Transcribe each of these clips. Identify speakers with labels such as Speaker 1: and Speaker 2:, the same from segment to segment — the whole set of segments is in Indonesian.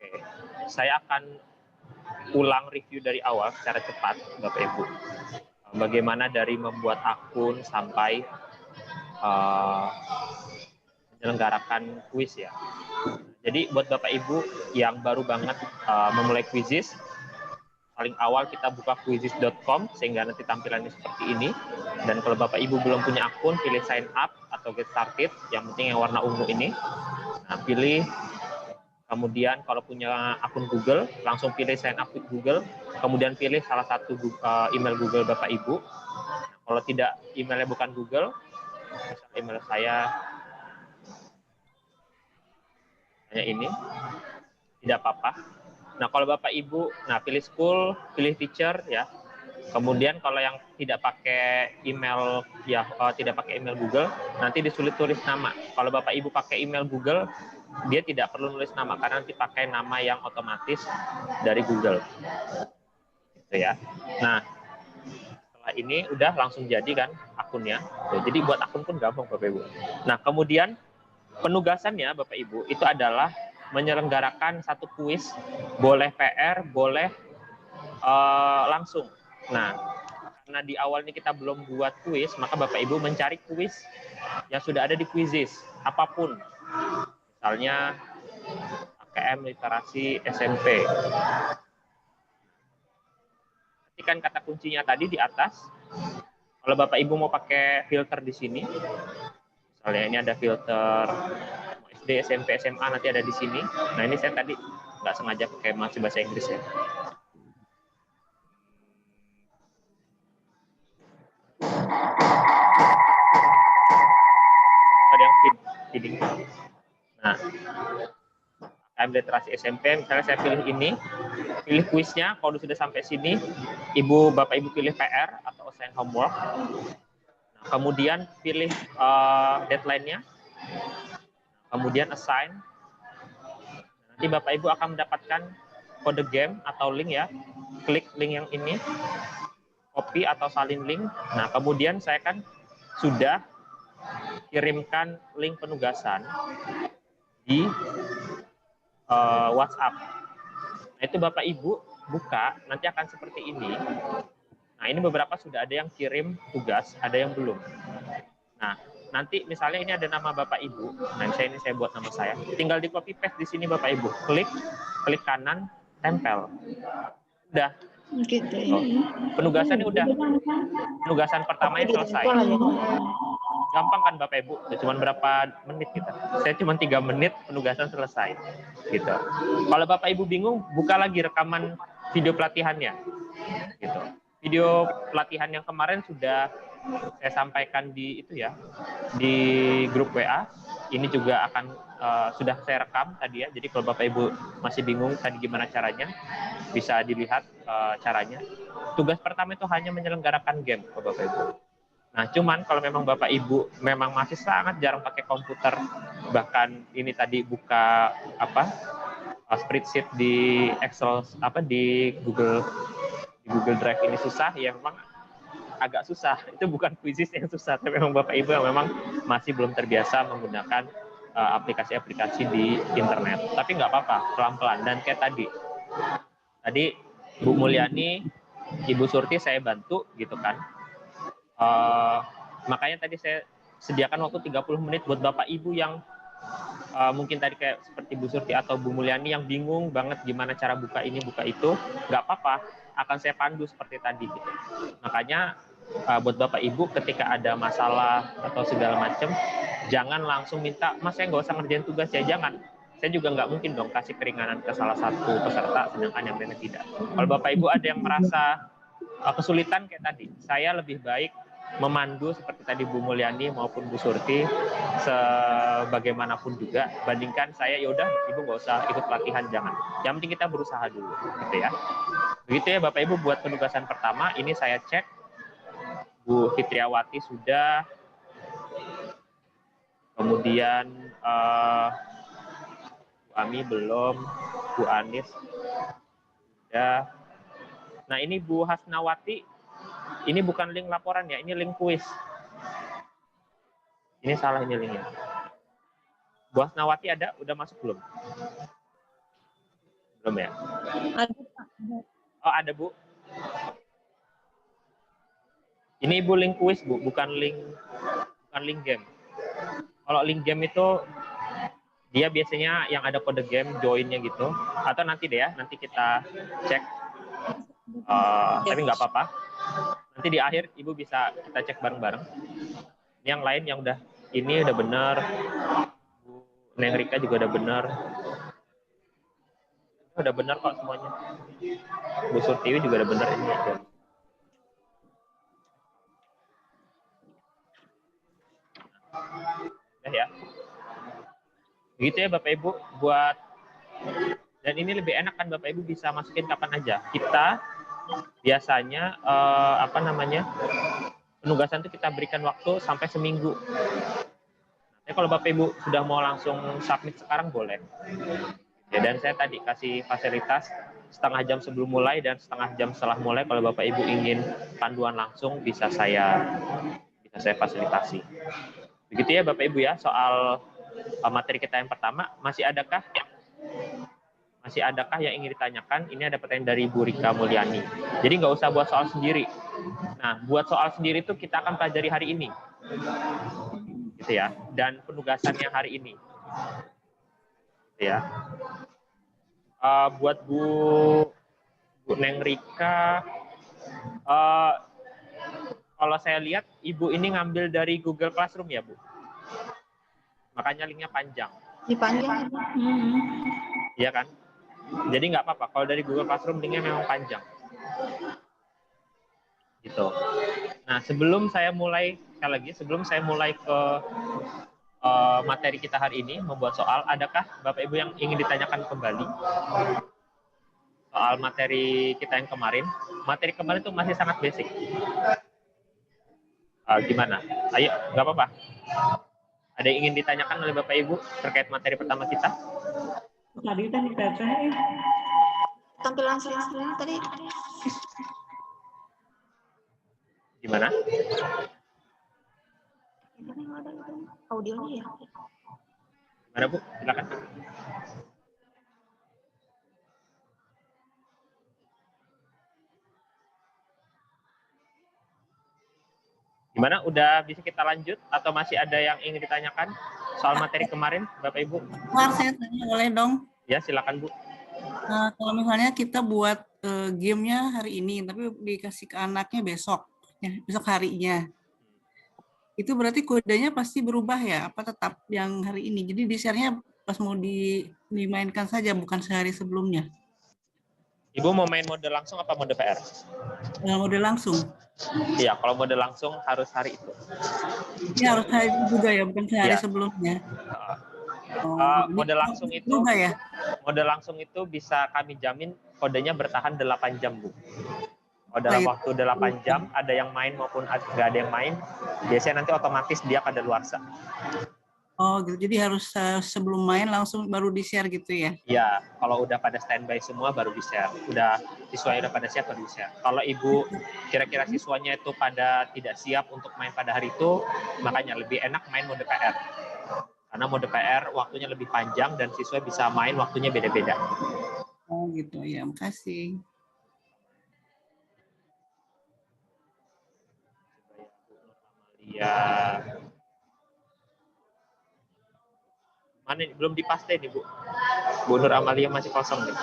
Speaker 1: Oke, saya akan ulang review dari awal secara cepat, Bapak Ibu. Bagaimana dari membuat akun sampai menyelenggarakan kuis ya. Jadi buat Bapak Ibu yang baru banget memulai Quizizz, paling awal kita buka quizizz.com sehingga nanti tampilannya seperti ini. Dan kalau Bapak Ibu belum punya akun, pilih sign up atau get started, yang penting yang warna ungu ini. Nah, pilih. Kemudian kalau punya akun Google, langsung pilih sign up with Google. Kemudian pilih salah satu email Google Bapak Ibu. Nah, kalau tidak, emailnya bukan Google, misalnya email saya ini, tidak apa-apa. Nah, kalau Bapak Ibu, pilih school, pilih teacher ya. Kemudian kalau yang tidak pakai email ya, tidak pakai email Google, nanti disulit tulis nama. Kalau Bapak Ibu pakai email Google, dia tidak perlu nulis nama karena nanti pakai nama yang otomatis dari Google. Gitu ya. Nah, setelah ini udah langsung jadi kan akunnya. Jadi buat akun pun gampang Bapak Ibu. Nah, kemudian penugasannya Bapak Ibu itu adalah menyelenggarakan satu kuis, boleh PR, boleh langsung. Nah, karena di awalnya kita belum buat kuis, maka Bapak Ibu mencari kuis yang sudah ada di Quizizz, apapun. Misalnya AKM Literasi SMP. Ketikkan kata kuncinya tadi di atas. Kalau Bapak Ibu mau pakai filter di sini, misalnya ini ada filter SD, SMP, SMA, nanti ada di sini. Nah, ini saya tadi nggak sengaja pakai masih bahasa Inggris ya. Ada yang feeding. Nah, AKM Literasi SMP, misalnya saya pilih ini, pilih kuisnya. Kalau sudah sampai sini, Bapak Ibu pilih PR atau assign homework. Nah, kemudian pilih deadline-nya, kemudian assign. Nanti Bapak Ibu akan mendapatkan kode game atau link ya. Klik link yang ini, copy atau salin link. Nah, kemudian saya kan sudah kirimkan link penugasan di WhatsApp. Nah, itu Bapak Ibu buka, nanti akan seperti ini. Nah, ini beberapa sudah ada yang kirim tugas, ada yang belum. Nah, nanti misalnya ini ada nama Bapak Ibu. Nah, ini saya buat nama saya. Tinggal di copy paste di sini Bapak Ibu. Klik kanan, tempel. Udah.
Speaker 2: Gitu.
Speaker 1: Penugasannya udah. Penugasan pertamanya selesai. Gampang kan Bapak Ibu? Cuma berapa menit kita? Saya cuma 3 menit penugasan selesai. Gitu. Kalau Bapak Ibu bingung, buka lagi rekaman video pelatihannya. Gitu. Video pelatihan yang kemarin sudah saya sampaikan di itu ya, di grup WA. Ini juga akan sudah saya rekam tadi ya. Jadi kalau Bapak Ibu masih bingung tadi gimana caranya, bisa dilihat caranya. Tugas pertama itu hanya menyelenggarakan game Bapak Ibu. Nah, cuman kalau memang Bapak Ibu memang masih sangat jarang pakai komputer, bahkan ini tadi buka spreadsheet di Excel di Google Drive ini susah, ya memang agak susah. Itu bukan Quizizz yang susah, tapi memang Bapak Ibu yang memang masih belum terbiasa menggunakan aplikasi-aplikasi di internet. Tapi nggak apa-apa, pelan-pelan. Dan kayak tadi Bu Mulyani, Ibu Surti saya bantu gitu kan. Makanya tadi saya sediakan waktu 30 menit buat Bapak Ibu yang mungkin tadi kayak seperti Bu Surti atau Bu Mulyani yang bingung banget gimana cara buka ini, buka itu, nggak apa-apa, akan saya pandu seperti tadi gitu. Makanya buat Bapak Ibu ketika ada masalah atau segala macam, jangan langsung minta, Mas saya nggak usah ngerjain tugas ya, jangan. Saya juga nggak mungkin dong kasih keringanan ke salah satu peserta, sedangkan yang lainnya tidak. Kalau Bapak Ibu ada yang merasa kesulitan kayak tadi, saya lebih baik memandu seperti tadi Bu Mulyani maupun Bu Surti sebagaimanapun juga, bandingkan saya yaudah Ibu nggak usah ikut pelatihan, jangan. Yang penting kita berusaha dulu gitu ya. Begitu ya Bapak Ibu buat penugasan pertama. Ini saya cek Bu Fitriawati sudah, kemudian Bu Ami belum, Bu Anis sudah. Nah, ini Bu Hasnawati, ini bukan link laporan ya, ini link kuis. Ini salah, ini linknya. Bu Hasnawati ada, udah masuk belum? Belum ya?
Speaker 2: Ada, Pak.
Speaker 1: Oh, ada, Bu. Ini Ibu link kuis, Bu, bukan link game. Kalau link game itu dia biasanya yang ada kode game join-nya gitu. Atau nanti deh ya, nanti kita cek. Tapi nggak apa-apa. Nanti di akhir Ibu bisa kita cek bareng-bareng. Yang lain yang ini udah benar. Bu Neng Rika juga udah benar. Udah benar kok semuanya. Bu Surtiwi juga udah benar ini. Ya. Begitu ya Bapak Ibu, dan ini lebih enak kan Bapak Ibu bisa masukin kapan aja. Kita biasanya penugasan itu kita berikan waktu sampai seminggu. Nah, kalau Bapak Ibu sudah mau langsung submit sekarang boleh. Ya, dan saya tadi kasih fasilitas setengah jam sebelum mulai dan setengah jam setelah mulai. Kalau Bapak Ibu ingin panduan langsung bisa saya fasilitasi. Begitu ya Bapak Ibu ya soal materi kita yang pertama. Masih adakah yang ingin ditanyakan? Ini ada pertanyaan dari Bu Rika Mulyani. Jadi nggak usah buat soal sendiri. Nah, buat soal sendiri itu kita akan pelajari hari ini. Gitu ya. Dan penugasannya hari ini. Gitu ya. Buat Bu Neng Rika, kalau saya lihat Ibu ini ngambil dari Google Classroom ya, Bu? Makanya linknya panjang.
Speaker 2: Dipanjang.
Speaker 1: Iya kan? Jadi nggak apa-apa. Kalau dari Google Classroom linknya memang panjang. Gitu. Nah, sebelum saya mulai ke materi kita hari ini, membuat soal, adakah Bapak Ibu yang ingin ditanyakan kembali soal materi kita yang kemarin? Materi kemarin itu masih sangat basic. Gimana? Ayo, nggak apa-apa. Ada yang ingin ditanyakan oleh Bapak Ibu terkait materi pertama kita?
Speaker 2: Tadi kan tampilan sering tadi.
Speaker 1: Gimana?
Speaker 2: Audionya ya.
Speaker 1: Gimana Bu? Silakan. Gimana? Udah bisa kita lanjut atau masih ada yang ingin ditanyakan soal materi kemarin, Bapak Ibu?
Speaker 3: Saya tanya boleh dong?
Speaker 1: Ya, silakan Bu.
Speaker 3: Kalau misalnya kita buat gamenya hari ini, tapi dikasih ke anaknya besok harinya, itu berarti kodenya pasti berubah ya? Apa tetap yang hari ini? Jadi di-share-nya pas mau dimainkan saja, bukan sehari sebelumnya?
Speaker 1: Ibu mau main mode langsung apa mode PR?
Speaker 3: Mode langsung.
Speaker 1: Iya, kalau mode langsung harus hari itu.
Speaker 3: Ini harus hari itu juga ya, bukan sehari sebelumnya.
Speaker 1: Mode langsung itu
Speaker 3: berubah ya?
Speaker 1: Mode langsung itu bisa kami jamin kodenya bertahan 8 jam, Bu. Kalau dalam waktu 8 jam ada yang main maupun nggak ada yang main, biasanya nanti otomatis dia kadaluarsa.
Speaker 3: Oh gitu, jadi harus sebelum main langsung baru di-share gitu ya?
Speaker 1: Iya, kalau udah pada standby semua baru di-share. Siswanya udah pada siap baru di-share. Kalau Ibu kira-kira siswanya itu pada tidak siap untuk main pada hari itu, makanya lebih enak main mode PR. Karena mode PR waktunya lebih panjang dan siswa bisa main waktunya beda-beda.
Speaker 3: Oh gitu, ya makasih.
Speaker 1: Iya. Mana belum dipaste nih Bu. Bu Nur Amalia masih kosong nih.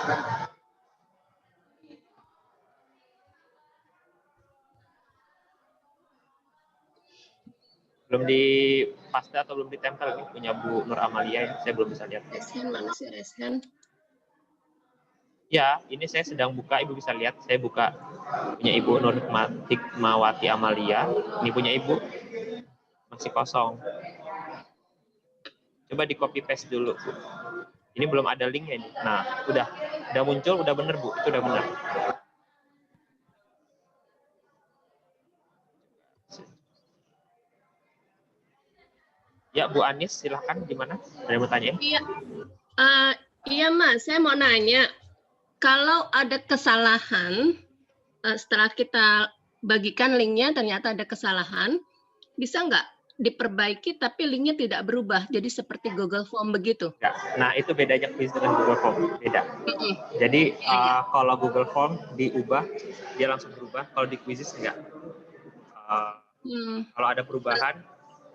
Speaker 1: Belum dipaste atau belum ditempel nih punya Bu Nur Amalia ya. Saya belum bisa lihat.
Speaker 2: Resen mana sih Resen?
Speaker 1: Ya, ini saya sedang buka, Ibu bisa lihat. Saya buka punya Ibu Nur Hikmawati Amalia. Ini punya Ibu masih kosong. Coba di copy paste dulu, Bu. Ini belum ada linknya nih. Nah, udah muncul, udah bener Bu, itu udah bener. Ya, Bu Anis, silahkan gimana? Ada yang mau tanya?
Speaker 4: Iya, iya Mas, saya mau nanya, kalau ada kesalahan setelah kita bagikan linknya ternyata ada kesalahan, bisa nggak diperbaiki tapi linknya tidak berubah, jadi seperti Google Form begitu.
Speaker 1: Ya. Nah, itu bedanya quiz dengan Google Form, beda. Jadi kalau Google Form diubah, dia langsung berubah. Kalau di quizzes enggak. Kalau ada perubahan,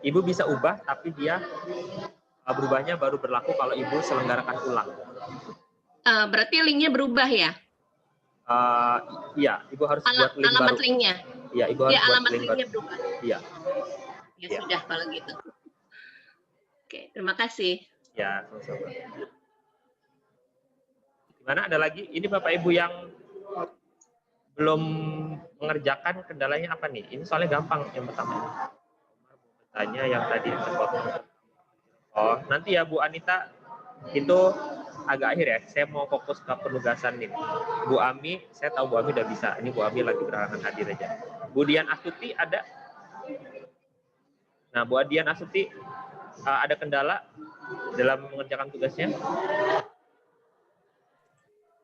Speaker 1: Ibu bisa ubah, tapi dia berubahnya baru berlaku kalau Ibu selenggarakan ulang.
Speaker 4: Berarti linknya berubah ya?
Speaker 1: Iya, Ibu harus buat link
Speaker 4: alamat
Speaker 1: baru.
Speaker 4: linknya.
Speaker 1: Iya, Ibu harus buat
Speaker 4: Alamat
Speaker 1: link
Speaker 4: linknya
Speaker 1: baru.
Speaker 4: berubah.
Speaker 1: Iya.
Speaker 4: Ya
Speaker 1: Ya.
Speaker 4: sudah kalau gitu. Oke, terima kasih.
Speaker 1: Ya, sama-sama. Gimana, ada lagi? Ini Bapak Ibu yang belum mengerjakan, kendalanya apa nih? Ini soalnya gampang yang pertama. Tanya yang tadi yang terpotong. Oh, nanti ya Bu Anita, itu agak akhir ya. Saya mau fokus ke penugasan ini. Bu Ami, saya tahu Bu Ami udah bisa. Ini Bu Ami lagi berhalangan hadir aja. Bu Dian Astuti ada? Nah, Bu Dian Astuti, ada kendala dalam mengerjakan tugasnya?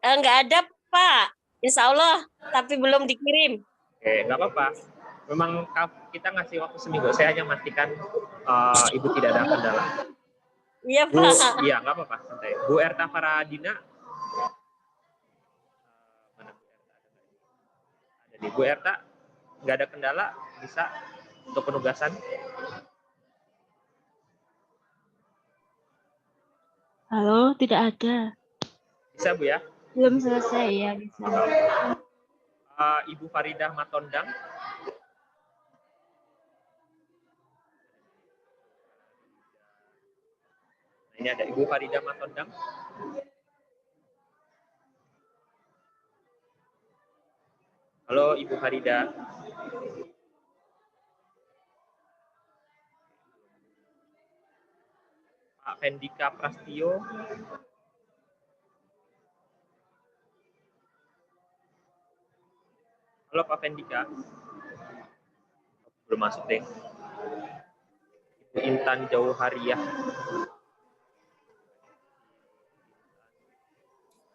Speaker 5: Nggak ada, Pak. Insya Allah, tapi belum dikirim.
Speaker 1: Oke, nggak apa-apa. Memang kita ngasih waktu seminggu. Saya hanya memastikan Ibu tidak ada kendala.
Speaker 5: Iya,
Speaker 1: Bu,
Speaker 5: Pak.
Speaker 1: iya nggak apa-apa, santai. Bu Erta Faradina, mana Bu Erta? Ada nih. Bu Erta, nggak ada kendala, bisa untuk penugasan?
Speaker 6: Halo, tidak ada.
Speaker 1: Bisa Bu ya?
Speaker 6: Belum selesai ya, bisa.
Speaker 1: Ibu Faridah Matondang. Nah, ini ada Ibu Faridah Matondang. Halo Ibu Faridah. Pak Vendika Prastio. Halo Pak Vendika. Belum masuk deh. Ibu Intan Jauhariah.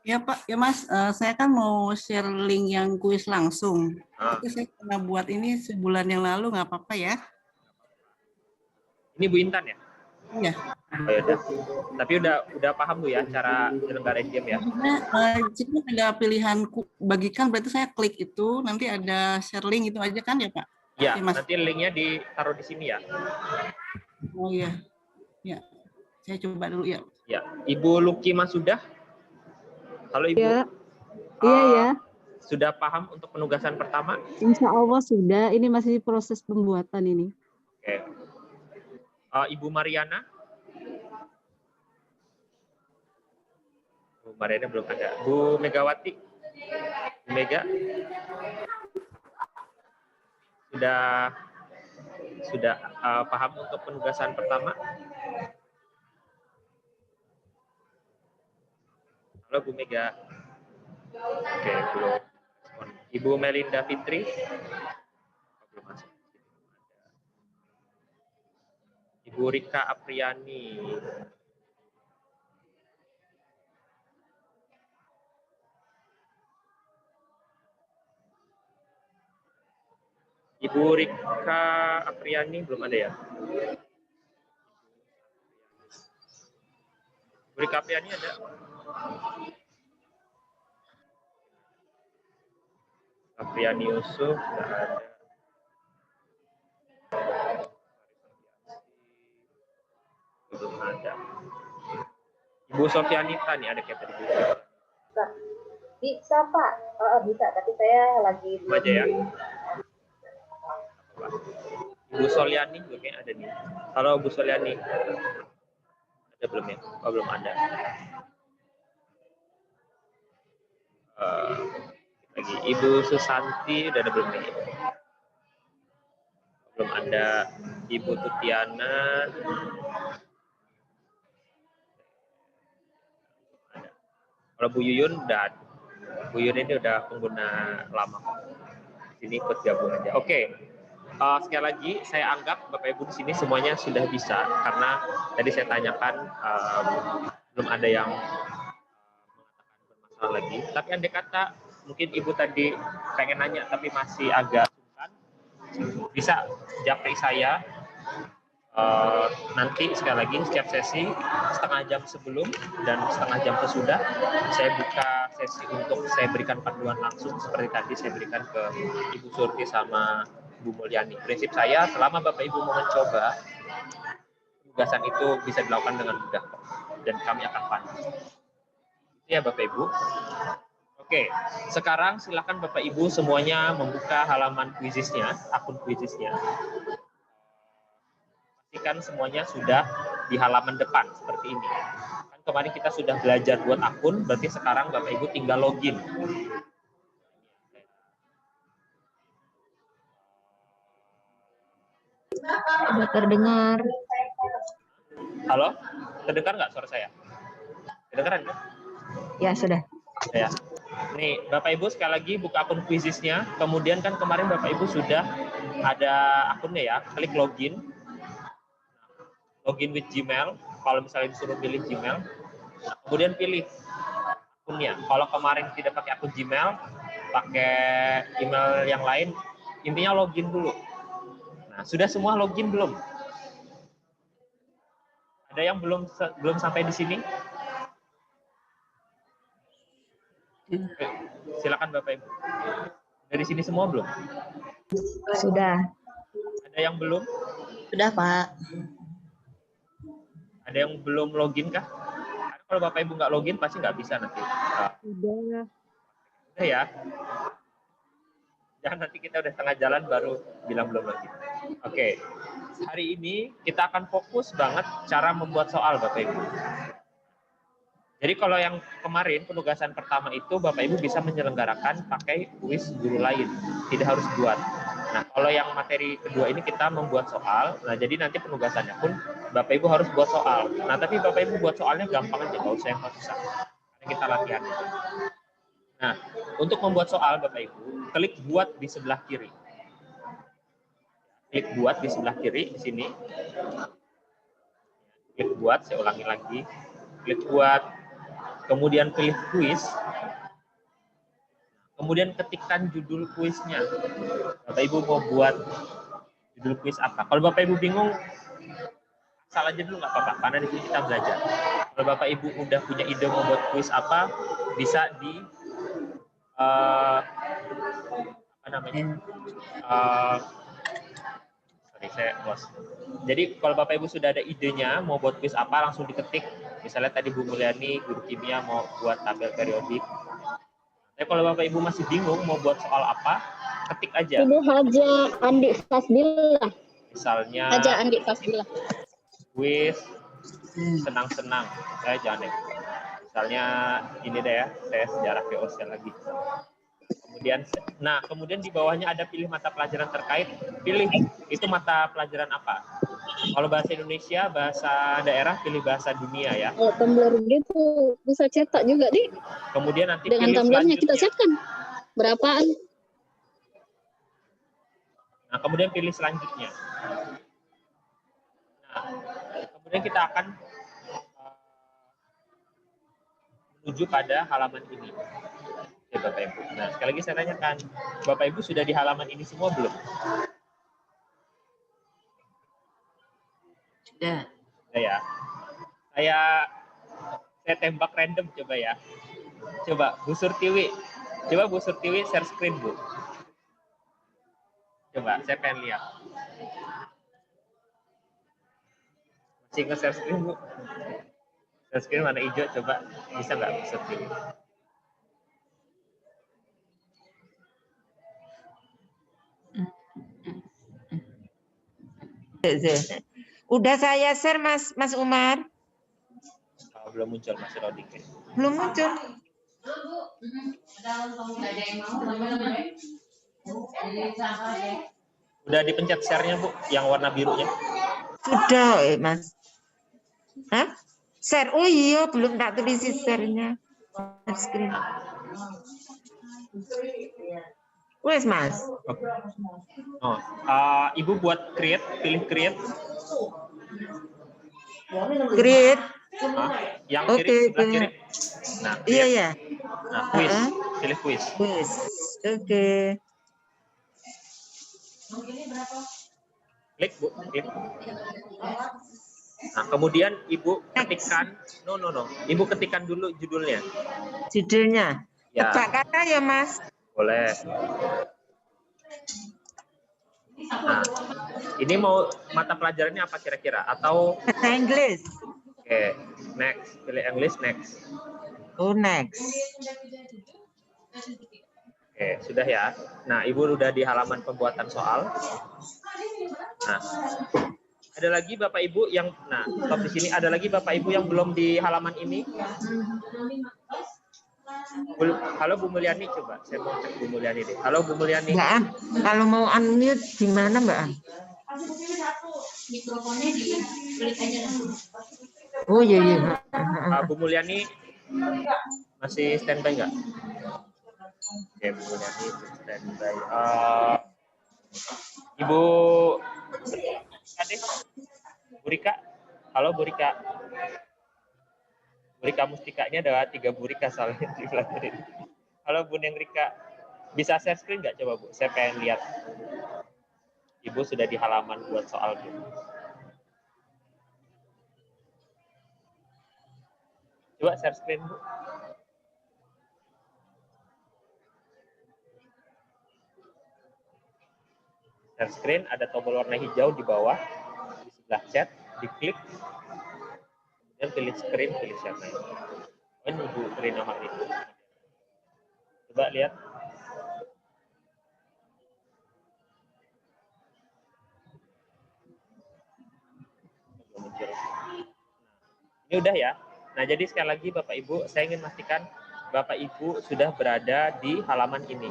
Speaker 3: Ya Pak, ya Mas, saya kan mau share link yang kuis langsung. Tapi saya pernah buat ini sebulan yang lalu, nggak apa-apa ya?
Speaker 1: Ini Bu Intan ya?
Speaker 3: Iya.
Speaker 1: Oh, ya udah. Tapi udah paham Bu ya cara nyelenggarain game ya?
Speaker 3: Jadi ada pilihan bagikan, berarti saya klik itu, nanti ada share link itu aja kan ya Pak?
Speaker 1: Ya,
Speaker 3: Oke, Mas.
Speaker 1: nanti linknya ditaruh di sini ya.
Speaker 3: Oh iya, ya. Saya coba dulu ya.
Speaker 1: Ya, Ibu Luki Masudah. Halo Ibu.
Speaker 7: Ya, iya ya.
Speaker 1: Sudah paham untuk penugasan pertama?
Speaker 7: Insya Allah sudah. Ini masih proses pembuatan ini.
Speaker 1: Oke. Ibu Mariana. Bu Mariana belum ada. Bu Megawati. Bu Mega. Sudah paham untuk penugasan pertama? Halo Bu Mega. Oke, belum. Ibu Melinda Fitri. Belum masuk. Ibu Rika Apriani. Ibu Rika Apriani belum ada ya? Ibu Rika Apriani ada? Apriani Yusuf nggak ada. Belum ada. Ibu Sofianita nih ada kayak tadi.
Speaker 8: Bisa Pak, bisa. Tapi saya lagi
Speaker 1: Belum aja ya. Ibu Soliani juga kayaknya ada nih. Halo Bu Soliani. Ada belum ya? Oh, belum ada. Lagi Ibu Susanti udah ada belum nih? Belum ada. Ibu Tutiana. Ada. Kalau Bu Yuyun udah. Bu Yuyun ini udah pengguna lama. Sini ikut gabung aja. Oke. Sekali lagi saya anggap Bapak Ibu di sini semuanya sudah bisa karena tadi saya tanyakan belum ada yang mengatakan bermasalah lagi. Tapi andai kata mungkin Ibu tadi pengen nanya tapi masih agak sungkan, bisa japri saya Nanti sekali lagi setiap sesi setengah jam sebelum dan setengah jam sesudah saya buka sesi untuk saya berikan panduan langsung seperti tadi saya berikan ke Ibu Surti sama Bu Mulyani. Prinsip saya selama Bapak Ibu mau mencoba, tugasan itu bisa dilakukan dengan mudah dan kami akan pandu. Ya Bapak Ibu. Oke, sekarang silakan Bapak Ibu semuanya membuka halaman quizisnya, akun quizisnya. Pastikan semuanya sudah di halaman depan seperti ini. Kan kemarin kita sudah belajar buat akun, berarti sekarang Bapak Ibu tinggal login.
Speaker 2: Sudah terdengar.
Speaker 1: Halo, terdengar nggak suara saya? Kedengaran nggak?
Speaker 2: Ya, sudah.
Speaker 1: Ya. Nih, Bapak Ibu sekali lagi buka akun quizisnya. Kemudian kan kemarin Bapak Ibu sudah ada akunnya ya, klik login. Login with Gmail, kalau misalnya disuruh pilih Gmail, nah, kemudian pilih akunnya. Kalau kemarin tidak pakai akun Gmail, pakai email yang lain, intinya login dulu. Nah, sudah semua login belum? Ada yang belum sampai di sini? Oke, silakan Bapak Ibu. Dari sini semua belum?
Speaker 2: Sudah.
Speaker 1: Ada yang belum?
Speaker 2: Sudah, Pak.
Speaker 1: Ada yang belum login kah? Karena kalau Bapak Ibu nggak login pasti nggak bisa nanti.
Speaker 2: Sudah.
Speaker 1: Udah ya. Jangan nanti kita udah tengah jalan baru bilang belum login. Oke. Hari ini kita akan fokus banget cara membuat soal Bapak Ibu. Jadi kalau yang kemarin penugasan pertama itu Bapak Ibu bisa menyelenggarakan pakai kuis guru lain. Tidak harus buat. Nah, kalau yang materi kedua ini kita membuat soal. Nah, jadi nanti penugasannya pun Bapak Ibu harus buat soal. Nah, tapi Bapak Ibu buat soalnya gampang aja, nggak usah yang susah. Karena kita latihan aja. Nah, untuk membuat soal Bapak Ibu, klik buat di sebelah kiri. Klik buat di sebelah kiri di sini. Klik buat, saya ulangi lagi. Klik buat, kemudian pilih kuis. Kemudian ketikkan judul kuisnya. Bapak Ibu mau buat judul kuis apa? Kalau Bapak Ibu bingung, asal aja dulu nggak apa-apa, karena di sini kita belajar. Kalau Bapak Ibu udah punya ide mau buat kuis apa, bisa di apa namanya? Sorry, saya lost. Jadi kalau Bapak Ibu sudah ada idenya mau buat kuis apa, langsung diketik. Misalnya tadi Bu Mulyani, guru kimia mau buat tabel periodik. Tapi kalau Bapak Ibu masih bingung mau buat soal apa, ketik aja.
Speaker 8: Ibu Haja Andi Fasbillah.
Speaker 1: Misalnya
Speaker 8: Haja Andi Fasbillah.
Speaker 1: kuis senang-senang. Saya jangan deh. Misalnya ini deh ya, saya sejarah VOC lagi. Kemudian di bawahnya ada pilih mata pelajaran terkait. Pilih itu mata pelajaran apa. Kalau bahasa Indonesia, bahasa daerah, pilih bahasa dunia ya.
Speaker 8: Kalau tumbler gitu bisa cetak juga, Dik.
Speaker 1: Kemudian nanti
Speaker 8: Dengan
Speaker 1: pilih
Speaker 8: tumblernya kita
Speaker 1: selanjutnya.
Speaker 8: cetak berapaan?
Speaker 1: Nah, kemudian pilih selanjutnya. Nah, kemudian kita akan menuju pada halaman ini. Oke, Bapak Ibu. Nah, sekali lagi saya tanyakan, Bapak Ibu sudah di halaman ini semua belum?
Speaker 2: Sudah.
Speaker 1: Ya. Saya tembak random coba ya. Coba Bu Surtiwi. Coba Bu Surtiwi share screen, Bu. Coba, saya pengen lihat. Masih nge-share screen, Bu? Share screen warna hijau, coba. Bisa nggak Bu Surtiwi?
Speaker 9: Udah saya share Mas Umar.
Speaker 1: Oh, belum muncul Mas Rodik.
Speaker 9: Belum muncul.
Speaker 1: Udah dipencet share-nya, Bu, yang warna birunya.
Speaker 9: Sudah, Mas. Hah? Share. Oh iya, belum tak tulis share-nya. Screen. Wes, Mas.
Speaker 1: Oh, Ibu buat create, pilih create.
Speaker 9: Create.
Speaker 1: Yang kiri, sebelah kiri. Nah,
Speaker 9: Iya,
Speaker 1: create.
Speaker 9: ya.
Speaker 1: Nah, quiz. Pilih quiz.
Speaker 9: Wes. Oke.
Speaker 1: Klik, Bu. Klik. Nah, kemudian Ibu ketikkan, Ibu ketikkan dulu judulnya.
Speaker 9: Judulnya.
Speaker 1: Ya.
Speaker 9: Tebak kata ya, Mas.
Speaker 1: Boleh. Nah, ini mau mata pelajarannya apa kira-kira? Atau
Speaker 9: Bahasa Inggris.
Speaker 1: Oke, next. Pilih English, next.
Speaker 9: Oh, next.
Speaker 1: Oke, sudah ya. Nah, Ibu udah di halaman pembuatan soal. Nah, ada lagi Bapak Ibu yang, stop di sini. Ada lagi Bapak Ibu yang belum di halaman ini? Halo Bu Mulyani, coba. Saya mau cek Bu Mulyani deh. Halo Bu Mulyani.
Speaker 9: Mbak An, kalau mau unmute gimana Mbak An? Oh iya iya.
Speaker 1: Bu Mulyani masih standby nggak? Oke, Bu Mulyani standby. Ibu Bu Rika, halo Bu Rika. Bu Rika Mustikanya ada 3 Bu Rika soalnya di belakang ini. Halo Bu Neng Rika, bisa share screen nggak coba Bu? Saya pengen lihat. Ibu sudah di halaman buat soal Bu. Coba share screen Bu. Share screen, ada tombol warna hijau di bawah, di sebelah chat, diklik, kemudian pilih screen, pilih share. Oh, ini Bu Rina Mahri. Coba lihat. Ini udah ya. Nah, jadi sekali lagi Bapak Ibu, saya ingin memastikan Bapak Ibu sudah berada di halaman ini.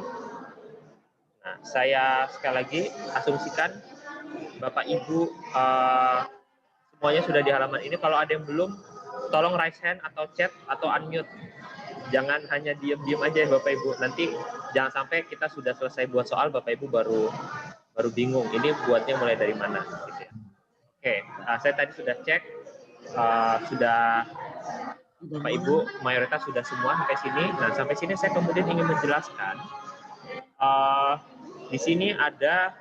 Speaker 1: Nah, saya sekali lagi asumsikan Bapak Ibu semuanya sudah di halaman ini. Kalau ada yang belum, tolong raise hand atau chat atau unmute. Jangan hanya diam-diam aja ya Bapak Ibu. Nanti jangan sampai kita sudah selesai buat soal, Bapak Ibu baru bingung. Ini buatnya mulai dari mana? Gitu ya. Oke, saya tadi sudah cek, sudah Bapak Ibu mayoritas sudah semua sampai sini. Nah, sampai sini saya kemudian ingin menjelaskan. Di sini ada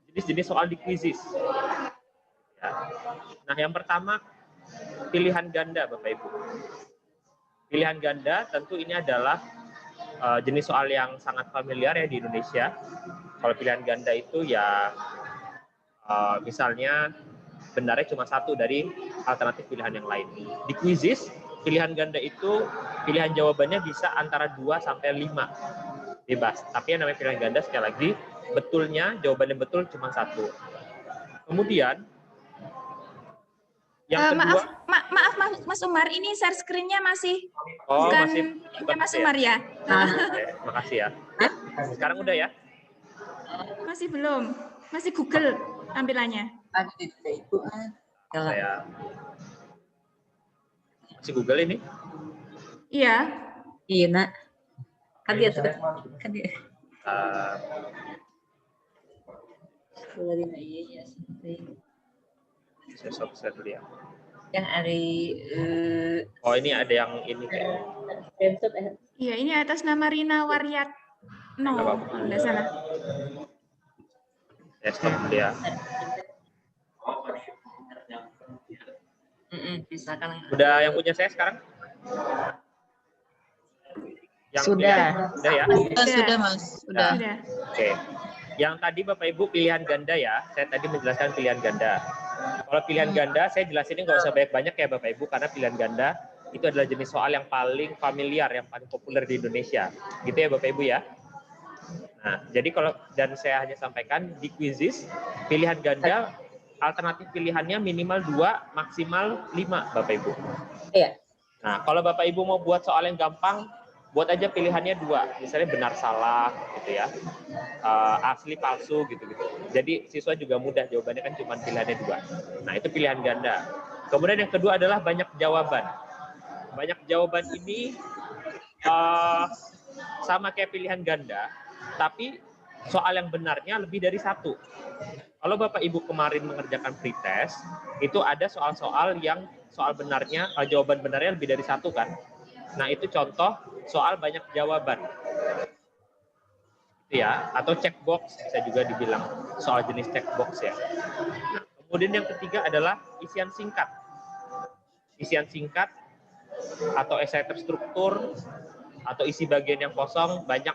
Speaker 1: jenis-jenis soal di quizzes. Ya. Nah, yang pertama pilihan ganda, Bapak Ibu. Pilihan ganda tentu ini adalah jenis soal yang sangat familiar ya di Indonesia. Kalau pilihan ganda itu ya misalnya benarnya cuma satu dari alternatif pilihan yang lain. Di quizzes, pilihan ganda itu pilihan jawabannya bisa antara 2 sampai 5. Bebas. Tapi yang namanya pilihan ganda sekali lagi, betulnya, jawaban yang betul cuma satu. Kemudian, yang kedua...
Speaker 10: Maaf Mas Umar, ini share screen-nya masih...
Speaker 1: Oh,
Speaker 10: bukan
Speaker 1: masih
Speaker 10: Mas Umar ya?
Speaker 1: Oke, makasih ya. Sekarang udah ya?
Speaker 10: Masih belum. Masih Google tampilannya.
Speaker 1: Saya... Masih Google ini?
Speaker 10: Iya.
Speaker 2: Iya, Nak. Kan dia sudah.
Speaker 1: Saya share dulu ya.
Speaker 2: Yang hari
Speaker 1: Oh, ini ada yang ini kayak.
Speaker 10: Iya, ini atas nama Rina Waryat. No, enggak salah.
Speaker 1: Ya, stop dulu ya. Udah yang punya saya sekarang? Yang
Speaker 2: sudah.
Speaker 1: Udah ya?
Speaker 10: Sudah,
Speaker 8: Mas.
Speaker 10: Sudah.
Speaker 1: Oke. Yang tadi Bapak Ibu pilihan ganda ya. Saya tadi menjelaskan pilihan ganda. Kalau pilihan ganda, saya jelasinnya nggak usah banyak-banyak ya Bapak Ibu, karena pilihan ganda itu adalah jenis soal yang paling familiar, yang paling populer di Indonesia. Gitu ya Bapak Ibu ya. Nah, jadi kalau, dan saya hanya sampaikan di quizzes, pilihan ganda, alternatif pilihannya minimal 2, maksimal 5 Bapak Ibu.
Speaker 2: Iya.
Speaker 1: Nah, kalau Bapak Ibu mau buat soal yang gampang, buat aja pilihannya 2, misalnya benar salah gitu ya, asli palsu gitu. Jadi siswa juga mudah, jawabannya kan cuma pilihannya 2. Nah, itu pilihan ganda. Kemudian yang kedua adalah banyak jawaban. Banyak jawaban ini sama kayak pilihan ganda, tapi soal yang benarnya lebih dari 1. Kalau Bapak Ibu kemarin mengerjakan pretest, itu ada soal-soal yang soal benarnya, jawaban benarnya lebih dari 1 kan. Nah, itu contoh soal banyak jawaban. ya, atau checkbox bisa juga dibilang soal jenis checkbox ya. Nah, kemudian yang ketiga adalah isian singkat. Isian singkat atau esai terstruktur atau isi bagian yang kosong, banyak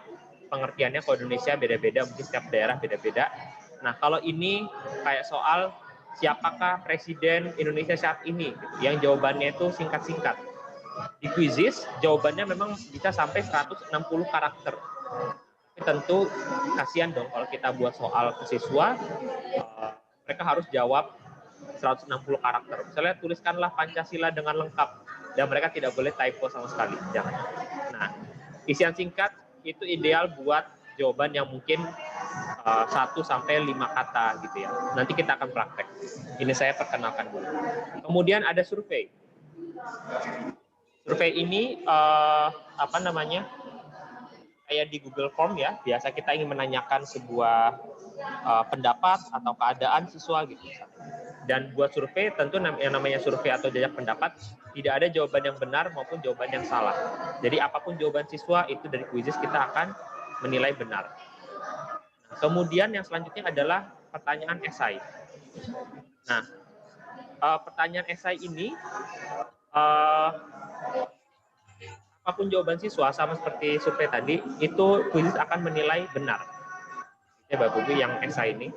Speaker 1: pengertiannya, kalau Indonesia beda-beda, mungkin setiap daerah beda-beda. Nah, kalau ini kayak soal siapakah presiden Indonesia saat ini, yang jawabannya itu singkat-singkat. Di Quizizz jawabannya memang bisa sampai 160 karakter. Tapi tentu kasihan dong kalau kita buat soal ke siswa, mereka harus jawab 160 karakter. Misalnya tuliskanlah Pancasila dengan lengkap, dan mereka tidak boleh typo sama sekali. Jangan. Nah, isian singkat itu ideal buat jawaban yang mungkin 1 sampai 5 kata gitu ya. Nanti kita akan praktek. Ini saya perkenalkan dulu. Kemudian ada survei. Survei ini apa namanya? Kayak di Google Form ya, biasa kita ingin menanyakan sebuah pendapat atau keadaan siswa gitu. Dan buat survei tentu yang namanya survei atau jajak pendapat tidak ada jawaban yang benar maupun jawaban yang salah. Jadi apapun jawaban siswa itu dari Quizizz kita akan menilai benar. Nah, kemudian yang selanjutnya adalah pertanyaan esai. Nah, pertanyaan esai ini apapun jawaban siswa sama seperti survei tadi, itu Quizizz akan menilai benar. Ya, Bapak Ibu yang esai ini.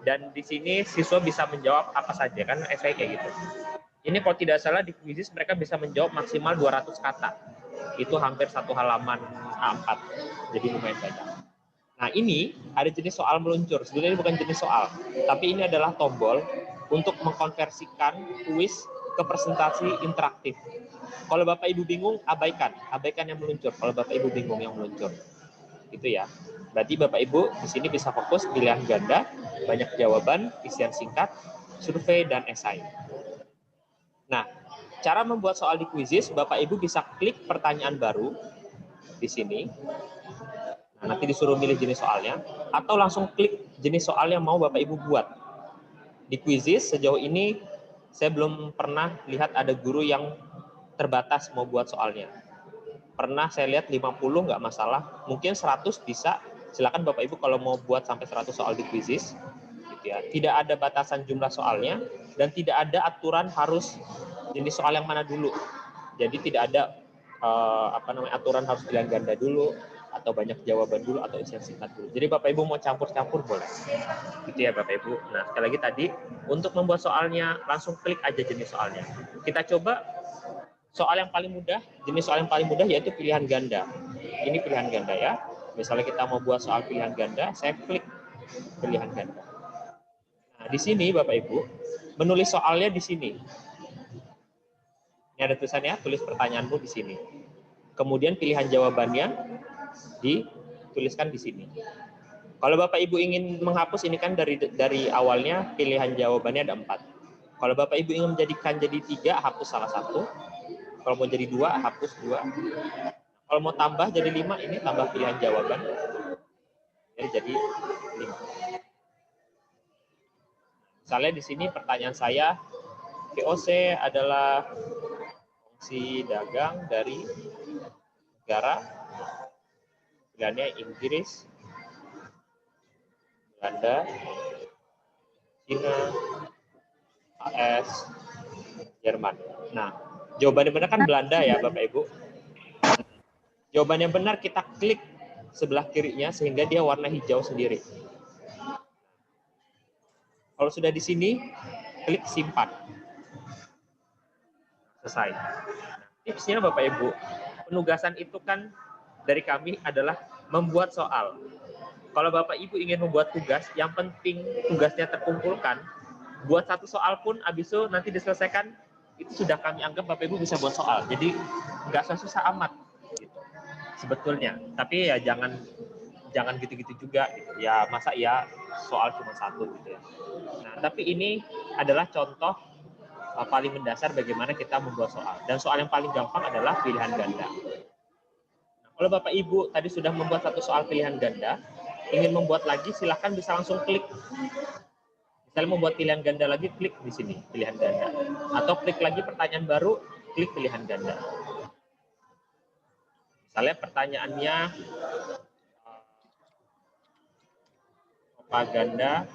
Speaker 1: Dan di sini siswa bisa menjawab apa saja, kan esai kayak gitu. Ini kalau tidak salah di Quizizz mereka bisa menjawab maksimal 200 kata. Itu hampir 1 halaman A4. Jadi lumayan banyak. Nah, ini ada jenis soal meluncur. Sebenarnya ini bukan jenis soal, tapi ini adalah tombol untuk mengkonversikan kuis ke presentasi interaktif. Kalau Bapak Ibu bingung, abaikan yang meluncur. Kalau Bapak Ibu bingung yang meluncur. Gitu ya. Berarti Bapak Ibu di sini bisa fokus pilihan ganda, banyak jawaban, isian singkat, survei, dan esai. Nah, cara membuat soal di Quizizz, Bapak Ibu bisa klik pertanyaan baru di sini. Nah, nanti disuruh milih jenis soalnya, atau langsung klik jenis soal yang mau Bapak Ibu buat. Di Quizizz sejauh ini saya belum pernah lihat ada guru yang terbatas mau buat soalnya. Pernah saya lihat 50 nggak masalah, mungkin 100 bisa. Silakan Bapak Ibu kalau mau buat sampai 100 soal di Quizizz, gitu ya. Tidak ada batasan jumlah soalnya dan tidak ada aturan harus jenis soal yang mana dulu. Jadi tidak ada aturan harus pilihan ganda dulu atau banyak jawaban dulu atau isian singkat dulu. Jadi Bapak Ibu mau campur-campur boleh. Gitu ya Bapak Ibu. Nah, sekali lagi tadi untuk membuat soalnya langsung klik aja jenis soalnya. Kita coba soal yang paling mudah, jenis soal yang paling mudah yaitu pilihan ganda. Ini pilihan ganda ya. Misalnya kita mau buat soal pilihan ganda, saya klik pilihan ganda. Nah, di sini Bapak Ibu, menulis soalnya di sini. Ini ada tulisannya, tulis pertanyaanmu di sini. Kemudian pilihan jawabannya dituliskan di sini. Kalau Bapak Ibu ingin menghapus, ini kan dari awalnya pilihan jawabannya ada 4. Kalau Bapak Ibu ingin menjadikan jadi 3, hapus salah satu. Kalau mau jadi 2, hapus 2. Kalau mau tambah jadi 5, ini tambah pilihan jawaban. Jadi 5. Misalnya di sini pertanyaan saya, VOC adalah fungsi dagang dari negara, pilihannya Inggris, Belanda, Cina, AS, Jerman. Nah, jawabannya benar kan Belanda ya Bapak Ibu. Jawaban yang benar kita klik sebelah kirinya sehingga dia warna hijau sendiri. Kalau sudah di sini, klik simpan. Selesai. Tipsnya Bapak Ibu, penugasan itu kan dari kami adalah membuat soal. Kalau Bapak Ibu ingin membuat tugas, yang penting tugasnya terkumpulkan. Buat 1 soal pun habis itu nanti diselesaikan, itu sudah kami anggap Bapak Ibu bisa buat soal. Jadi nggak susah amat. Gitu. Sebetulnya, tapi ya jangan gitu-gitu juga gitu. Ya masa ya soal cuma 1 gitu ya. Nah, tapi ini adalah contoh paling mendasar bagaimana kita membuat soal. Dan soal yang paling gampang adalah pilihan ganda. Nah, kalau Bapak Ibu tadi sudah membuat 1 soal pilihan ganda, ingin membuat lagi silahkan bisa langsung klik. Misalnya membuat pilihan ganda lagi, klik di sini pilihan ganda. Atau klik lagi pertanyaan baru, klik pilihan ganda. Misalnya pertanyaannya propaganda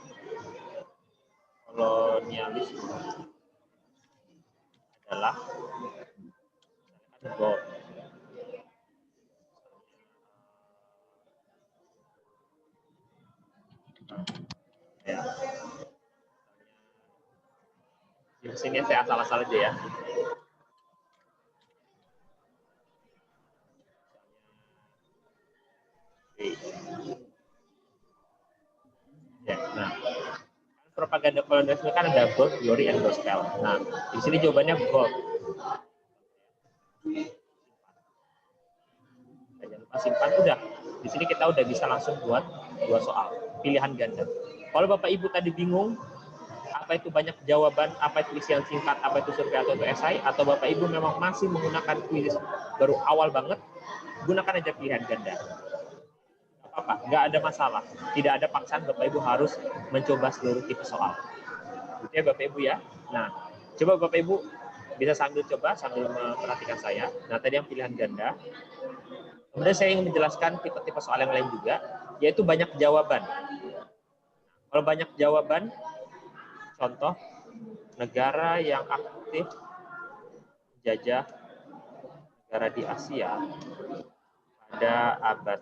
Speaker 1: kolonialisme adalah gold. Ya. Di sini saya asal-asal aja ya. Ya, nah, propaganda kolonialisme kan ada gold, glory, and gospel. Nah, di sini jawabannya gold. Jangan lupa simpan, udah. Di sini kita udah bisa langsung buat 2 soal pilihan ganda. Kalau Bapak Ibu tadi bingung apa itu banyak jawaban, apa itu isian singkat, apa itu survei atau itu esai, atau Bapak Ibu memang masih menggunakan kuis baru awal banget, gunakan aja pilihan ganda. Apa, nggak ada masalah, tidak ada paksaan Bapak Ibu harus mencoba seluruh tipe soal. Gitu ya Bapak Ibu ya. Nah, coba Bapak Ibu bisa sambil coba sambil memperhatikan saya. Nah, tadi yang pilihan ganda. Kemudian saya ingin menjelaskan tipe-tipe soal yang lain juga, yaitu banyak jawaban. Kalau banyak jawaban, contoh negara yang aktif jajah negara di Asia pada abad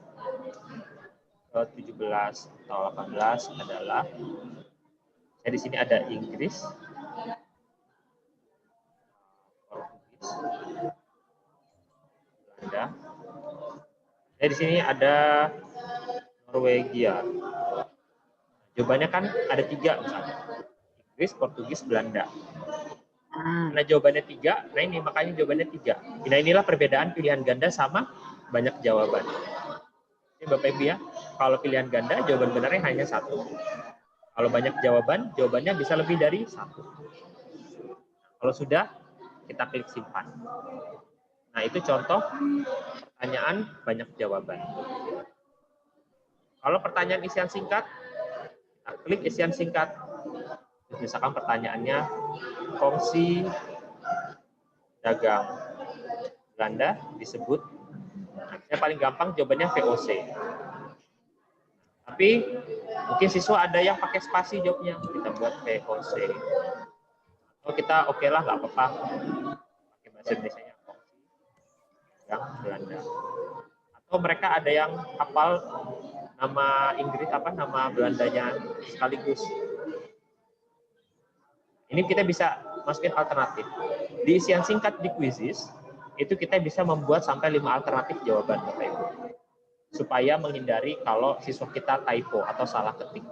Speaker 1: ke-17 atau 18 adalah, saya di sini ada Inggris, Portugis, Belanda. Saya di sini ada Norwegia. Jawabannya kan ada 3 misalnya. Inggris, Portugis, Belanda. Karena jawabannya 3, nah ini makanya jawabannya 3. Nah inilah perbedaan pilihan ganda sama banyak jawaban. Ini Bapak Ibu ya, kalau pilihan ganda jawaban benarnya hanya 1. Kalau banyak jawaban, jawabannya bisa lebih dari 1. Kalau sudah, kita klik simpan. Nah itu contoh pertanyaan banyak jawaban. Kalau pertanyaan isian singkat, kita klik isian singkat. Misalkan pertanyaannya, kongsi dagang Belanda disebut, yang paling gampang jawabannya VOC. Tapi mungkin siswa ada yang pakai spasi jawabnya, kita buat VOC. Kalau kita oke lah, nggak apa-apa. Pakai bahasa Indonesia-nya kongsi dagang Belanda. Atau mereka ada yang hafal nama Inggris nama Belandanya sekaligus. Ini kita bisa masukin alternatif. Di isian singkat di quizzes, itu kita bisa membuat sampai 5 alternatif jawaban Bapak Ibu. Supaya menghindari kalau siswa kita typo atau salah ketik.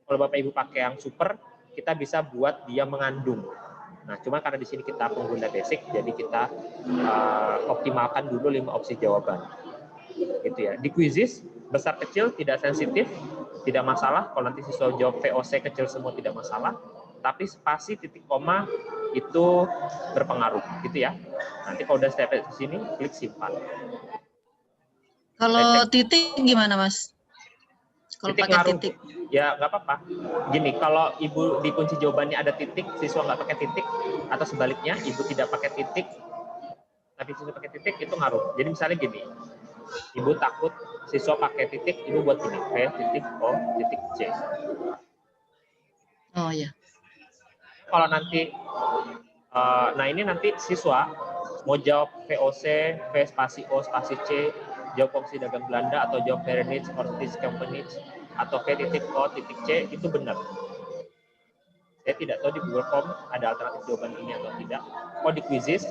Speaker 1: Kalau Bapak Ibu pakai yang super, kita bisa buat dia mengandung. Nah, cuma karena di sini kita pengguna basic, jadi kita optimalkan dulu 5 opsi jawaban. Gitu ya. Di quizzes, besar kecil tidak sensitif, tidak masalah. Kalau nanti siswa jawab VOC kecil semua tidak masalah. Tapi spasi titik koma itu berpengaruh, gitu ya. Nanti kalau udah step di sini, klik simpan.
Speaker 2: Kalau titik gimana, Mas? Kalau
Speaker 1: Titik
Speaker 2: pakai
Speaker 1: ngaruh.
Speaker 2: titik.
Speaker 1: Ya nggak apa-apa. Gini, kalau Ibu di kunci jawabannya ada titik, siswa nggak pakai titik, atau sebaliknya, Ibu tidak pakai titik, tapi siswa pakai titik, itu ngaruh. Jadi misalnya gini, Ibu takut siswa pakai titik, Ibu buat gini, V titik O titik C.
Speaker 2: Oh ya.
Speaker 1: Kalau nanti, nah ini nanti siswa mau jawab VOC, V spasi O spasi C, jawab kongsi dagang Belanda, atau jawab Heritage or British Company, atau V titik O titik C, itu benar. Saya tidak tahu di Google Form ada alternatif jawaban ini atau tidak. Kalau di quizzes,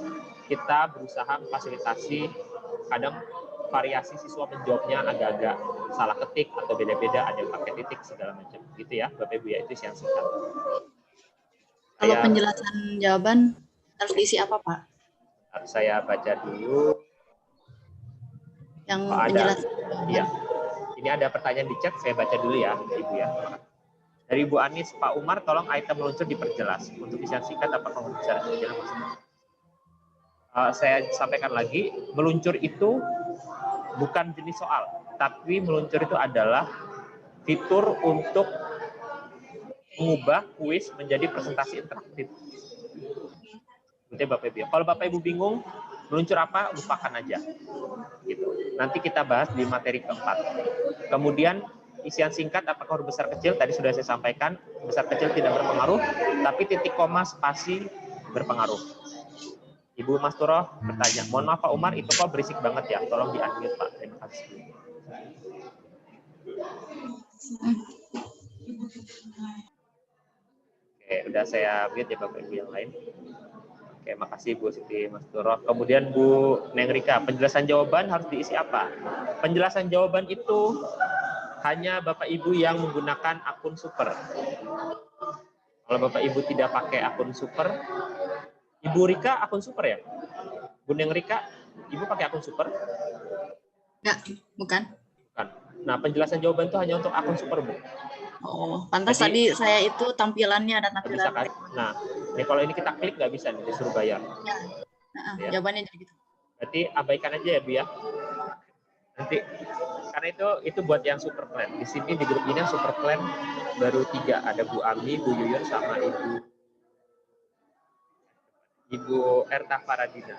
Speaker 1: kita berusaha memfasilitasi, kadang variasi siswa menjawabnya agak-agak salah ketik atau beda-beda, ada yang pakai titik segala macam. Gitu ya, Bapak Ibu ya, itu yang singkat.
Speaker 2: Kalau penjelasan jawaban harus diisi apa, Pak?
Speaker 1: Saya baca dulu.
Speaker 2: Yang penjelasan.
Speaker 1: Iya. Ini ada pertanyaan di chat, saya baca dulu ya, Ibu ya. Dari Bu Anis, Pak Umar, tolong item meluncur diperjelas. Untuk isian singkat, apakah bisa dijelaskan maksudnya? Saya sampaikan lagi, meluncur itu bukan jenis soal, tapi meluncur itu adalah fitur untuk mengubah kuis menjadi presentasi interaktif. Gitu Bapak Ibu. Kalau Bapak Ibu bingung meluncur apa, lupakan aja. Gitu. Nanti kita bahas di materi keempat. Kemudian isian singkat apakah huruf besar kecil tadi sudah saya sampaikan, besar kecil tidak berpengaruh, tapi titik koma spasi berpengaruh. Ibu Mas Turoh bertanya, mohon maaf Pak Umar, itu kok berisik banget ya, tolong di-unmute Pak, terima kasih. Oke, udah saya mute ya Bapak Ibu yang lain. Oke, makasih Bu Siti Mas Turoh. Kemudian Bu Neng Rika, penjelasan jawaban harus diisi apa? Penjelasan jawaban itu hanya Bapak Ibu yang menggunakan akun super. Kalau Bapak Ibu tidak pakai akun super, Ibu Rika akun super ya? Bu Neng Rika, Ibu pakai akun super?
Speaker 2: Enggak, bukan.
Speaker 1: Bukan. Nah, penjelasan jawaban itu hanya untuk akun super, Bu.
Speaker 2: Oh, pantas
Speaker 1: Jadi,
Speaker 2: tadi saya itu tampilannya ada tampilan.
Speaker 1: bisa kan? Nah, ini kalau ini kita klik nggak bisa nih, disuruh bayar.
Speaker 2: Ya. Nah,
Speaker 1: Ya.
Speaker 2: jawabannya jadi gitu.
Speaker 1: Berarti abaikan aja ya Bu ya. Nanti karena itu buat yang super plan. Di sini di grup ini yang super plan baru 3, ada Bu Ami, Bu Yuyun sama Ibu Erta Faradina.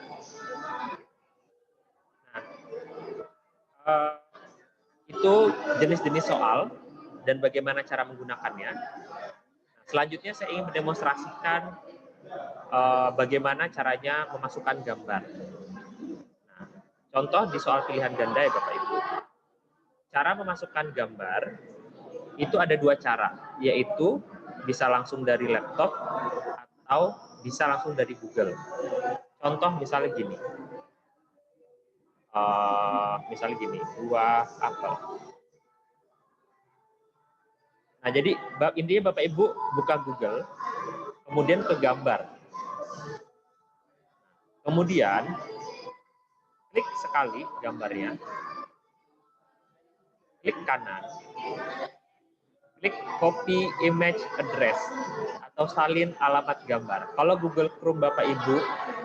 Speaker 1: Nah, itu jenis-jenis soal dan bagaimana cara menggunakannya. Nah, selanjutnya saya ingin mendemonstrasikan bagaimana caranya memasukkan gambar. Nah, contoh di soal pilihan ganda ya Bapak Ibu. Cara memasukkan gambar itu ada 2 cara, yaitu bisa langsung dari laptop atau bisa langsung dari Google. Contoh misalnya gini. Misalnya gini, buah apel. Nah, jadi intinya Bapak Ibu buka Google, kemudian ke gambar. Kemudian klik sekali gambarnya, klik kanan, klik copy image address atau salin alamat gambar. Kalau Google Chrome Bapak Ibu,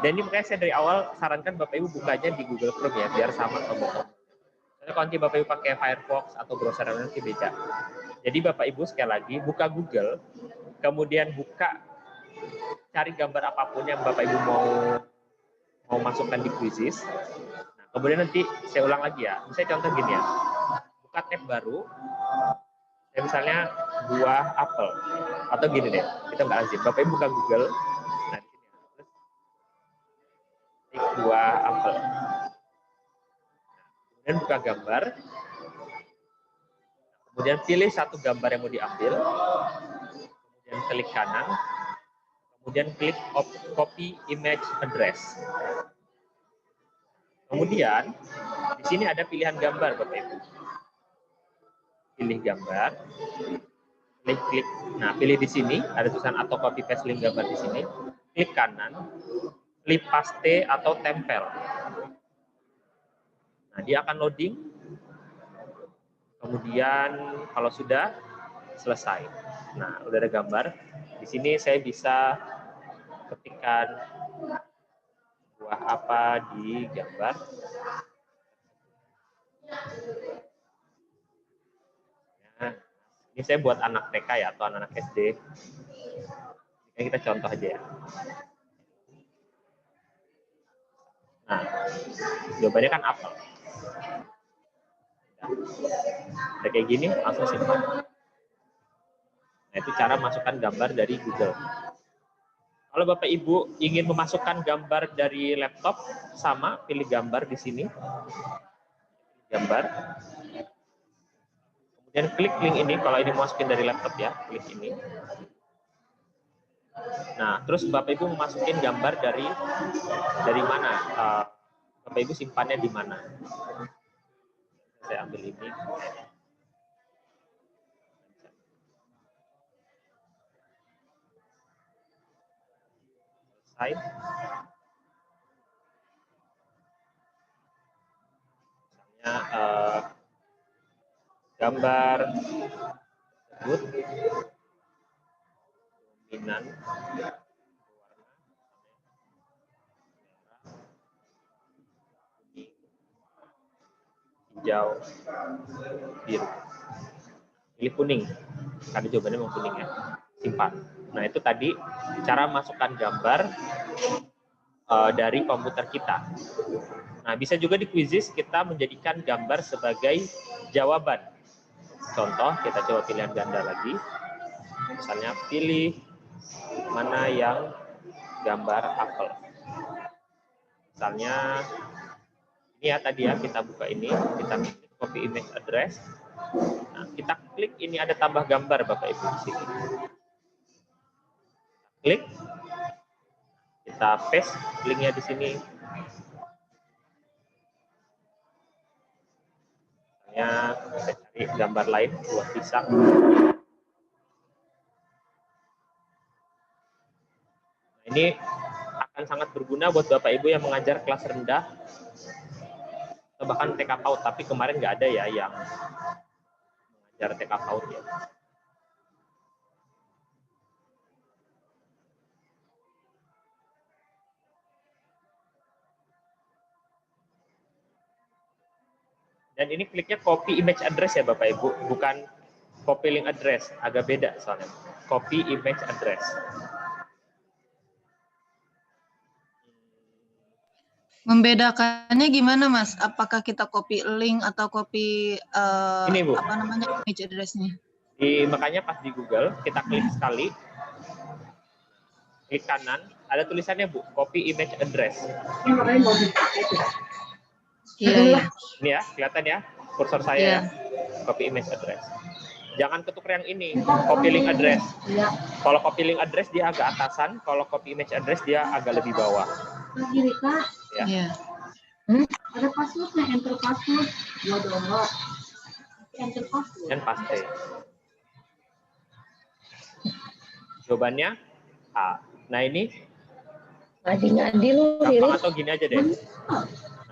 Speaker 1: dan ini makanya saya dari awal sarankan Bapak Ibu bukanya di Google Chrome ya, biar sama tombol. Soalnya kalau nanti Bapak Ibu pakai Firefox atau browser nanti beda. Jadi Bapak Ibu sekali lagi buka Google, kemudian buka cari gambar apapun yang Bapak Ibu mau masukkan di quizzes. Nah, kemudian nanti saya ulang lagi ya. Misalnya contoh gini ya. Buka tab baru. Ya, misalnya buah apel. Atau gini deh, kita nggak lazim. Bapak Ibu buka Google. Nah, di sini. Terus buah apel. Kemudian buka gambar. Kemudian pilih satu gambar yang mau diambil, kemudian klik kanan, kemudian klik copy image address. Kemudian di sini ada pilihan gambar Bapak Ibu. Pilih gambar, klik. Nah, pilih di sini ada tulisan atau copy paste link gambar di sini. Klik kanan, klik paste atau tempel. Nah, dia akan loading. Kemudian kalau sudah selesai. Nah, udah ada gambar. Di sini saya bisa ketikkan buah apa di gambar. Nah, ini saya buat anak TK ya atau anak SD. Ini kita contoh aja ya. Nah, jawabannya kan apel. Udah kayak gini, langsung simpan. Nah, itu cara masukkan gambar dari Google. Kalau Bapak Ibu ingin memasukkan gambar dari laptop, sama, pilih gambar di sini. Gambar. Kemudian klik link ini, kalau ini mau masukin dari laptop ya, klik ini. Nah, terus Bapak Ibu memasukin gambar dari mana? Bapak Ibu simpannya di mana? Saya ambil ini. Selesai. Misalnya gambar tersebut dominan warna hijau, biru. Pilih kuning, karena jawabannya mau kuning ya. Simpan. Nah, itu tadi cara masukkan gambar dari komputer kita. Nah, bisa juga di quizzes kita menjadikan gambar sebagai jawaban. Contoh, kita coba pilihan ganda lagi. Misalnya pilih mana yang gambar apel. Misalnya ini ya tadi ya, kita buka ini, kita klik copy image address. Nah, kita klik ini ada tambah gambar Bapak Ibu di sini. Klik, kita paste linknya di sini. Misalnya saya cari gambar lain, buah pisang. Nah, ini akan sangat berguna buat Bapak Ibu yang mengajar kelas rendah atau bahkan TK PAUD, tapi kemarin nggak ada ya yang mengajar TK PAUD ya. Dan ini kliknya copy image address ya Bapak Ibu, bukan copy link address, agak beda soalnya. Copy image address.
Speaker 11: Membedakannya gimana Mas? Apakah kita copy link atau copy
Speaker 1: Ini Bu,
Speaker 11: apa namanya image address-nya?
Speaker 1: makanya pas di Google kita klik sekali, klik kanan, ada tulisannya Bu, copy image address.
Speaker 11: Iya.
Speaker 1: Ini ya, kelihatan ya, kursor saya ya, copy image address. Jangan ketukar yang ini, copy link address. Kalau copy link address dia agak atasan, kalau copy image address dia agak lebih bawah. Ya.
Speaker 10: Ada passwordnya, enter password. Enter password.
Speaker 1: Dan paste. Jawabannya A. Nah ini
Speaker 8: Ngadi-ngadi lu,
Speaker 1: gampang atau gini aja deh.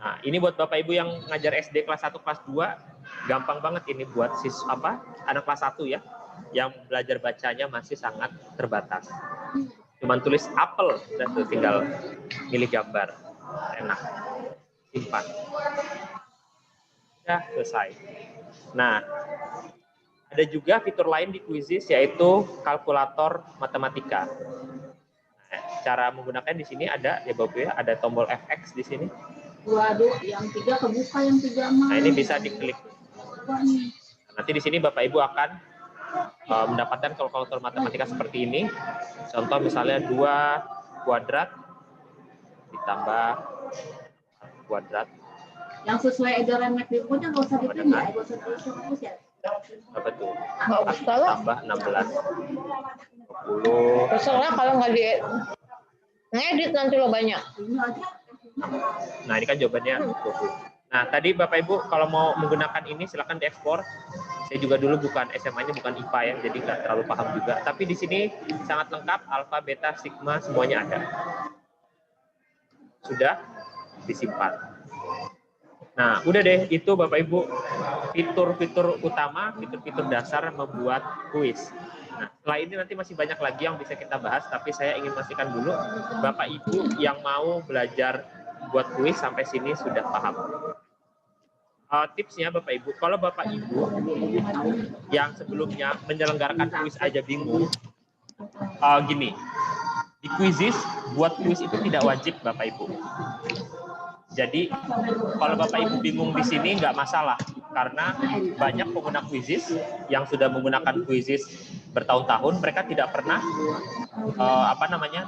Speaker 1: Nah, ini buat Bapak Ibu yang ngajar SD kelas 1, kelas 2, gampang banget ini buat anak kelas 1 ya, yang belajar bacanya masih sangat terbatas. Cuman tulis apel, dan tuh tinggal pilih gambar. Enak. Simpan. Udah selesai. Nah, ada juga fitur lain di Quizizz yaitu kalkulator matematika. Nah, cara menggunakan di sini ada ya Bapak ya, ada tombol FX di sini.
Speaker 10: Waduh, yang 3 kebuka, yang 3 mah.
Speaker 1: Nah, ini bisa diklik. Nanti di sini Bapak Ibu akan mendapatkan kalkulator matematika seperti ini. Contoh misalnya 2 kuadrat ditambah 4 kuadrat.
Speaker 10: Yang sesuai edaran McDonald-nya nggak usah dipilih, nggak usah dihapus ya.
Speaker 1: Apa tuh?
Speaker 8: Nggak usah lah.
Speaker 1: Tambah 16. 20.
Speaker 8: Terserah kalau nggak ngedit nanti lo banyak.
Speaker 1: Nah, ini kan jawabannya 20. Nah, tadi Bapak Ibu kalau mau menggunakan ini silakan diekspor. Saya juga dulu bukan SMA-nya bukan IPA ya, jadi nggak terlalu paham juga. Tapi di sini sangat lengkap, alfa, beta, sigma semuanya ada. Sudah disimpan. Nah, udah deh itu Bapak Ibu fitur-fitur utama, fitur-fitur dasar membuat kuis. Nah, setelah ini nanti masih banyak lagi yang bisa kita bahas, tapi saya ingin pastikan dulu Bapak Ibu yang mau belajar buat kuis sampai sini sudah paham. Tipsnya Bapak Ibu, kalau Bapak Ibu yang sebelumnya menyelenggarakan kuis aja bingung, gini, di Quizizz buat kuis itu tidak wajib Bapak Ibu. Jadi kalau Bapak Ibu bingung di sini nggak masalah, karena banyak pengguna Quizizz yang sudah menggunakan Quizizz bertahun-tahun, mereka tidak pernah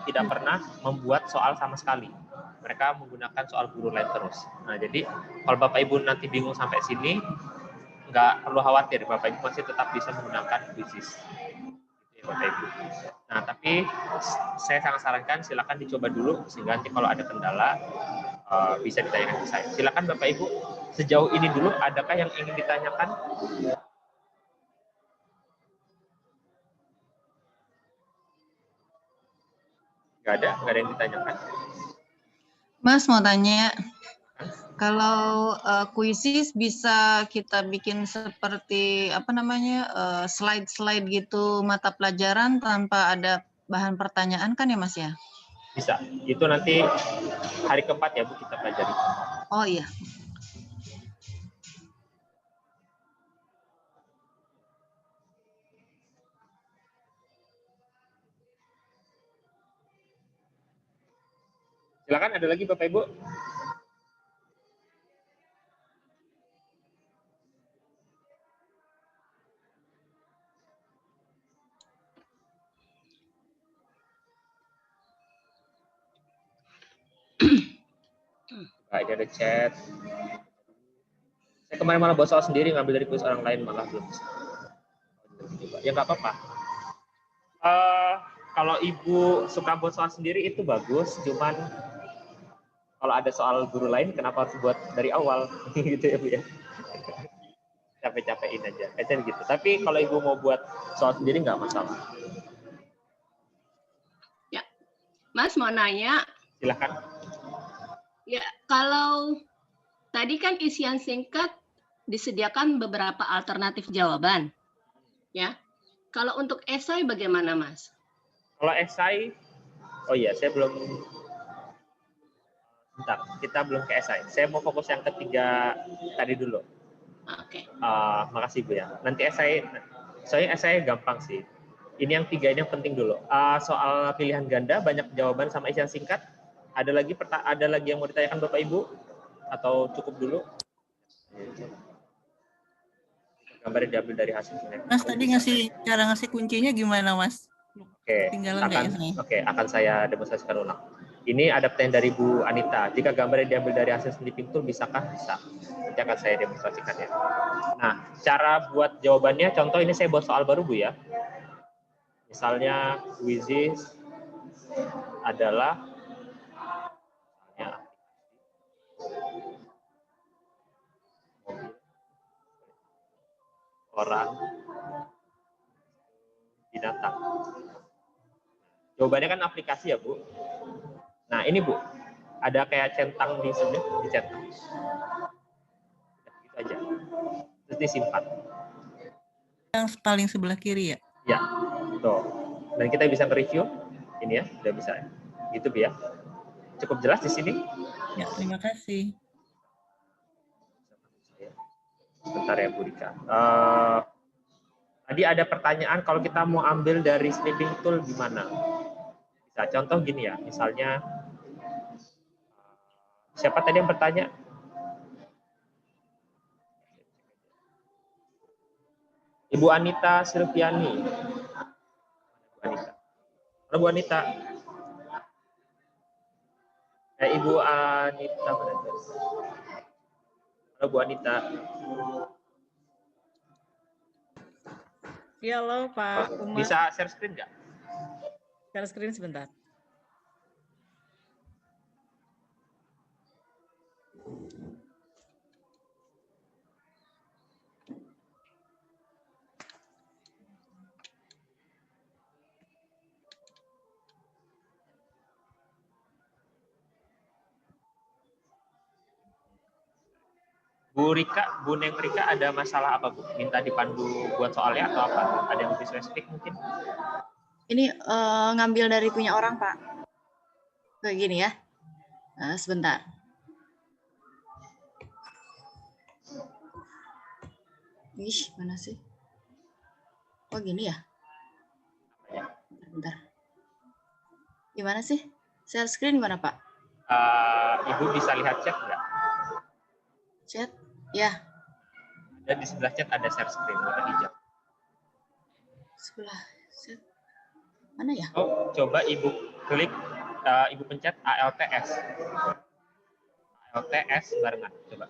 Speaker 1: tidak pernah membuat soal sama sekali. Mereka menggunakan soal guru lain terus. Nah, jadi kalau Bapak Ibu nanti bingung sampai sini, nggak perlu khawatir, Bapak Ibu masih tetap bisa menggunakan Quizizz. Bapak Ibu. Nah, tapi saya sangat sarankan silakan dicoba dulu sehingga nanti kalau ada kendala bisa ditanyakan ke saya. Silakan Bapak Ibu, sejauh ini dulu adakah yang ingin ditanyakan? Nggak ada yang ditanyakan.
Speaker 11: Mas mau tanya, kalau Quizizz bisa kita bikin seperti slide-slide gitu mata pelajaran tanpa ada bahan pertanyaan kan ya Mas ya?
Speaker 1: Bisa. Itu nanti hari keempat ya Bu kita pelajari.
Speaker 11: Oh iya.
Speaker 1: Silakan, ada lagi Bapak Ibu? Nah, ini ada chat. Saya kemarin malah buat soal sendiri, ngambil dari kuis orang lain, malah belum bisa. Ya nggak apa-apa. Kalau ibu suka buat soal sendiri itu bagus, cuman kalau ada soal guru lain, kenapa harus buat dari awal? Gitu ya, Bu ya. Capek-capekin aja, kayaknya gitu. Tapi kalau ibu mau buat soal sendiri nggak masalah.
Speaker 4: Ya, Mas mau nanya.
Speaker 1: Silakan.
Speaker 4: Ya, kalau tadi kan isian singkat disediakan beberapa alternatif jawaban. Ya, kalau untuk esai bagaimana, Mas?
Speaker 1: Kalau esai, oh iya, saya belum. Bentar, kita belum ke esai. Saya mau fokus yang ketiga tadi dulu.
Speaker 4: Oke.
Speaker 1: Makasih Bu ya. Nanti esai, soalnya esai gampang sih. Ini yang tiga ini yang penting dulu. Soal pilihan ganda banyak jawaban sama isian singkat. Ada lagi yang mau ditanyakan Bapak Ibu atau cukup dulu? Gambarnya diambil dari hasil sini.
Speaker 3: Mas tadi cara ngasih kuncinya gimana, Mas?
Speaker 1: Oke, akan saya demonstrasikan ulang. Ini ada pertanyaan dari Bu Anita. Jika gambarnya diambil dari hasil seni pintur, bisakah? Bisa. Nanti akan saya demonstrasikan ya. Nah, cara buat jawabannya, contoh ini saya buat soal baru Bu ya. Misalnya, quizzes adalah orang, binatang. Jawabannya kan aplikasi ya, Bu. Nah, ini Bu, ada kayak centang di sini, dicentang. Gitu aja. Terus disimpan.
Speaker 3: Yang paling sebelah kiri ya?
Speaker 1: Ya, tuh. Dan kita bisa nge-review. Ini ya, udah bisa. Gitu, Bu ya. Cukup jelas di sini?
Speaker 3: Ya, terima kasih.
Speaker 1: Sebentar ya, Bu Rika. Tadi ada pertanyaan, kalau kita mau ambil dari snipping tool gimana? Bisa, contoh gini ya, misalnya, siapa tadi yang bertanya? Ibu Anita Silviani. Bu Anita. Ibu Anita. Halo Bu Anita.
Speaker 12: Ya, halo Pak Umar.
Speaker 1: Bisa share screen nggak?
Speaker 12: Share screen sebentar.
Speaker 1: Bu Rika, Bu Neng Rika ada masalah apa Bu? Minta dipandu buat soalnya atau apa? Ada yang lebih spesifik mungkin?
Speaker 2: Ini ngambil dari punya orang, Pak. Kayak gini ya. Sebentar. Ih, mana sih? Oh, gini ya? Bentar. Gimana sih? Share screen gimana, Pak?
Speaker 1: Ibu bisa lihat chat nggak?
Speaker 2: Chat? Ya.
Speaker 1: Dan di sebelah chat ada share screen warna hijau.
Speaker 2: Sebelah chat. Mana ya?
Speaker 1: Oh, coba Ibu klik, Ibu pencet ALTS. ALTS barengan, coba.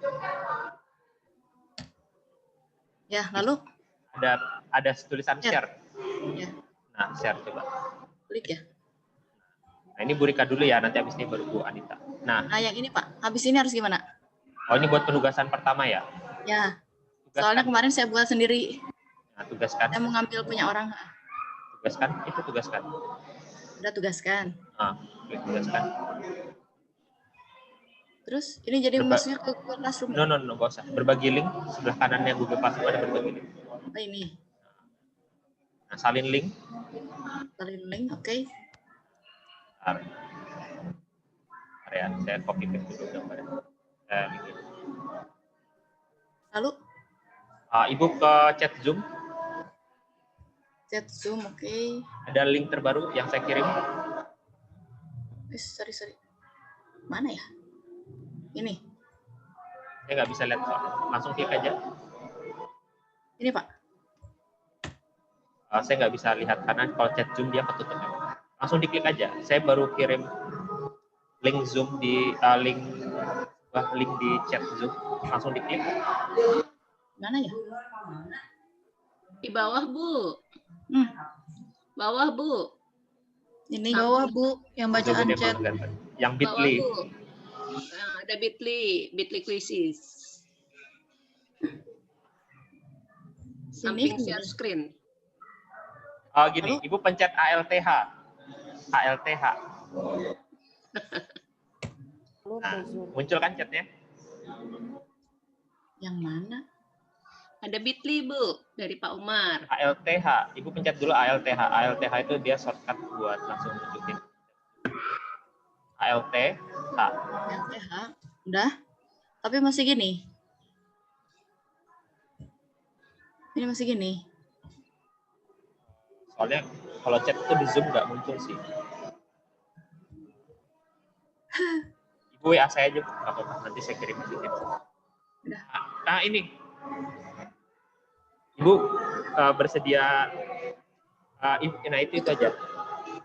Speaker 2: Ya, lalu?
Speaker 1: Ada tulisan share.
Speaker 2: Ya.
Speaker 1: Nah, share coba.
Speaker 2: Klik ya.
Speaker 1: Nah, ini Bu Rika dulu ya, nanti habis ini baru Bu Anita. Nah,
Speaker 2: yang ini Pak, habis ini harus gimana?
Speaker 1: Oh, ini buat penugasan pertama ya?
Speaker 2: Ya,
Speaker 1: tugaskan.
Speaker 2: Soalnya kemarin saya buat sendiri.
Speaker 1: Nah, tugaskan.
Speaker 2: Saya mau ngambil punya orang.
Speaker 1: Tugaskan, itu tugaskan.
Speaker 2: Udah tugaskan.
Speaker 1: Tugaskan.
Speaker 2: Terus, ini jadi masuknya ke Google Classroom?
Speaker 1: No, nggak usah. Berbagi link, sebelah kanannya Google Classroom ada berbagi link.
Speaker 2: Oh, ini.
Speaker 1: Nah, salin link.
Speaker 2: Salin link, oke.
Speaker 1: Ya, saya copy paste dulu gambarnya.
Speaker 2: Lalu?
Speaker 1: Ibu ke chat Zoom.
Speaker 2: Chat Zoom, oke.
Speaker 1: Ada link terbaru yang saya kirim.
Speaker 2: Sorry. Mana ya? Ini.
Speaker 1: Saya nggak bisa lihat soalnya. Langsung klik aja.
Speaker 2: Ini Pak.
Speaker 1: Saya nggak bisa lihat karena kalau chat Zoom dia ketutup. Langsung diklik aja. Saya baru kirim link Zoom di link Wah, link di chat Zoom. Langsung diklik.
Speaker 2: Mana ya?
Speaker 4: Di bawah, Bu. Bawah, Bu.
Speaker 2: Ini
Speaker 11: Bawah, Bu, yang bacaan
Speaker 1: Zoom-nya
Speaker 11: chat.
Speaker 1: belum kelihatan. Yang
Speaker 4: Bawah,
Speaker 1: Bitly.
Speaker 4: Bu. Nah, ada Bitly quizzes. Samping share screen.
Speaker 1: Oh, gini, Ibu pencet ALTH. ALTH. Nah, muncul kan chatnya?
Speaker 2: Yang mana?
Speaker 4: Ada Bitly, Bu, dari Pak Umar.
Speaker 1: ALTH. Ibu pencet dulu ALTH. ALTH itu dia shortcut buat langsung nunjukin. ALTH.
Speaker 2: LTH. Udah. Tapi masih gini. Ini masih gini.
Speaker 1: Soalnya kalau chat itu di Zoom nggak muncul sih. Ibu WA saya aja, nggak apa-apa. Nanti saya kirim aja. Nah, ini. Ibu bersedia. Nah, itu aja.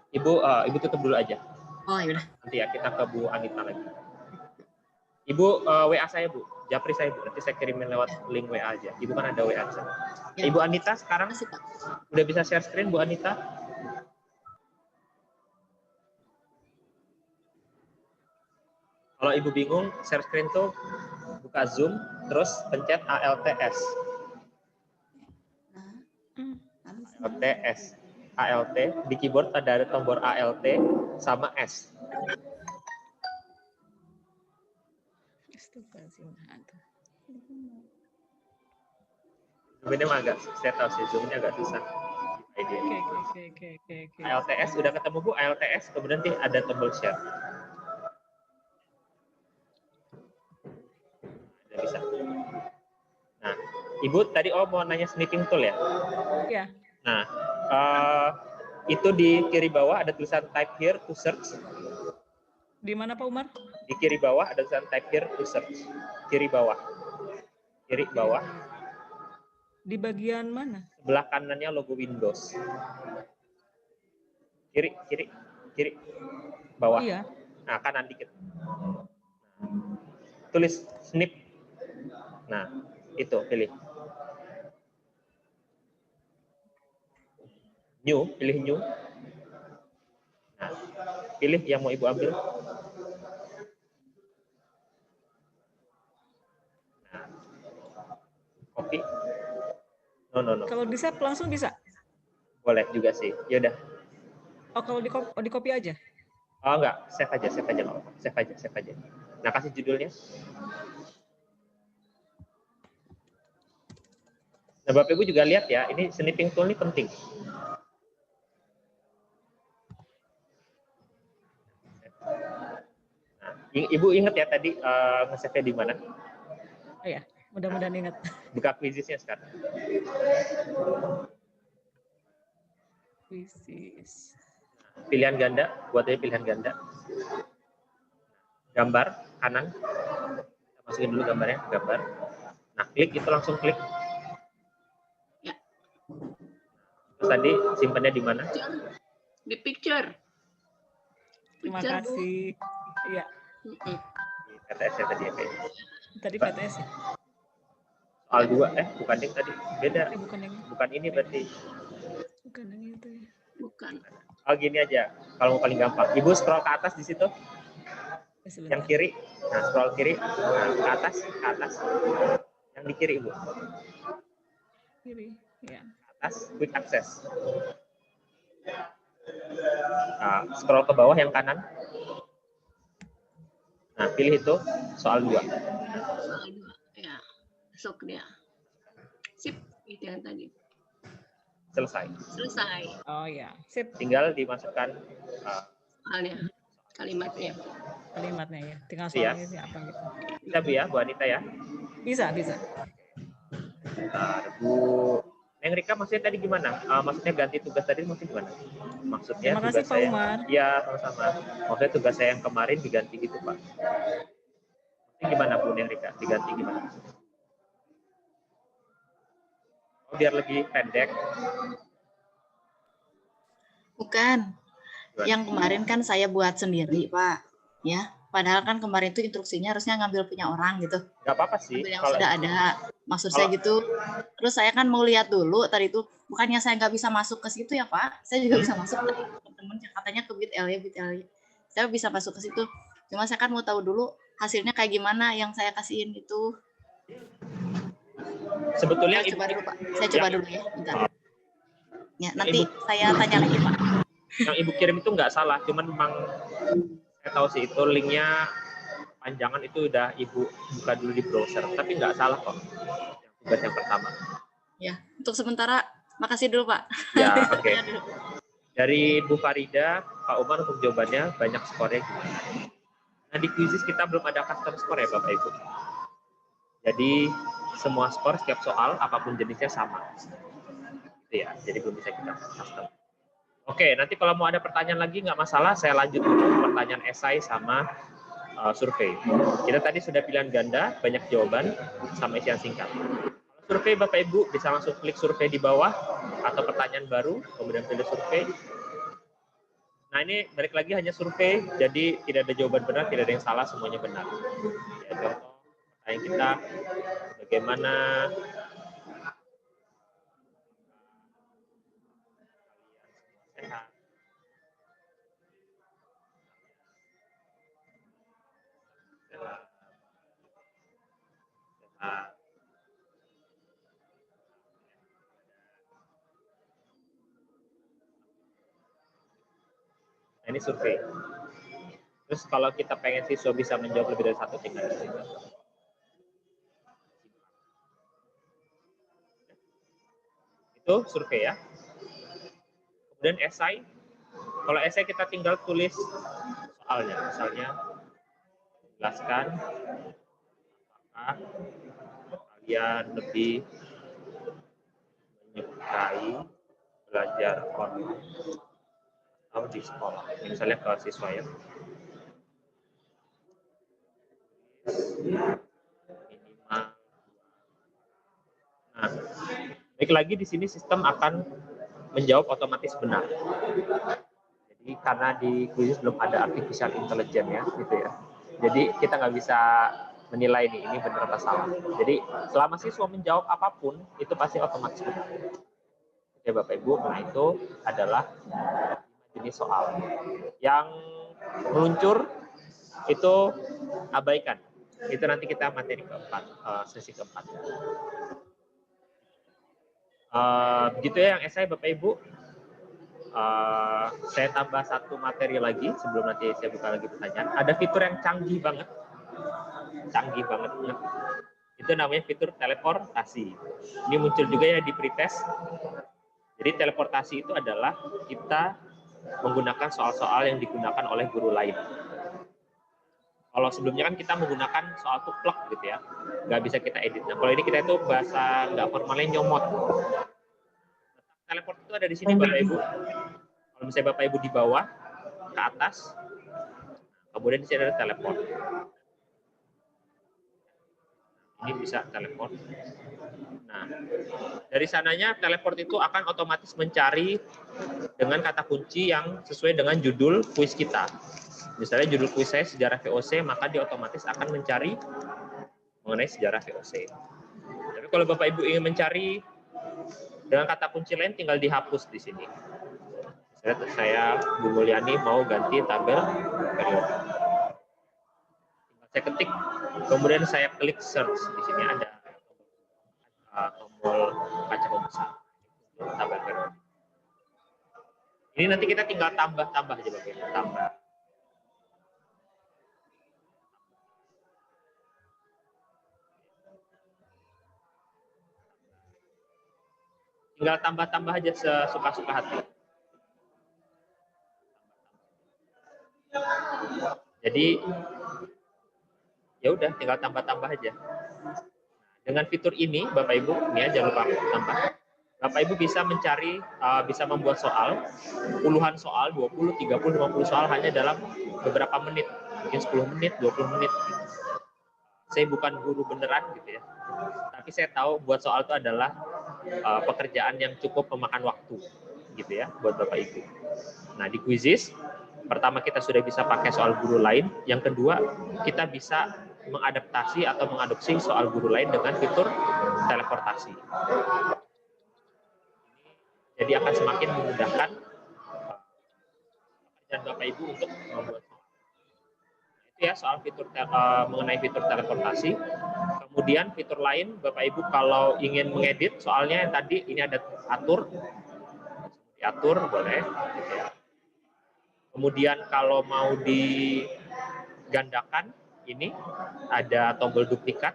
Speaker 1: Ibu tutup dulu aja.
Speaker 2: Oh, yaudah.
Speaker 1: Nanti ya kita ke Bu Anita lagi. Ibu WA saya, Bu. Japri saya, Bu. Nanti saya kirimin lewat link WA aja. Ibu kan ada WA saya.
Speaker 2: Ya.
Speaker 1: Ibu Anita sekarang udah bisa share screen, Bu Anita? Kalau Ibu bingung, share screen tuh buka Zoom, terus pencet ALTS. ALTS. ALT. Di keyboard ada tombol ALT sama S. Zoom-nya agak, saya tahu sih, Zoom-nya agak susah.
Speaker 12: Oke.
Speaker 1: ALTS, udah ketemu Bu, ALTS, kemudian nanti ada tombol share. Udah bisa. Nah, Ibu tadi mau nanya snipping tool ya?
Speaker 12: Iya.
Speaker 1: Nah, itu di kiri bawah ada tulisan type here to search.
Speaker 12: Di mana Pak Umar?
Speaker 1: Di kiri bawah ada tulisan type here to search. Kiri bawah. Kiri bawah.
Speaker 12: Di bagian mana?
Speaker 1: Sebelah kanannya logo Windows. Kiri. Bawah.
Speaker 12: Iya.
Speaker 1: Nah, kanan dikit. Tulis snip. Nah, itu pilih. New, pilih new. Nah, pilih yang mau Ibu ambil. Nah, copy. No.
Speaker 12: Kalau di save langsung bisa?
Speaker 1: Boleh juga sih. Ya udah.
Speaker 12: Oh, kalau di copy aja?
Speaker 1: Oh enggak, save aja. Save aja. Nah, kasih judulnya. Nah, Bapak Ibu juga lihat ya, ini snipping tool ini penting. Nah, Ibu ingat ya tadi nge-save-nya di mana?
Speaker 12: Oh ya, mudah-mudahan ingat.
Speaker 1: Buka quizisnya sekarang.
Speaker 12: Quizis.
Speaker 1: Pilihan ganda, buat aja pilihan ganda. Gambar kanan. Kita masukin dulu gambarnya, gambar. Nah, klik itu langsung klik.
Speaker 4: Ya.
Speaker 1: Terus tadi simpannya di mana?
Speaker 4: Di picture.
Speaker 12: Terima kasih. Iya.
Speaker 1: PTS ya tadi ya.
Speaker 12: Tadi PTS ya?
Speaker 1: Soal 2, bukan yang tadi. Beda. Bukan ini berarti.
Speaker 12: Bukan yang itu ya.
Speaker 4: Bukan.
Speaker 1: Oh, gini aja. Kalau mau paling gampang. Ibu scroll ke atas di situ. Yang kiri. Nah, scroll kiri. Nah, ke atas. Yang di kiri, Ibu.
Speaker 12: Kiri, ya.
Speaker 1: Atas, quick access. Nah, scroll ke bawah yang kanan. Nah, pilih itu soal 2.
Speaker 4: Soal 2. Ya. Masuk dia. Sip, itu yang tadi.
Speaker 1: Selesai.
Speaker 12: Oh ya, sip.
Speaker 1: Tinggal dimasukkan
Speaker 4: soalnya, kalimatnya.
Speaker 12: Kalimatnya ya. Tinggal
Speaker 1: Iya.
Speaker 12: soalnya apa gitu.
Speaker 1: Bisa Bu ya, Bu Anita ya?
Speaker 12: Bisa.
Speaker 1: Bentar, Bu Neng Rika maksudnya tadi gimana? Maksudnya ganti tugas tadi maksudnya gimana? Maksudnya
Speaker 12: Terima kasih,
Speaker 1: tugas
Speaker 12: Pak
Speaker 1: saya.
Speaker 12: Umar.
Speaker 1: Iya, sama-sama. Maksudnya tugas saya yang kemarin diganti gitu, Pak. Ini gimana Bu Neng Rika? Diganti gimana? Oh, biar lebih pendek.
Speaker 2: Bukan. Yang kemarin kan saya buat sendiri, Pak. Ya. Padahal kan kemarin itu instruksinya harusnya ngambil punya orang gitu.
Speaker 1: Nggak apa-apa sih.
Speaker 2: Ambil yang
Speaker 1: Kalau
Speaker 2: sudah ada. Maksud saya
Speaker 1: kalau-
Speaker 2: gitu. Terus saya kan mau lihat dulu tadi itu. Bukannya saya nggak bisa masuk ke situ ya Pak. Saya juga bisa masuk. Teman-teman katanya ke BitLY. Saya bisa masuk ke situ. Cuma saya kan mau tahu dulu hasilnya kayak gimana yang saya kasihin itu.
Speaker 1: sebetulnya
Speaker 2: Saya coba dulu Pak. Saya coba dulu ya. Bentar. Ya, nanti saya tanya lagi Pak.
Speaker 1: yang Ibu kirim itu nggak salah, cuman memang saya tahu sih itu linknya panjangan, itu udah Ibu buka dulu di browser, tapi nggak salah kok yang tugas yang pertama.
Speaker 2: Ya, untuk sementara makasih dulu Pak.
Speaker 1: Ya, oke. Dari Bu Farida, Pak Umar untuk jawabannya banyak skornya gimana? Nah, di quizzes kita belum ada custom score ya Bapak Ibu. Jadi semua skor setiap soal apapun jenisnya sama. Gitu ya, jadi belum bisa kita custom. Oke, nanti kalau mau ada pertanyaan lagi nggak masalah, saya lanjut dulu pertanyaan esai sama survei. Kita tadi sudah pilihan ganda, banyak jawaban, sama isian singkat. Kalau survei Bapak Ibu bisa langsung klik survei di bawah, atau pertanyaan baru, kemudian pilih survei. Nah ini balik lagi hanya survei, jadi tidak ada jawaban benar, tidak ada yang salah, semuanya benar. Ya, contoh pertanyaan kita, bagaimana sehat? Nah, ini survei. Terus kalau kita pengen siswa bisa menjawab lebih dari satu, tinggal di sini. Itu survei ya. Kemudian esai. Kalau esai kita tinggal tulis soalnya. Misalnya, jelaskan apakah kalian lebih menyukai belajar online atau di sekolah. Misalnya ke siswa ya. Minimal. Nah, baik lagi di sini sistem akan menjawab otomatis benar. Jadi karena di quiz belum ada artificial intelligence ya, gitu ya. Jadi kita nggak bisa menilai ini benar atau salah. Jadi selama siswa menjawab apapun itu pasti otomatis benar. Oke Bapak Ibu, nah itu adalah jenis soal. Yang meluncur itu abaikan. Itu nanti kita materi keempat, sesi keempat. Begitu ya yang esai Bapak Ibu. Saya tambah satu materi lagi sebelum nanti saya buka lagi pertanyaan. Ada fitur yang canggih banget. Canggih banget. Itu namanya fitur teleportasi. Ini muncul juga ya di pretest. Jadi teleportasi itu adalah kita menggunakan soal-soal yang digunakan oleh guru lain. Kalau sebelumnya kan kita menggunakan soal tuplek gitu ya, nggak bisa kita edit. Nah kalau ini kita itu bahasa nggak formalnya nyomot. Teleport itu ada di sini Bapak Ibu. Kalau misalnya Bapak Ibu di bawah ke atas, kemudian di sini ada teleport. Ini bisa teleport. Nah, dari sananya teleport itu akan otomatis mencari dengan kata kunci yang sesuai dengan judul kuis kita. Misalnya judul kuis saya sejarah VOC, maka dia otomatis akan mencari mengenai sejarah VOC. Tapi kalau Bapak Ibu ingin mencari dengan kata kunci lain, tinggal dihapus di sini. Misalnya saya Bu Mulyani mau ganti tabel periode. Saya ketik, kemudian saya klik search. Di sini ada tombol kaca pembesar, tabel periode. Ini nanti kita tinggal tambah-tambah aja Bapak Ibu, tambah. Tinggal tambah-tambah aja sesuka-suka hati. Jadi ya udah tinggal tambah-tambah aja. Dengan fitur ini Bapak Ibu, ini ya jangan lupa tambah. Bapak Ibu bisa mencari, bisa membuat soal, puluhan soal, 20, 30, 50 soal hanya dalam beberapa menit, mungkin 10 menit, 20 menit. Saya bukan guru beneran gitu ya, tapi saya tahu buat soal itu adalah pekerjaan yang cukup memakan waktu gitu ya buat Bapak Ibu. Nah di quizzes Pertama, kita sudah bisa pakai soal guru lain. Yang kedua, kita bisa mengadaptasi atau mengadopsi soal guru lain dengan fitur teleportasi. Jadi akan semakin memudahkan dan Bapak Ibu untuk membuat soal. Itu ya soal fitur mengenai fitur teleportasi. Kemudian fitur lain, Bapak Ibu kalau ingin mengedit soalnya yang tadi ini ada atur, diatur boleh. Kemudian kalau mau digandakan, ini ada tombol duplikat,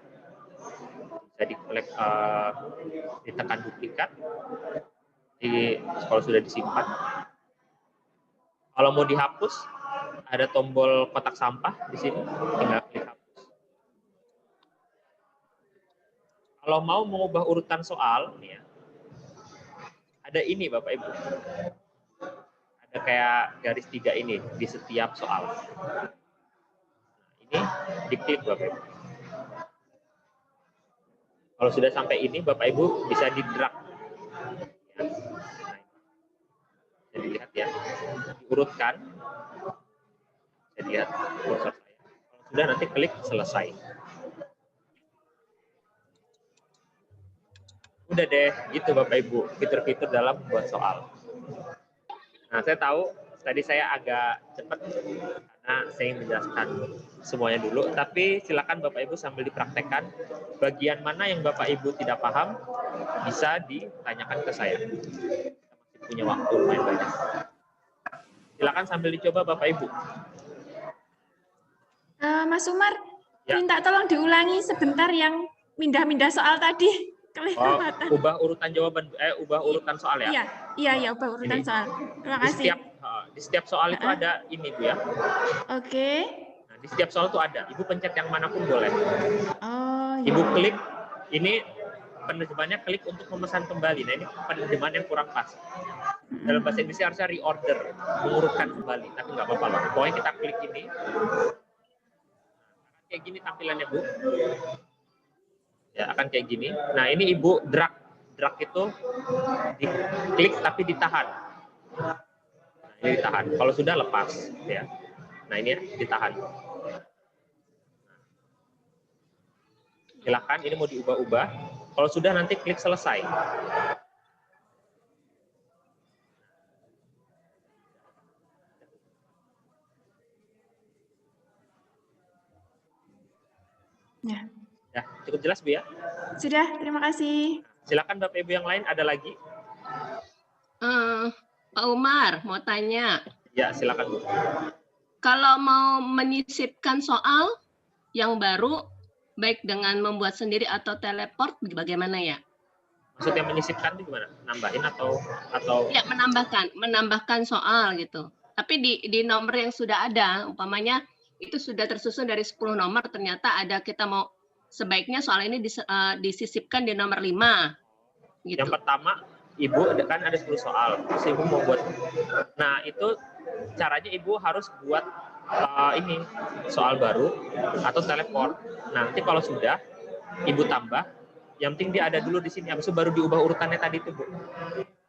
Speaker 1: bisa diklik, ditekan duplikat. Kalau sudah disimpan. Kalau mau dihapus, ada tombol kotak sampah di sini, tinggal klik hapus. Kalau mau mengubah urutan soal, nih ya, ada ini Bapak Ibu. Ada kayak garis 3 ini di setiap soal. Nah, ini diklik Bapak Ibu. Kalau sudah sampai ini, Bapak Ibu bisa di-drag. Ya. Jadi lihat ya, diurutkan. Jadi lihat kursor saya. Kalau sudah nanti klik selesai. Udah deh, gitu Bapak Ibu, fitur-fitur dalam membuat soal. Nah, saya tahu tadi saya agak cepat karena saya ingin menjelaskan semuanya dulu, tapi silakan Bapak Ibu sambil dipraktekkan bagian mana yang Bapak Ibu tidak paham bisa ditanyakan ke saya. Kita masih punya waktu lumayan banyak. Silakan sambil dicoba Bapak Ibu.
Speaker 10: Mas Umar,
Speaker 1: Ya.
Speaker 10: minta tolong diulangi sebentar yang mindah-mindah soal tadi. Kelewatan.
Speaker 1: Ubah urutan jawaban, ubah urutan soal ya.
Speaker 10: Iya, ubah urutan soal. Terima kasih.
Speaker 1: Di setiap soal itu ada ini Bu ya.
Speaker 10: Oke.
Speaker 1: Nah, di setiap soal itu ada. Ibu pencet yang manapun boleh.
Speaker 10: Oh,
Speaker 1: Ibu klik, ini penerjemahannya klik untuk memesan kembali. Nah, ini penerjemahan yang kurang pas. Dalam bahasa Inggris harusnya reorder, mengurutkan kembali. Tapi nggak apa-apa lah. Pokoknya kita klik ini. Kayak gini tampilannya Bu. Ya, akan kayak gini. Nah, ini Ibu drag. Drag itu diklik tapi ditahan. Nah, ini ditahan. Kalau sudah lepas, ya. Nah, ini ya, ditahan. Silakan, ini mau diubah-ubah. Kalau sudah nanti klik selesai.
Speaker 10: Ya.
Speaker 1: Ya, cukup jelas Bu ya?
Speaker 10: Sudah, terima kasih.
Speaker 1: Silakan Bapak Ibu yang lain, ada lagi?
Speaker 4: Pak Umar, mau tanya.
Speaker 1: Ya, silakan Bu.
Speaker 4: Kalau mau menyisipkan soal yang baru, baik dengan membuat sendiri atau teleport, bagaimana ya?
Speaker 1: Maksudnya menyisipkan itu gimana? Nambahin atau?
Speaker 4: Ya, menambahkan soal gitu. Tapi di nomor yang sudah ada, umpamanya itu sudah tersusun dari 10 nomor, ternyata ada kita mau sebaiknya soal ini disisipkan di nomor 5. Gitu.
Speaker 1: Yang pertama, Ibu kan ada 10 soal, terus Ibu mau buat. Nah, itu caranya Ibu harus buat ini soal baru atau teleport. Nanti kalau sudah Ibu tambah, yang penting dia ada dulu di sini, habis itu baru diubah urutannya tadi itu Bu.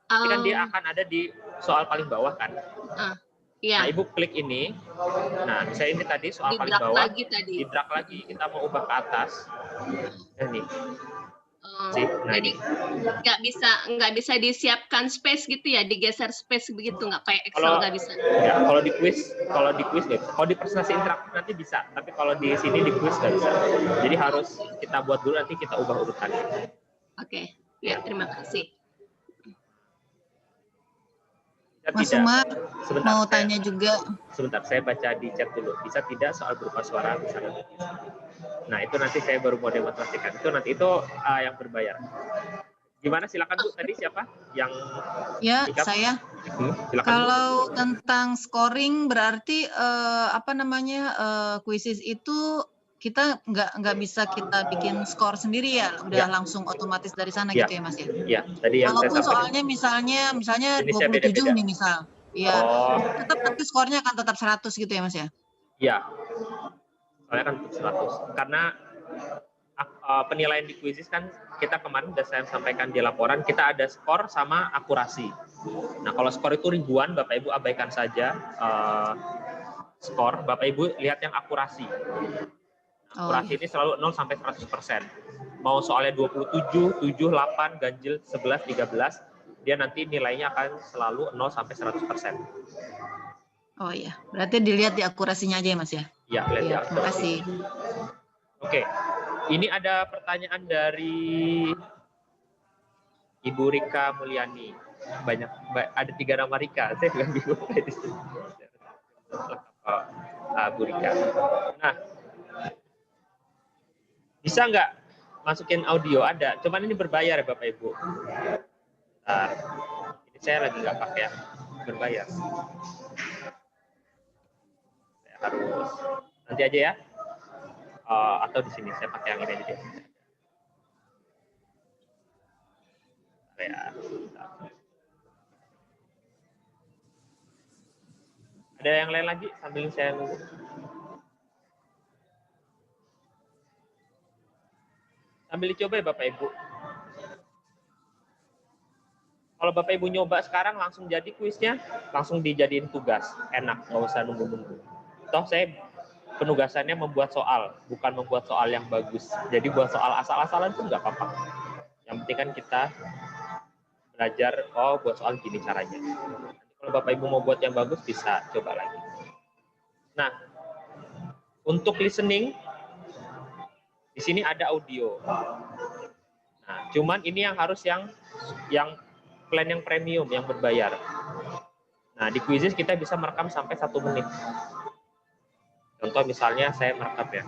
Speaker 1: Nanti kan dia akan ada di soal paling bawah kan.
Speaker 4: Iya.
Speaker 1: Nah, Ibu klik ini. Nah, saya ini tadi soal paling
Speaker 4: Di-drag
Speaker 1: bawah.
Speaker 4: lagi tadi.
Speaker 1: Di-drag lagi. Kita mau ubah ke atas. Ini. Nah,
Speaker 4: jadi nggak bisa disiapkan space gitu ya, digeser space begitu, nggak kayak Excel nggak bisa.
Speaker 1: Ya, kalau di quiz nggak bisa. Kalau di presentasi interaktif nanti bisa, tapi kalau di sini di quiz nggak bisa. Jadi harus kita buat dulu, nanti kita ubah urutannya.
Speaker 4: Oke, ya terima kasih.
Speaker 11: Mas Umar mau tanya juga.
Speaker 1: Sebentar, saya baca di chat dulu. Bisa tidak soal berupa suara misalnya? Nah, itu nanti saya baru mau demonstrasikan. Itu yang berbayar. Gimana? Silakan Bu. Tadi siapa yang?
Speaker 11: Ya,
Speaker 1: sikap?
Speaker 11: saya.
Speaker 1: Silakan,
Speaker 11: kalau
Speaker 1: Bu.
Speaker 11: tentang scoring berarti kuisis itu kita nggak bisa kita bikin skor sendiri ya, udah langsung otomatis dari sana gitu ya Mas ya?
Speaker 1: Iya, tadi yang
Speaker 11: walaupun
Speaker 1: saya
Speaker 11: soalnya misalnya 27
Speaker 1: beda-beda.
Speaker 11: nih misal, ya tetap nanti skornya akan tetap 100 gitu ya Mas ya?
Speaker 1: Iya, soalnya kan 100. Karena penilaian di kuisis kan kita kemarin sudah saya sampaikan di laporan, kita ada skor sama akurasi. Nah, kalau skor itu ribuan, Bapak Ibu abaikan saja skor, Bapak Ibu lihat yang akurasi. Akurasi ini selalu 0 sampai 100%. Mau soalnya 27, 7, 8, ganjil 11, 13, dia nanti nilainya akan selalu 0 sampai 100%.
Speaker 11: Oh iya, berarti dilihat di akurasinya aja ya Mas ya?
Speaker 1: Iya, lihat
Speaker 11: Iya, terima kasih.
Speaker 1: Oke, ini ada pertanyaan dari Ibu Rika Mulyani. Ada 3 nama Rika, saya bilang bingung. Bu Rika. Nah, bisa nggak masukin audio? Ada, cuman ini berbayar ya Bapak Ibu. Nah, ini saya lagi nggak pakai yang berbayar. Saya harus nanti aja ya. Atau di sini saya pakai yang ini aja. Ya. Ada yang lain lagi sambil saya nunggu? Sambil dicoba ya Bapak Ibu. Kalau Bapak Ibu nyoba sekarang langsung jadi kuisnya, langsung dijadiin tugas. Enak, nggak usah nunggu-nunggu. Toh saya penugasannya membuat soal, bukan membuat soal yang bagus. Jadi buat soal asal-asalan pun nggak apa-apa. Yang penting kan kita belajar, oh buat soal gini caranya. Nanti kalau Bapak Ibu mau buat yang bagus, bisa coba lagi. Nah, untuk listening, di sini ada audio. Nah, cuman ini yang harus yang plan yang premium, yang berbayar. Nah, di Quizizz kita bisa merekam sampai 1 menit. Contoh misalnya saya merekam ya.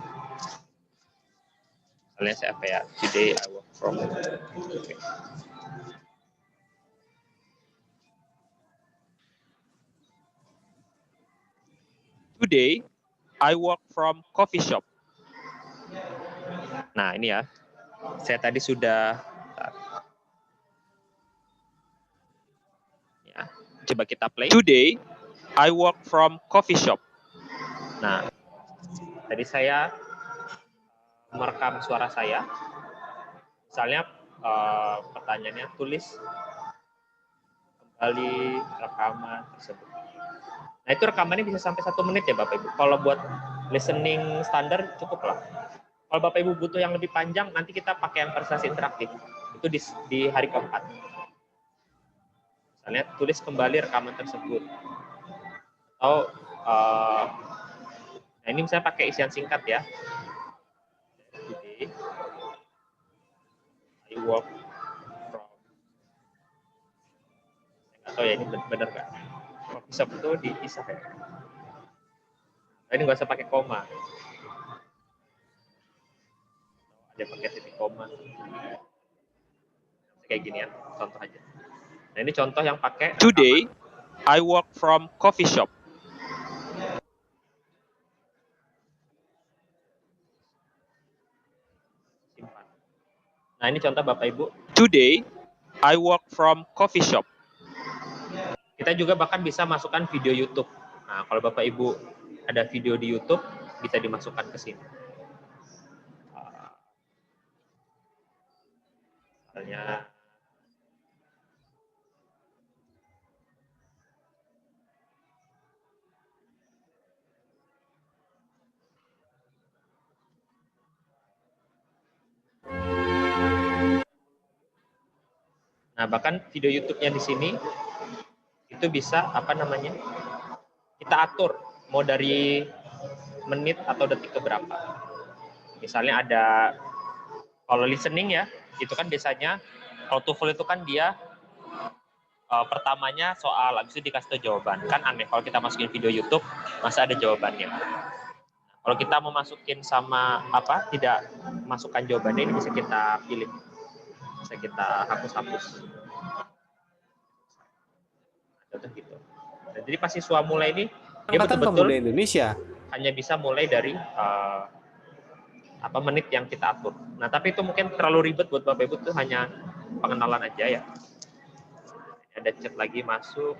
Speaker 1: Misalnya saya apa ya? Today I work from home. Okay. Today I work from coffee shop. Nah, ini ya. Saya tadi sudah ya, coba kita play. Today I work from coffee shop. Nah, tadi saya merekam suara saya. Misalnya pertanyaannya tulis kembali rekaman tersebut. Nah, itu rekamannya bisa sampai 1 menit ya Bapak Ibu. Kalau buat listening standar cukup lah. Kalau Bapak Ibu butuh yang lebih panjang, nanti kita pakai yang presentasi interaktif. Itu di hari keempat. Misalnya tulis kembali rekaman tersebut. Atau nah ini misalnya pakai isian singkat ya. Jadi, I work from. Saya nggak tahu ya ini benar nggak. Coffee shop itu dipisah ya. Nah, ini nggak usah pakai koma. Ada pakai titik koma. Kayak gini ya, contoh aja. Nah ini contoh yang pakai. Today, I work from coffee shop. Simpan. Nah ini contoh Bapak Ibu. Today, I work from coffee shop. Kita juga bahkan bisa masukkan video YouTube. Nah kalau Bapak Ibu ada video di YouTube, bisa dimasukkan ke sini. Misalnya nah, bahkan video YouTube-nya di sini itu bisa apa namanya? Kita atur mau dari menit atau detik ke berapa. Misalnya ada kalau listening ya, itu kan biasanya kalau TOEFL itu kan dia pertamanya soal, habis itu dikasih tahu jawaban. Kan aneh kalau kita masukin video YouTube masa ada jawabannya. Kalau kita mau masukin sama apa tidak masukkan jawabannya, ini bisa kita pilih. Bisa kita hapus-hapus. Contoh gitu. Nah, jadi pas siswa mulai ini dia betul-betul Indonesia hanya bisa mulai dari menit yang kita atur. Nah, tapi itu mungkin terlalu ribet buat Bapak Ibu, itu hanya pengenalan aja ya. Ada chat lagi masuk.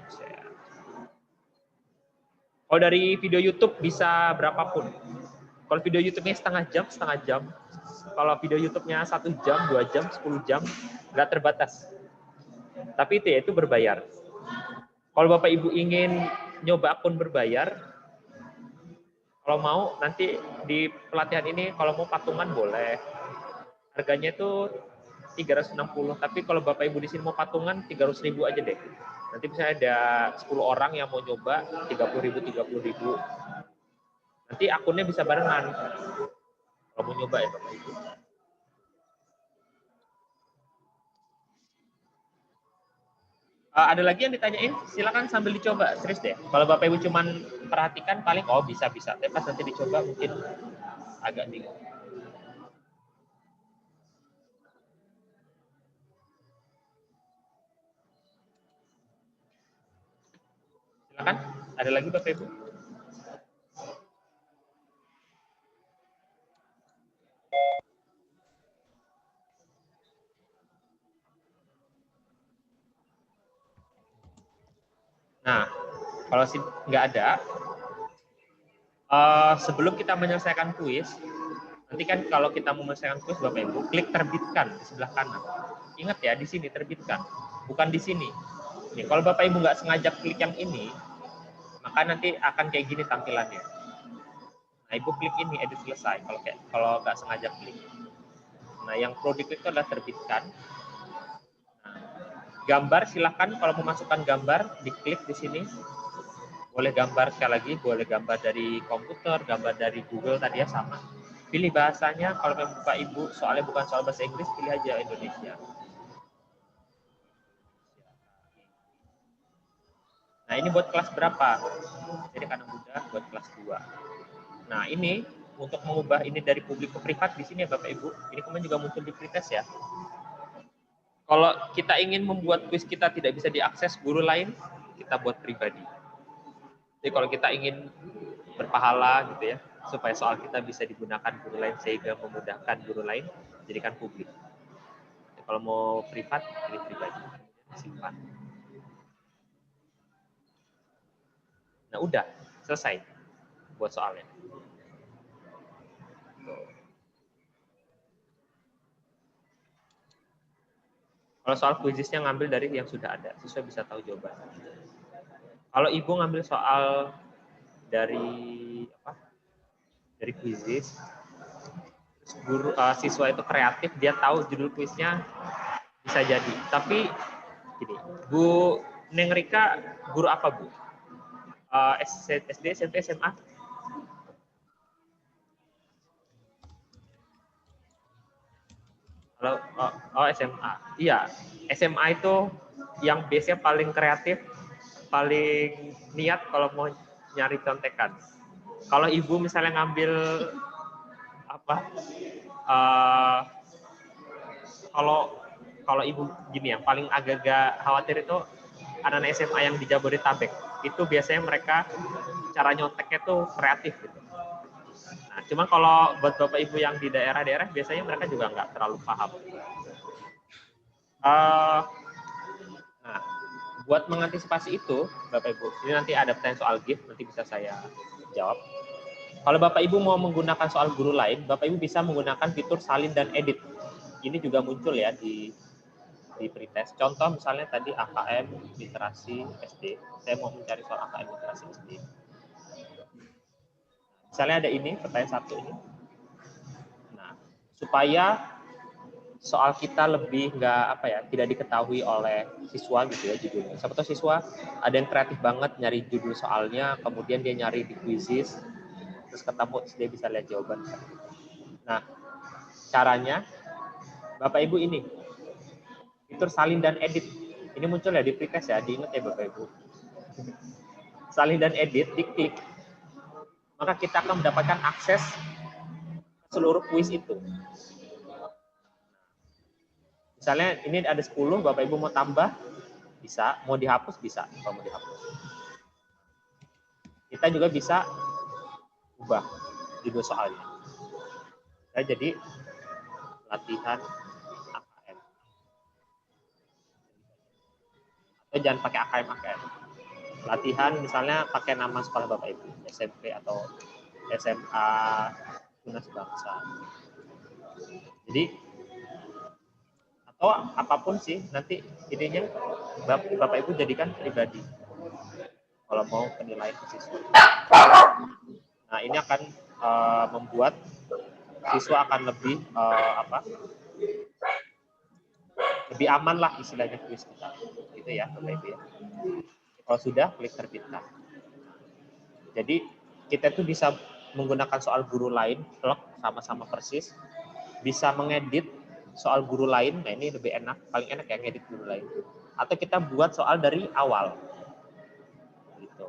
Speaker 1: Kalau dari video YouTube bisa berapapun. Kalau video YouTube-nya setengah jam. Kalau video YouTube-nya 1 jam, 2 jam, 10 jam, nggak terbatas. Tapi itu berbayar. Kalau Bapak Ibu ingin nyoba akun berbayar, kalau mau nanti di pelatihan ini kalau mau patungan boleh. Harganya itu 360, tapi kalau Bapak Ibu di sini mau patungan 300.000 aja deh. Nanti misalnya ada 10 orang yang mau nyoba 30.000. Nanti akunnya bisa barengan. Kalau mau nyoba ya Bapak Ibu. Ada lagi yang ditanyain? Silakan sambil dicoba, serius deh. Kalau Bapak Ibu cuman perhatikan paling bisa. Tapi pas nanti dicoba mungkin agak bingung. Silakan, ada lagi Bapak Ibu? Nah, kalau nggak ada, sebelum kita menyelesaikan kuis, nanti kan kalau kita mau menyelesaikan kuis, Bapak Ibu, klik terbitkan di sebelah kanan. Ingat ya, di sini terbitkan, bukan di sini. Nih, kalau Bapak Ibu nggak sengaja klik yang ini, maka nanti akan kayak gini tampilannya. Nah, Ibu klik ini, edit selesai, kalau nggak sengaja klik. Nah, yang perlu diklik itu adalah terbitkan. Gambar silakan kalau memasukkan gambar diklik di sini. Boleh gambar sekali lagi, boleh gambar dari komputer, gambar dari Google tadi ya sama. Pilih bahasanya kalau Bapak Ibu soalnya bukan soal bahasa Inggris, pilih aja Indonesia. Nah, ini buat kelas berapa? Jadi karena mudah buat kelas 2. Nah, ini untuk mengubah ini dari publik ke privat di sini ya Bapak Ibu. Ini kemudian juga muncul di pretest ya. Kalau kita ingin membuat kuis kita tidak bisa diakses guru lain, kita buat pribadi. Jadi kalau kita ingin berpahala gitu ya, supaya soal kita bisa digunakan guru lain sehingga memudahkan guru lain, jadikan publik. Jadi kalau mau privat, ini pribadi. Simpan. Nah udah, selesai buat soalnya. Kalau soal kuisisnya ngambil dari yang sudah ada, siswa bisa tahu jawaban. Kalau Ibu ngambil soal dari apa? Dari kuisis, guru siswa itu kreatif, dia tahu judul kuisnya bisa jadi. Tapi gini, Bu Neng Rika guru apa Bu? SD, SMP, SMA? Kalau SMA, iya SMA itu yang biasanya paling kreatif, paling niat kalau mau nyari contekan. Kalau Ibu misalnya ngambil apa? Kalau Ibu gini ya, paling agak-agak khawatir itu anak-anak SMA yang di Jabodetabek. Itu biasanya mereka cara nyonteknya tuh kreatif gitu. Nah, cuman kalau buat Bapak Ibu yang di daerah-daerah biasanya mereka juga nggak terlalu paham. Nah, buat mengantisipasi itu, Bapak Ibu, ini nanti ada pertanyaan soal gift, nanti bisa saya jawab. Kalau Bapak Ibu mau menggunakan soal guru lain, Bapak Ibu bisa menggunakan fitur salin dan edit. Ini juga muncul ya di pretest. Contoh misalnya tadi AKM literasi SD. Saya mau mencari soal AKM literasi SD. Misalnya ada ini, pertanyaan 1 ini. Nah, supaya soal kita lebih tidak diketahui oleh siswa gitu ya judulnya. Siapa tahu siswa ada yang kreatif banget nyari judul soalnya, kemudian dia nyari di quizzes, terus ketemu, terus dia bisa lihat jawaban. Nah, caranya Bapak Ibu ini, fitur salin dan edit. Ini muncul ya di pretest ya, diingat ya Bapak Ibu. Salin dan edit, diklik, maka kita akan mendapatkan akses seluruh kuis itu. Misalnya ini ada 10, Bapak Ibu mau tambah, bisa. Mau dihapus, bisa. Kalau mau dihapus. Kita juga bisa ubah judul soalnya. Nah, jadi latihan AKM. Atau jangan pakai AKM. Latihan misalnya pakai nama sekolah Bapak Ibu, SMP atau SMA Tunas Bangsa. Jadi atau apapun sih nanti idenya Bapak Ibu jadikan pribadi kalau mau penilaian ke siswa. Nah ini akan membuat siswa akan lebih lebih aman lah istilahnya kuis kita, gitu ya Bapak Ibu ya. Kalau sudah klik terbitkan. Jadi kita tuh bisa menggunakan soal guru lain, plek sama-sama persis, bisa mengedit soal guru lain. Nah ini lebih enak, paling enak ya ngedit guru lain. Atau kita buat soal dari awal. Gitu.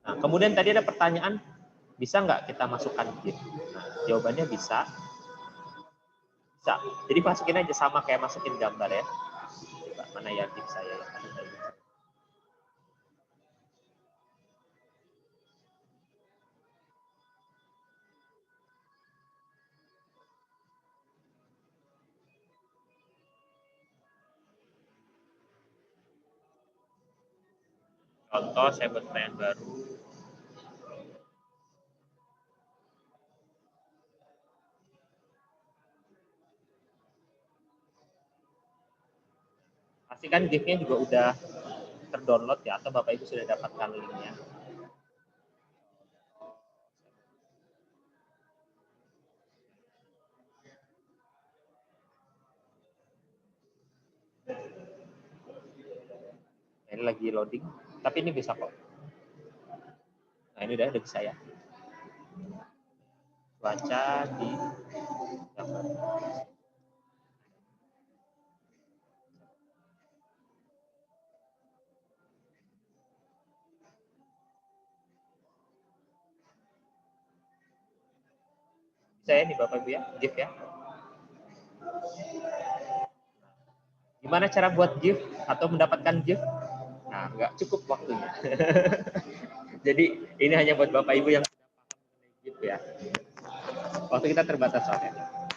Speaker 1: Nah kemudian tadi ada pertanyaan, bisa nggak kita masukkan GIF? Nah jawabannya bisa. Bisa. Jadi masukin aja sama kayak masukin gambar ya. Coba, mana ya GIF saya yang tadi tadi. Contoh saya buat pertanyaan baru. Pastikan GIF-nya juga udah terdownload ya, atau Bapak Ibu sudah dapatkan linknya. Ini lagi loading, tapi ini bisa kok. Nah ini udah bisa ya. Baca di gambar. Saya nih Bapak Ibu ya, GIF ya. Gimana cara buat GIF atau mendapatkan GIF? Nah, nggak cukup waktunya. Jadi ini hanya buat Bapak Ibu yang sudah paham mengenai GIF ya. Waktu kita terbatas soalnya.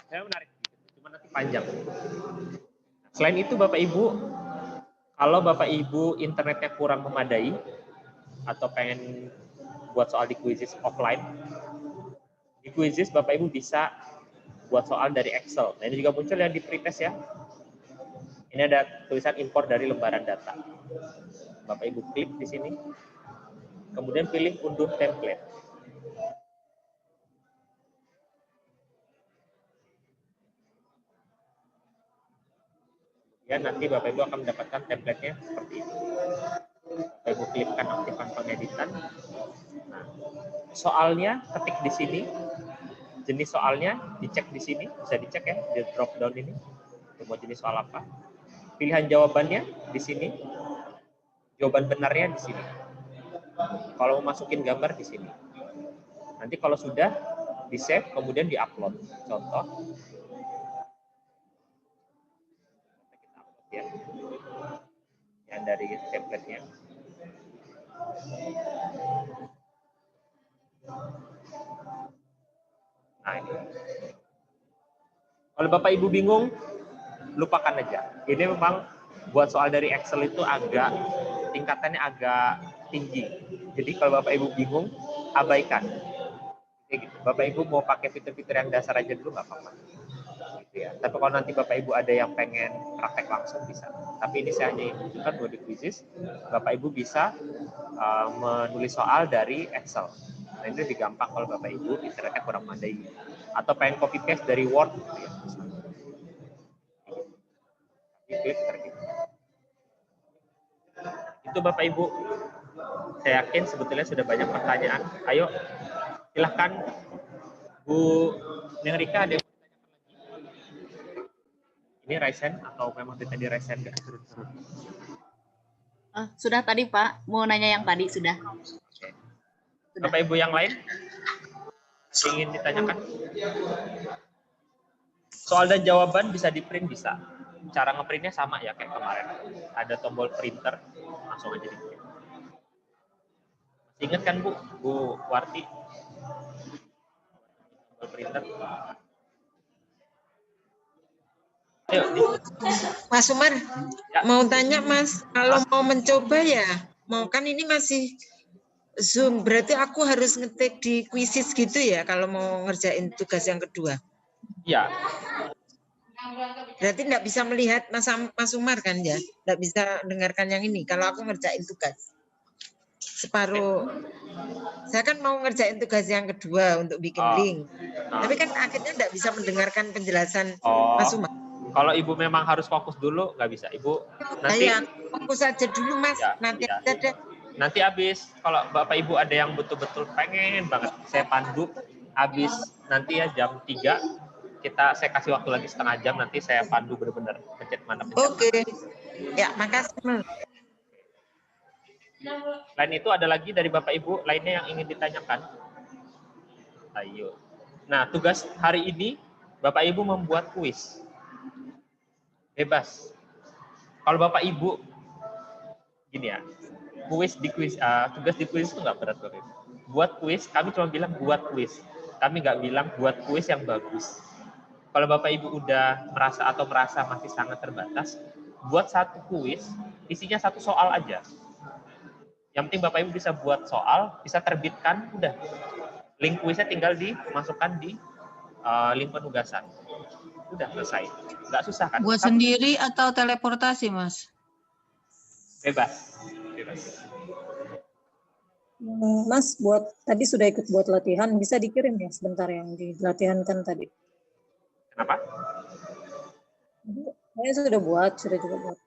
Speaker 1: Saya menarik GIF, cuma nanti panjang. Selain itu Bapak Ibu, kalau Bapak Ibu internetnya kurang memadai atau pengen buat soal di Quizzes offline, di Quizzes Bapak Ibu bisa buat soal dari Excel. Nah ini juga muncul ya di pretest ya. Ini ada tulisan import dari lembaran data. Bapak Ibu klik di sini, kemudian pilih unduh template. Ya nanti Bapak Ibu akan mendapatkan template-nya seperti ini. Bapak Ibu klikkan aktifkan pengeditan. Nah, soalnya ketik di sini, jenis soalnya dicek di sini, bisa dicek ya di drop down ini. Mau jenis soal apa? Pilihan jawabannya di sini, jawaban benarnya di sini. Kalau mau masukin gambar di sini. Nanti kalau sudah di save, kemudian di upload. Contoh, kita upload ya, yang dari template-nya. Nah ini. Kalau Bapak Ibu bingung, lupakan aja. Ini memang buat soal dari Excel itu agak tingkatannya agak tinggi. Jadi kalau Bapak Ibu bingung, abaikan. Gitu. Bapak Ibu mau pakai fitur-fitur yang dasar aja dulu nggak apa-apa. Gitu ya. Tapi kalau nanti Bapak Ibu ada yang pengen praktek langsung bisa. Tapi ini saya hanya menunjukkan bahwa di Quizzes Bapak Ibu bisa menulis soal dari Excel. Nah itu lebih gampang kalau Bapak Ibu internetnya kurang memadai. Atau pengen copy paste dari Word. Gitu ya. Itu Bapak Ibu, saya yakin sebetulnya sudah banyak pertanyaan. Ayo silahkan Bu Nengrika, ada yang mau ditanyakan lagi? Ini Raisen atau memang tadi Raisen nggak seru-seru?
Speaker 2: Sudah tadi Pak, mau nanya yang tadi sudah.
Speaker 1: Oke. Bapak Ibu yang lain ingin ditanyakan? Soal dan jawaban bisa di print, bisa. Cara ngeprintnya sama ya kayak kemarin. Ada tombol printer, langsung aja di print. Masih ingat kan Bu Warti? Tombol printer. Ayo,
Speaker 9: Mas Umar, ya. Mau tanya Mas, kalau mau mencoba ya, mau kan ini masih Zoom, berarti aku harus ngetik di Quizzes gitu ya kalau mau ngerjain tugas yang kedua.
Speaker 1: Iya.
Speaker 9: Berarti nggak bisa melihat Mas Umar kan ya? Nggak bisa dengarkan yang ini kalau aku ngerjain tugas. Separuh. Saya kan mau ngerjain tugas yang kedua untuk bikin link. Tapi kan akhirnya nggak bisa mendengarkan penjelasan Mas Umar.
Speaker 1: Kalau Ibu memang harus fokus dulu, nggak bisa. Ibu nanti.
Speaker 9: Ya, fokus aja dulu Mas.
Speaker 1: Ya,
Speaker 9: nanti
Speaker 1: ya.
Speaker 9: aja deh.
Speaker 1: Nanti habis, kalau Bapak Ibu ada yang betul-betul pengen banget, saya pandu habis nanti ya jam 3, saya kasih waktu lagi setengah jam, nanti saya pandu benar-benar pencet mana.
Speaker 9: Oke. Ya, makasih.
Speaker 1: Lain itu ada lagi dari Bapak Ibu lainnya yang ingin ditanyakan? Ayo. Nah, tugas hari ini Bapak Ibu membuat kuis. Bebas. Kalau Bapak Ibu gini ya, tugas di kuis itu nggak berat Bapak Ibu. Buat kuis, kami cuma bilang buat kuis. Kami nggak bilang buat kuis yang bagus. Kalau Bapak Ibu udah merasa masih sangat terbatas, buat satu kuis, isinya satu soal aja. Yang penting Bapak Ibu bisa buat soal, bisa terbitkan, udah. Link kuisnya tinggal dimasukkan di link penugasan. Udah selesai. Nggak susah kan?
Speaker 11: Buat sendiri atau teleportasi, Mas?
Speaker 1: Bebas.
Speaker 13: Mas, tadi sudah ikut buat latihan, bisa dikirim ya sebentar yang dilatihankan tadi.
Speaker 1: Kenapa?
Speaker 13: Saya sudah juga buat.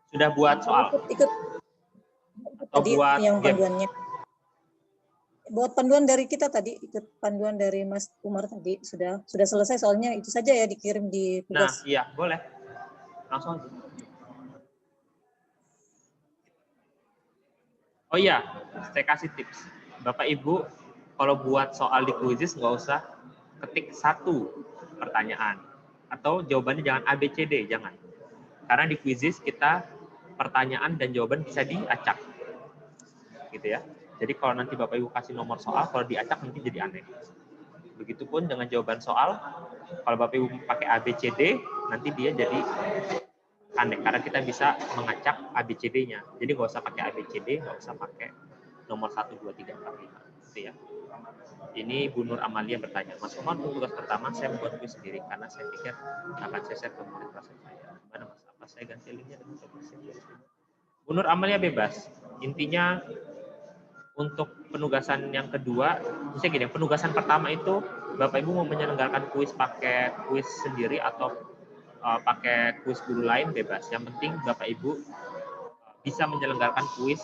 Speaker 1: Sudah buat soal?
Speaker 13: Ikut tadi
Speaker 1: buat
Speaker 13: yang
Speaker 1: game?
Speaker 13: panduannya. Buat panduan dari kita tadi, ikut panduan dari Mas Umar tadi, sudah selesai soalnya itu saja ya dikirim di tugas.
Speaker 1: Nah, iya, boleh. Langsung aja. Oh iya, saya kasih tips. Bapak Ibu, kalau buat soal di quizzes nggak usah ketik satu pertanyaan. Atau jawabannya jangan A, B, C, D, jangan. Karena di quizzes kita pertanyaan dan jawaban bisa diacak. Gitu ya. Jadi kalau nanti Bapak Ibu kasih nomor soal, kalau diacak nanti jadi aneh. Begitupun dengan jawaban soal, kalau Bapak Ibu pakai A, B, C, D, nanti dia jadi aneh. Karena kita bisa mengacak A, B, C, D-nya. Jadi nggak usah pakai A, B, C, D, nggak usah pakai nomor 1, 2, 3, 4, 5. Gitu ya. Ini Bu Nur Amalia bertanya, Mas Umar, untuk tugas pertama saya membuat kuis sendiri karena saya pikir akan saya share ke murid kelas saya. Gimana Mas? Apa saya ganti linknya dengan Bu Nur Amalia bebas. Intinya untuk penugasan yang kedua, misalnya gini, penugasan pertama itu Bapak Ibu mau menyelenggarakan kuis pakai kuis sendiri atau pakai kuis guru lain bebas. Yang penting Bapak Ibu bisa menyelenggarakan kuis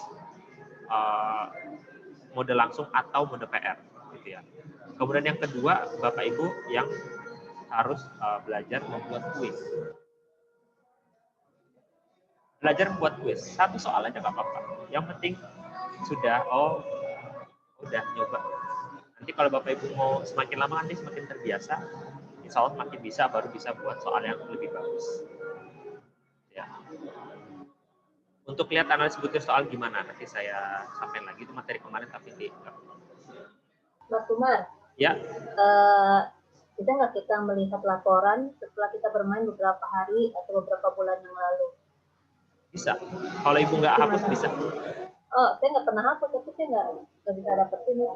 Speaker 1: mode langsung atau mode PR. Gitu ya. Kemudian yang kedua, Bapak Ibu yang harus belajar membuat kuis. Belajar membuat kuis, satu soal aja nggak apa-apa. Yang penting sudah nyoba. Nanti kalau Bapak Ibu mau semakin lama nanti semakin terbiasa, insya Allah makin bisa, baru bisa buat soal yang lebih bagus. Ya. Untuk lihat analisis butir soal gimana, nanti saya sampaikan lagi, itu materi kemarin tapi di
Speaker 8: Mas Umar,
Speaker 1: ya.
Speaker 8: Bisa nggak kita melihat laporan setelah kita bermain beberapa hari atau beberapa bulan yang lalu?
Speaker 1: Bisa. Kalau Ibu nggak hapus bisa.
Speaker 8: Oh, saya nggak pernah hapus, tapi saya nggak bisa dapetin ya.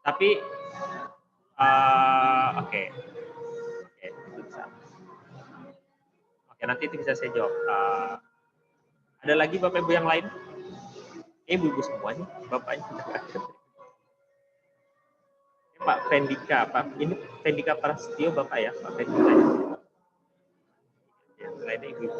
Speaker 1: Tapi, oke, itu bisa. Oke, nanti itu bisa saya jawab. Ada lagi Bapak Ibu yang lain? Ibu-ibu semuanya, Bapaknya sudah ada. Pak Vendika, ini Vendika Prastio Bapak ya, Pak Vendika. Yang lainnya ibu-ibu.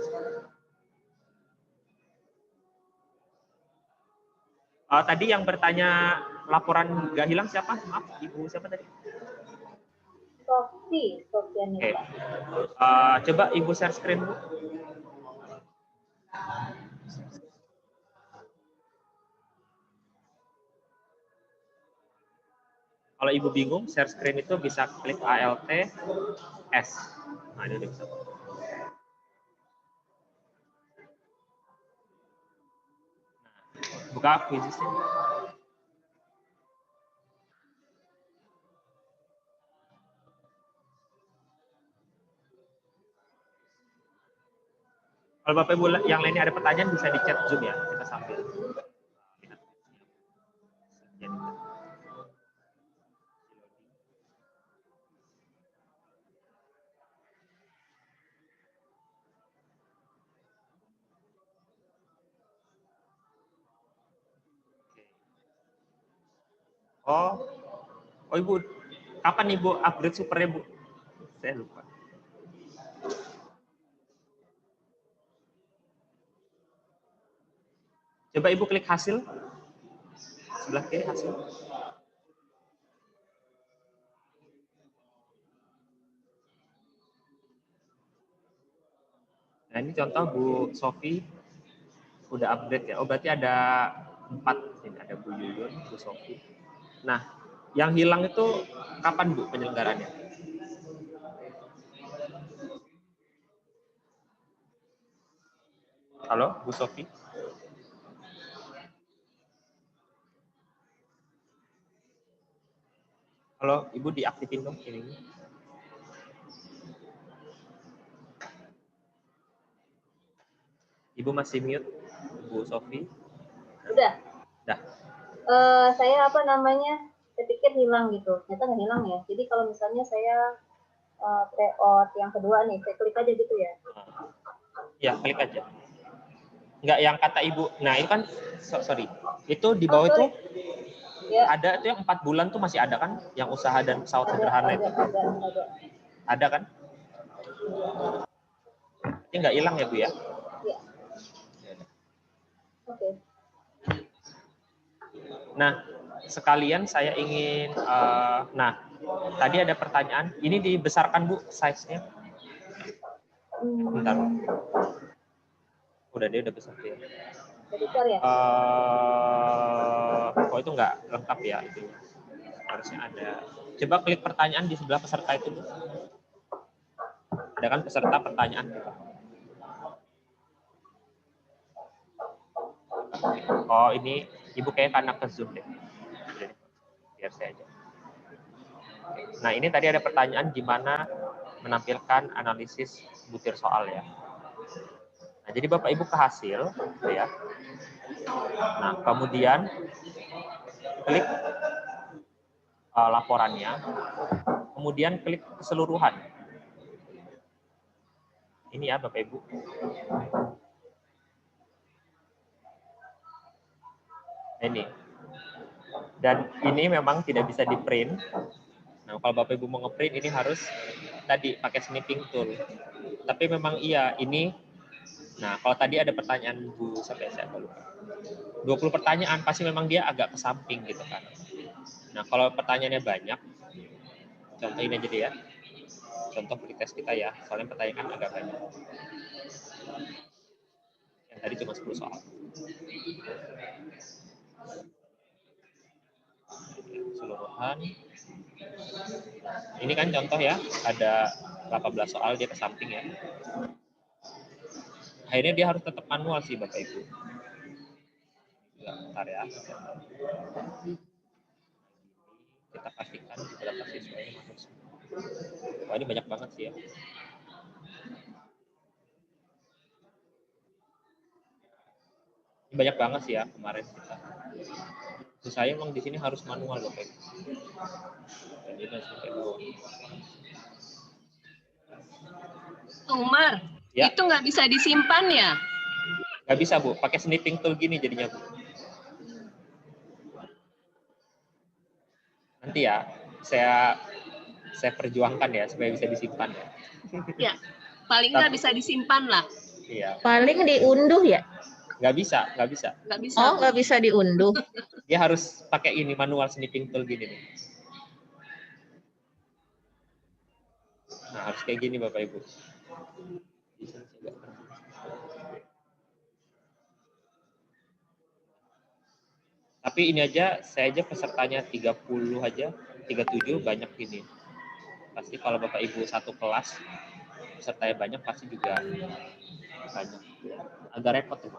Speaker 1: Tadi yang bertanya laporan nggak hilang siapa? Maaf, Ibu siapa tadi?
Speaker 8: Sofian.
Speaker 1: Oke. Coba Ibu share screen, Bu. Kalau Ibu bingung, share screen itu bisa klik Alt S. Nah, ini udah bisa. Buka quiznya. Kalau Bapak Ibu yang lainnya ada pertanyaan bisa di chat Zoom ya, kita sambil. Oh, Ibu, kapan Ibu upgrade supernya, Bu? Saya lupa. Coba Ibu klik hasil. Sebelah kiri hasil. Nah, ini contoh Bu Sofi udah update ya. Oh, berarti ada 4 ini, ada Bu Yuyun, Bu Sofi. Nah, yang hilang itu kapan Bu penyelenggarannya? Halo, Bu Sofi? Halo, Ibu diaktifin dong ini. Ibu masih mute, Bu Sofi?
Speaker 8: Udah.
Speaker 1: Dah.
Speaker 8: Saya saya pikir hilang gitu. Ternyata nggak hilang ya. Jadi kalau misalnya saya tryout yang kedua nih, saya klik aja gitu ya.
Speaker 1: Ya, klik aja. Enggak yang kata Ibu. Nah, itu kan sorry. Itu di bawah itu
Speaker 8: ya.
Speaker 1: Ada itu yang 4 bulan tuh masih ada kan? Yang usaha dan pesawat sederhana itu. Ada kan? Ini nggak hilang ya, Bu ya?
Speaker 8: Iya. Oke.
Speaker 1: Nah, sekalian saya ingin tadi ada pertanyaan. Ini dibesarkan, Bu, size-nya. Bentar. Dia udah besar ya.
Speaker 8: Besar ya?
Speaker 1: Itu nggak lengkap ya itu. Harusnya ada. Coba klik pertanyaan di sebelah peserta itu, Bu. Ada kan peserta pertanyaan. Oh, ini Ibu kayak anak ke Zoom deh. Biar saya aja. Nah, ini tadi ada pertanyaan gimana menampilkan analisis butir soal ya. Nah, jadi Bapak Ibu ke hasil, ya. Nah, kemudian klik laporannya, kemudian klik keseluruhan. Ini ya Bapak Ibu. Ini. Dan ini memang tidak bisa di print. Nah, kalau Bapak Ibu mau ngeprint ini harus tadi pakai snipping tool. Tapi memang iya, ini. Nah, kalau tadi ada pertanyaan Bu sampai saya lupa. 20 pertanyaan pasti memang dia agak ke samping gitu kan. Nah, kalau pertanyaannya banyak, contoh ini aja deh ya. Contoh pretest kita ya, soalnya pertanyaan agak banyak. Yang tadi cuma 10 soal. Keseluruhan. Ini kan contoh ya, ada 18 soal dia ke samping ya. Akhirnya dia harus tetap manual sih Bapak Ibu. Ya, bentar ya. Kita pastikan beberapa siswanya masuk semua. Wah, ini banyak banget sih ya. Ini banyak banget sih ya kemarin kita. Saya emang di sini harus manual Bapak Ibu. Dan ini sampai
Speaker 4: Umar,
Speaker 1: ya.
Speaker 4: Itu nggak bisa disimpan ya?
Speaker 1: Nggak bisa Bu, pakai snipping tool gini jadinya Bu. Nanti ya, saya perjuangkan ya supaya bisa disimpan ya.
Speaker 4: Ya, paling nggak bisa disimpan lah.
Speaker 1: Iya.
Speaker 14: Paling diunduh ya?
Speaker 1: Nggak bisa.
Speaker 4: Nggak bisa.
Speaker 14: Oh, nggak bisa diunduh.
Speaker 1: Dia harus pakai ini manual snipping tool gini nih. Nah, harus kayak gini Bapak Ibu. Tapi ini aja, saya aja pesertanya 30 aja, 37 banyak gini. Pasti kalau Bapak Ibu satu kelas, pesertanya banyak pasti juga banyak. Agak repot ya.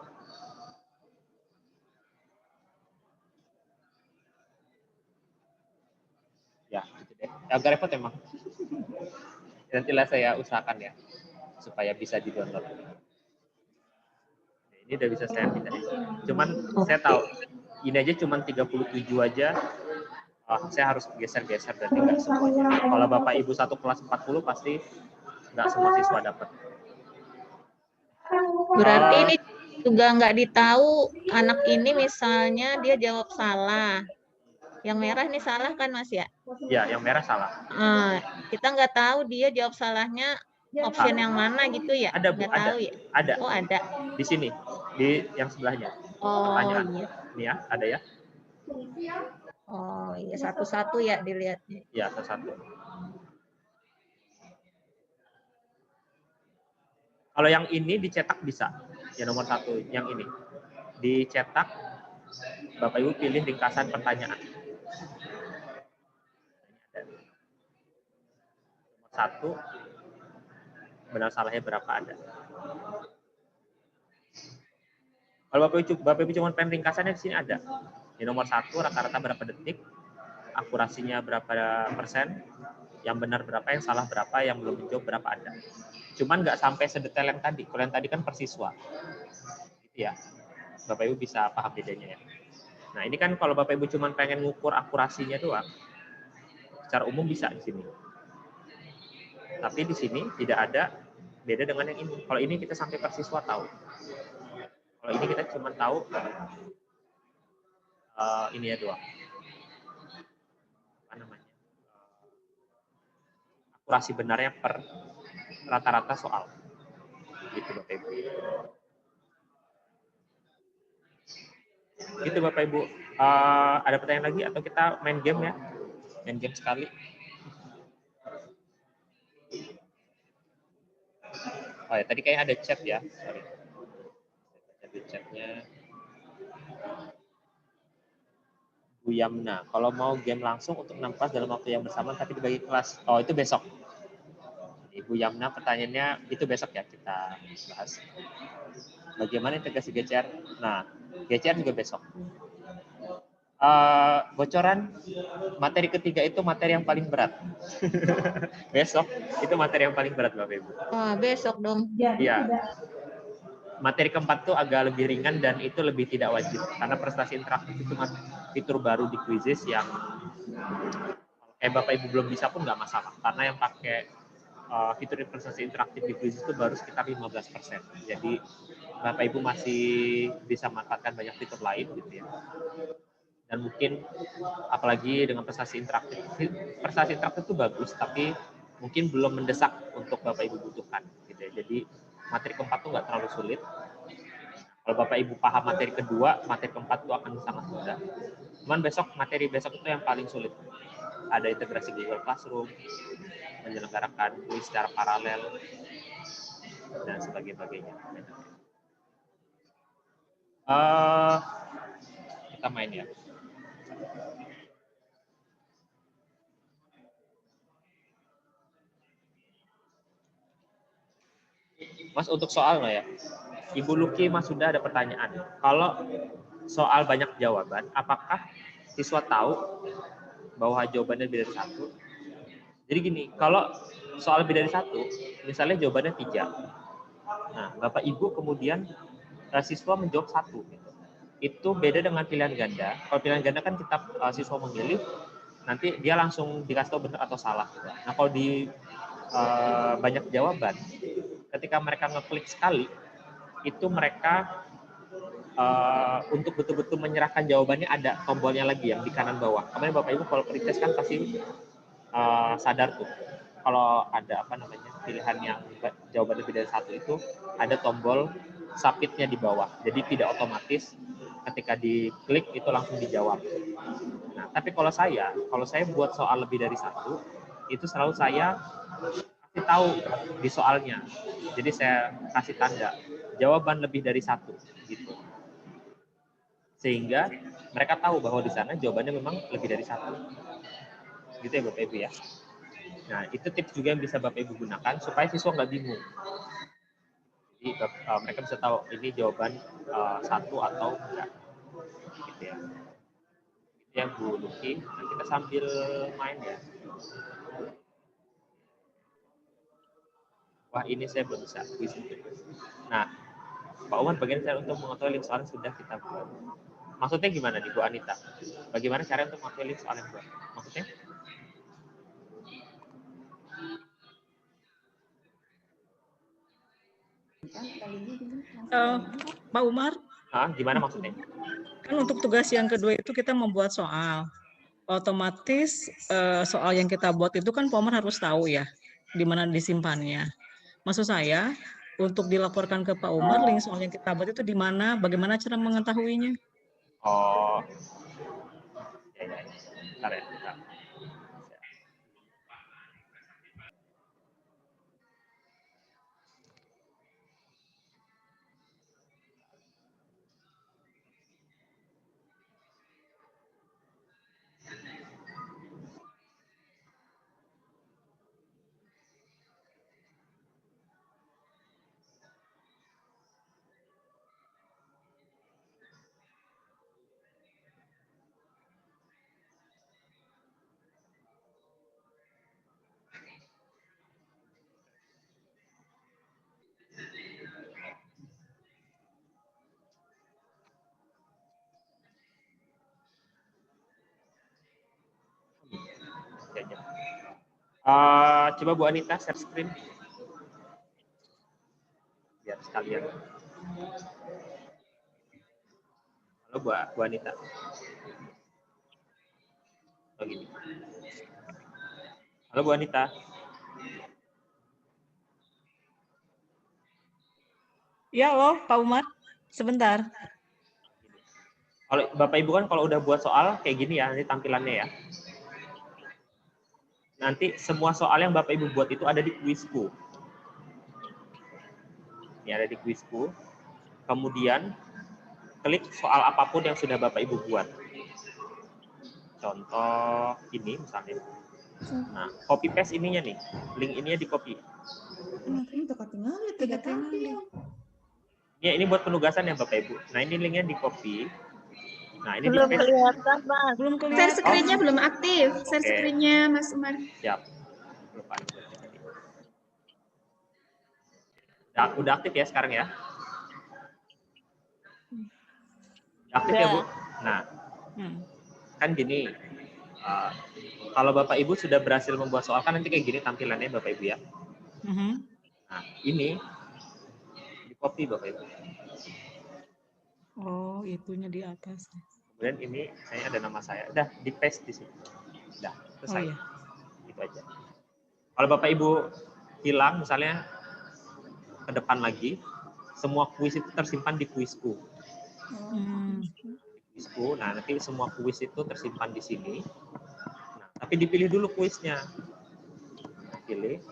Speaker 1: Ya, gitu deh. Agak repot emang. Nantilah saya usahakan ya, supaya bisa di-download. Ini udah bisa saya pindahin. Cuman saya tahu, ini aja cuman 37 aja, saya harus geser-geser, berarti nggak semuanya. Kalau Bapak Ibu satu kelas 40, pasti nggak semua siswa dapat.
Speaker 14: Berarti ini juga nggak ditahu anak ini misalnya dia jawab salah. Yang merah ini salah kan Mas ya?
Speaker 1: Ya, yang merah salah.
Speaker 14: Kita nggak tahu dia jawab salahnya option yang mana gitu ya?
Speaker 1: Ada Bu,
Speaker 14: Nggak
Speaker 1: ada.
Speaker 14: tahu ya?
Speaker 1: Ada.
Speaker 14: Oh ada.
Speaker 1: Di sini, di yang sebelahnya.
Speaker 14: Oh
Speaker 1: Pertanyaan.
Speaker 14: iya.
Speaker 1: Ini ya, ada ya.
Speaker 14: Oh iya, satu-satu ya dilihatnya.
Speaker 1: Ya, satu-satu. Kalau yang ini dicetak bisa. Yang nomor 1, yang ini. Dicetak, Bapak Ibu pilih ringkasan pertanyaan. Nomor 1, benar salahnya berapa ada. Kalau Bapak Ibu cuma pengen ringkasannya di sini ada. Di nomor 1, rata-rata berapa detik, akurasinya berapa persen, yang benar berapa, yang salah berapa, yang belum menjawab berapa ada. Cuman nggak sampai sedetail yang tadi. Kalau yang tadi kan persiswa. Gitu ya. Bapak Ibu bisa paham bedanya ya. Nah, ini kan kalau Bapak Ibu cuma pengen ngukur akurasinya doang, secara umum bisa di sini. Tapi di sini tidak ada beda dengan yang ini. Kalau ini kita sampai persiswa tahu. Kalau ini kita cuma tahu ini ya doang. Apa namanya? Akurasi benarnya per rata-rata soal. Gitu Bapak Ibu. Gitu Bapak Ibu. Ada pertanyaan lagi atau kita main game ya? Main game sekali. Oh ya, tadi kayaknya ada chat ya. Sorry. Ada chatnya. Bu Yamna, kalau mau game langsung untuk 6 kelas dalam waktu yang bersamaan tapi dibagi kelas. Oh, itu besok. Ibu Yamna pertanyaannya itu besok ya kita bahas. Bagaimana integrasi GCR? Nah, GCR juga besok. Bocoran materi ketiga itu materi yang paling berat. Besok itu materi yang paling berat Bapak Ibu.
Speaker 14: Oh, besok dong.
Speaker 1: Iya. Materi keempat tuh agak lebih ringan dan itu lebih tidak wajib karena prestasi interaktif itu fitur baru di quizzes yang Bapak Ibu belum bisa pun nggak masalah karena yang pakai fitur prestasi interaktif di quizzes itu baru sekitar 15%. Jadi Bapak Ibu masih bisa manfaatkan banyak fitur lain gitu ya. Dan mungkin apalagi dengan prestasi interaktif itu bagus tapi mungkin belum mendesak untuk Bapak Ibu butuhkan gitu ya. Jadi materi keempat itu nggak terlalu sulit. Kalau Bapak Ibu paham materi kedua, materi keempat itu akan sangat mudah. Cuman materi besok itu yang paling sulit. Ada integrasi Google Classroom, menyelenggarakan kuis secara paralel, dan sebagainya. Kita main ya. Mas untuk soal nggak ya? Ibu Luki Mas sudah ada pertanyaan. Kalau soal banyak jawaban, apakah siswa tahu bahwa jawabannya lebih dari 1? Jadi gini, kalau soal lebih dari 1, misalnya jawabannya 3. Nah, Bapak Ibu kemudian siswa menjawab 1. Gitu. Itu beda dengan pilihan ganda. Kalau pilihan ganda kan kita siswa memilih, nanti dia langsung dikasih tahu benar atau salah. Gitu. Nah, kalau di banyak jawaban, ketika mereka ngeklik sekali, itu mereka untuk betul-betul menyerahkan jawabannya ada tombolnya lagi yang di kanan bawah. Kemarin Bapak Ibu kalau klik tes kan pasti sadar tuh kalau ada pilihan yang jawaban lebih dari 1 itu ada tombol submit-nya di bawah. Jadi tidak otomatis ketika diklik itu langsung dijawab. Nah, tapi kalau saya buat soal lebih dari 1 itu selalu saya kasih tahu di soalnya. Jadi saya kasih tanda jawaban lebih dari 1 gitu. Sehingga mereka tahu bahwa di sana jawabannya memang lebih dari 1. Gitu ya Bapak Ibu ya. Nah, itu tips juga yang bisa Bapak Ibu gunakan supaya siswa nggak bingung. Jadi mereka bisa tahu ini jawaban 1 atau enggak. Gitu ya. Itu yang Bu Luki. Nah, kita sambil main ya. Wah, ini saya belum bisa. Nah, Pak Umar bagian saya untuk mengetahui link soal sudah kita buat. Maksudnya gimana nih Bu Anita? Bagaimana cara untuk mengetahui link soal yang buat? Maksudnya?
Speaker 12: Pak Umar?
Speaker 1: Gimana maksudnya?
Speaker 12: Kan untuk tugas yang kedua itu kita membuat soal. otomatis soal yang kita buat itu kan Pak Umar harus tahu ya di mana disimpannya. Maksud saya untuk dilaporkan ke Pak Umar link soal yang kita buat itu di mana, bagaimana cara mengetahuinya?
Speaker 1: Oh, ya. Bentar ya. Bentar. Coba Bu Anita share screen. Biar sekalian. Halo Bu Anita. Oh, gini. Halo Bu Anita.
Speaker 12: Ya loh Pak Umar, sebentar.
Speaker 1: Kalau Bapak Ibu kan kalau udah buat soal kayak gini ya, nanti tampilannya ya. Nanti semua soal yang Bapak Ibu buat itu ada di kuisku. Ini ada di kuisku. Kemudian klik soal apapun yang sudah Bapak Ibu buat. Contoh ini misalnya. Nah, copy paste ininya nih. Link ininya di copy. Ya, ini buat penugasan ya Bapak Ibu. Nah, ini linknya di copy. Nah, ini
Speaker 5: belum
Speaker 1: di paste.
Speaker 5: kelihatan, Mas.
Speaker 12: Belum
Speaker 10: Share
Speaker 12: kelihatan.
Speaker 10: screen-nya belum aktif. Share
Speaker 1: Oke.
Speaker 10: screen-nya Mas Umar.
Speaker 1: Siap. Lupa. Udah aktif ya sekarang ya? Aktif ya Bu? Nah, kan gini. Kalau Bapak Ibu sudah berhasil membuat soal, kan nanti kayak gini tampilannya Bapak Ibu ya. Nah, ini di copy Bapak Ibu.
Speaker 12: Oh, itunya di atas.
Speaker 1: Kemudian ini saya ada nama saya. Udah di paste di sini. Udah selesai.
Speaker 12: Oh, iya.
Speaker 1: Itu aja. Kalau Bapak Ibu hilang misalnya ke depan lagi, semua kuis itu tersimpan di kuisku. Kuisku. Nah, nanti semua kuis itu tersimpan di sini. Nah, tapi dipilih dulu kuisnya. Pilih.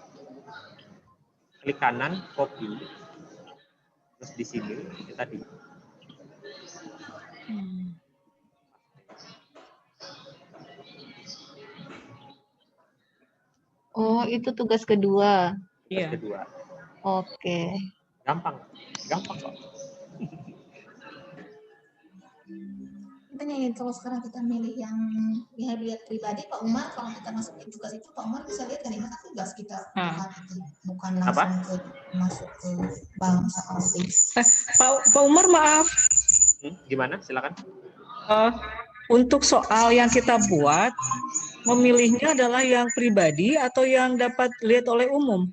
Speaker 1: Klik kanan, copy. Terus di sini itu tadi.
Speaker 11: Oh, itu tugas kedua.
Speaker 1: Tugas kedua.
Speaker 11: Oke.
Speaker 1: Gampang kok.
Speaker 13: Tanyain kalau sekarang kita milih yang lihat pribadi Pak Umar, kalau kita masukin tugas itu Pak Umar bisa lihat dari mana tugas kita bukan langsung masuk ke bank atau
Speaker 12: Pak Umar maaf.
Speaker 1: Gimana? Silakan.
Speaker 12: Untuk soal yang kita buat, memilihnya adalah yang pribadi atau yang dapat lihat oleh umum?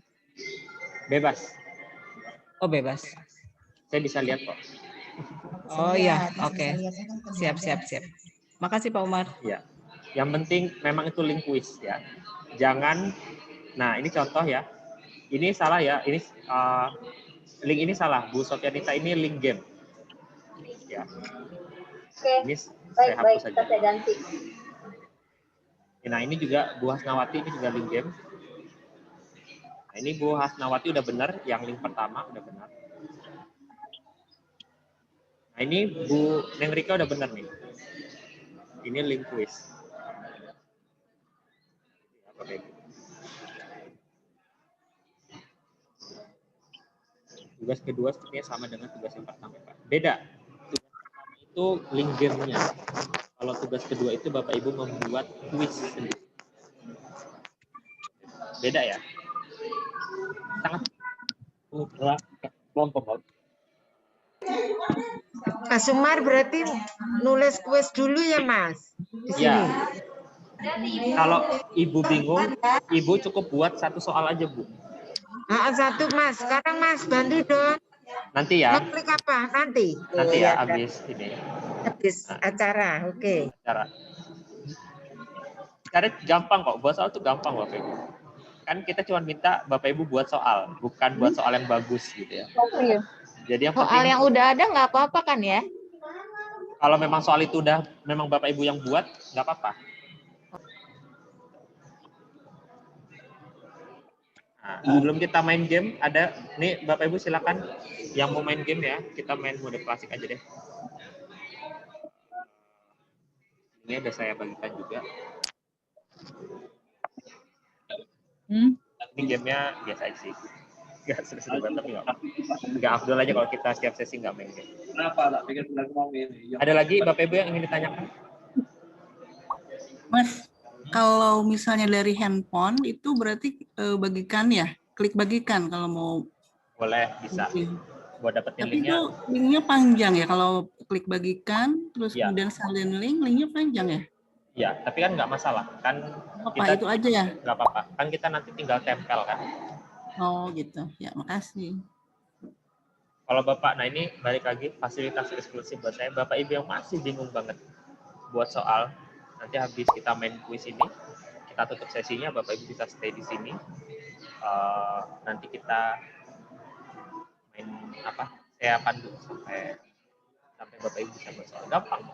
Speaker 1: Bebas.
Speaker 12: Oh, bebas.
Speaker 1: Saya bisa lihat kok.
Speaker 12: Oh iya, oke. Siap. Makasih Pak Umar.
Speaker 1: Ya. Yang penting memang itu link kuis ya. Jangan. Nah, ini contoh ya. Ini salah ya. Ini link ini salah. Bu Sofianita ini link game. Ya.
Speaker 8: Oke.
Speaker 1: Ini saya hapus saja.
Speaker 8: Kita ganti.
Speaker 1: Nah, ini juga Bu Hasnawati ini juga link game. Nah, ini Bu Hasnawati udah benar, yang link pertama udah benar. Nah, ini Bu Neng Rika udah benar nih. Ini link quiz. Tugas kedua sepertinya sama dengan tugas yang pertama, Pak. Beda. Tugas pertama itu link game-nya. Kalau tugas kedua itu Bapak Ibu membuat quiz sendiri. Beda ya? Sangat kelompok.
Speaker 9: Mas Umar berarti nulis kuis dulu ya Mas? Di sini.
Speaker 1: Ya. Kalau Ibu bingung, Ibu cukup buat satu soal aja, Bu.
Speaker 9: Satu Mas. Sekarang Mas bantu dong.
Speaker 1: Nanti ya.
Speaker 9: Klik apa? Nanti.
Speaker 1: Nanti ya habis ini.
Speaker 9: Habis acara. Oke.
Speaker 1: Acara. Karena gampang kok, buat soal tuh gampang Bapak Ibu. Kan kita cuma minta Bapak Ibu buat soal, bukan buat soal yang bagus gitu ya. Jadi yang
Speaker 14: Soal
Speaker 1: penting,
Speaker 14: yang udah ada nggak apa-apa kan ya?
Speaker 1: kalau memang soal itu udah memang Bapak Ibu yang buat, nggak apa-apa. Nah, sebelum kita main game, ada nih Bapak Ibu silakan yang mau main game ya, kita main mode klasik aja deh. Ini udah saya bagikan juga. Ini gamenya biasa aja sih. Nggak seru-seru banget, tapi nggak afdol aja kalau kita setiap sesi nggak main game. Ada lagi Bapak Ibu yang ingin ditanyakan?
Speaker 3: Mas, kalau misalnya dari handphone itu berarti bagikan ya, klik bagikan kalau mau.
Speaker 1: Boleh, bisa. Buat dapetin
Speaker 3: Tapi
Speaker 1: linknya.
Speaker 3: itu linknya panjang ya, kalau klik bagikan, terus
Speaker 1: Ya.
Speaker 3: kemudian salin link, linknya panjang ya?
Speaker 1: Ya, tapi kan nggak masalah. Kan
Speaker 3: Apa itu aja ya?
Speaker 1: nggak apa-apa. Kan kita nanti tinggal tempel kan.
Speaker 3: Oh gitu, ya makasih.
Speaker 1: Kalau Bapak, nah ini balik lagi fasilitas eksklusif buat saya. Bapak Ibu yang masih bingung banget buat soal, nanti habis kita main kuis ini, kita tutup sesinya, Bapak Ibu bisa stay di sini. Nanti kita main apa? Saya pandu sampai Bapak Ibu bisa buat soal. Gampang.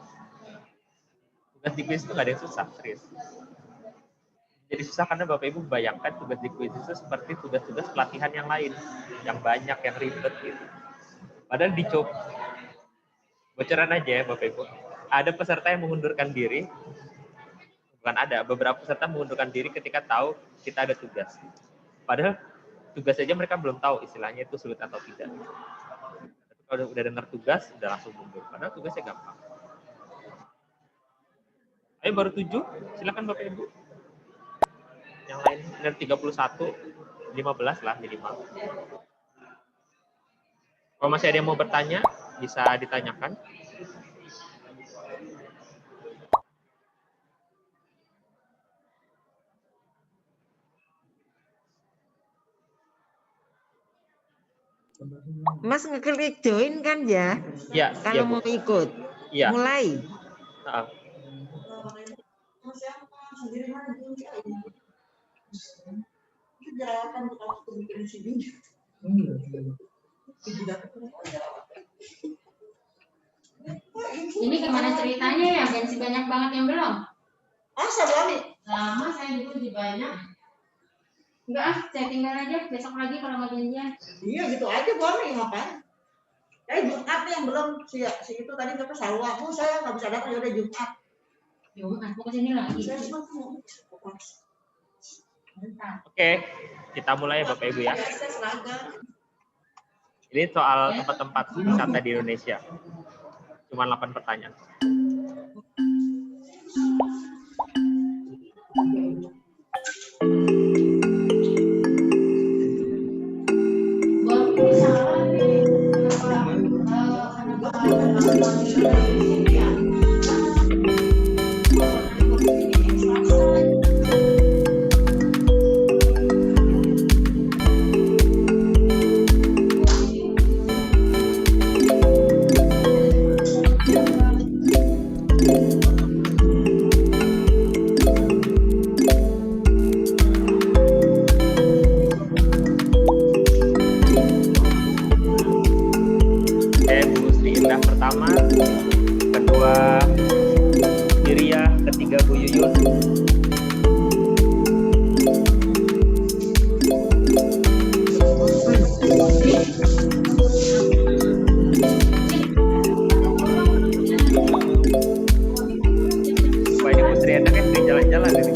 Speaker 1: Tugas di kuis itu nggak ada yang susah, serius. Jadi susah karena Bapak Ibu bayangkan tugas di kuis itu seperti tugas-tugas pelatihan yang lain, yang banyak, yang ribet gitu. Padahal dicoba. Bocoran aja ya Bapak Ibu. Ada peserta yang mengundurkan diri, bukan ada, beberapa peserta mengundurkan diri ketika tahu kita ada tugas. Padahal tugas aja mereka belum tahu istilahnya itu sulit atau tidak. Tapi kalau udah dengar tugas, udah langsung mundur. Padahal tugasnya gampang. Ayo baru 7, silakan Bapak Ibu. Yang lain dari 31, 15 lah minimal. Kalau masih ada yang mau bertanya, bisa ditanyakan.
Speaker 9: Mas ngeklik join kan ya?
Speaker 1: Ya.
Speaker 9: Kalau
Speaker 1: ya,
Speaker 9: mau ikut.
Speaker 1: Ya.
Speaker 9: Mulai.
Speaker 15: Ini gimana ceritanya ya? Bensi banyak banget yang belum? Lama saya juga di banyak. Enggak ah, saya tinggal aja. Besok lagi kalau mau janjian.
Speaker 16: Iya gitu aja boleh ngapain? Jumat nih yang belum si itu tadi kata Salwa, saya nggak bisa datang, ya udah Jumat.
Speaker 15: Jumat mau kesini lagi.
Speaker 1: Oke, kita mulai ya Bapak Ibu ya. Ini soal tempat-tempat wisata di Indonesia. Cuma 8 pertanyaan. Pertama, kedua Diria, ketiga Bu Yuyun. Wah ini Bu Sri enak ya, sering jalan-jalan ini.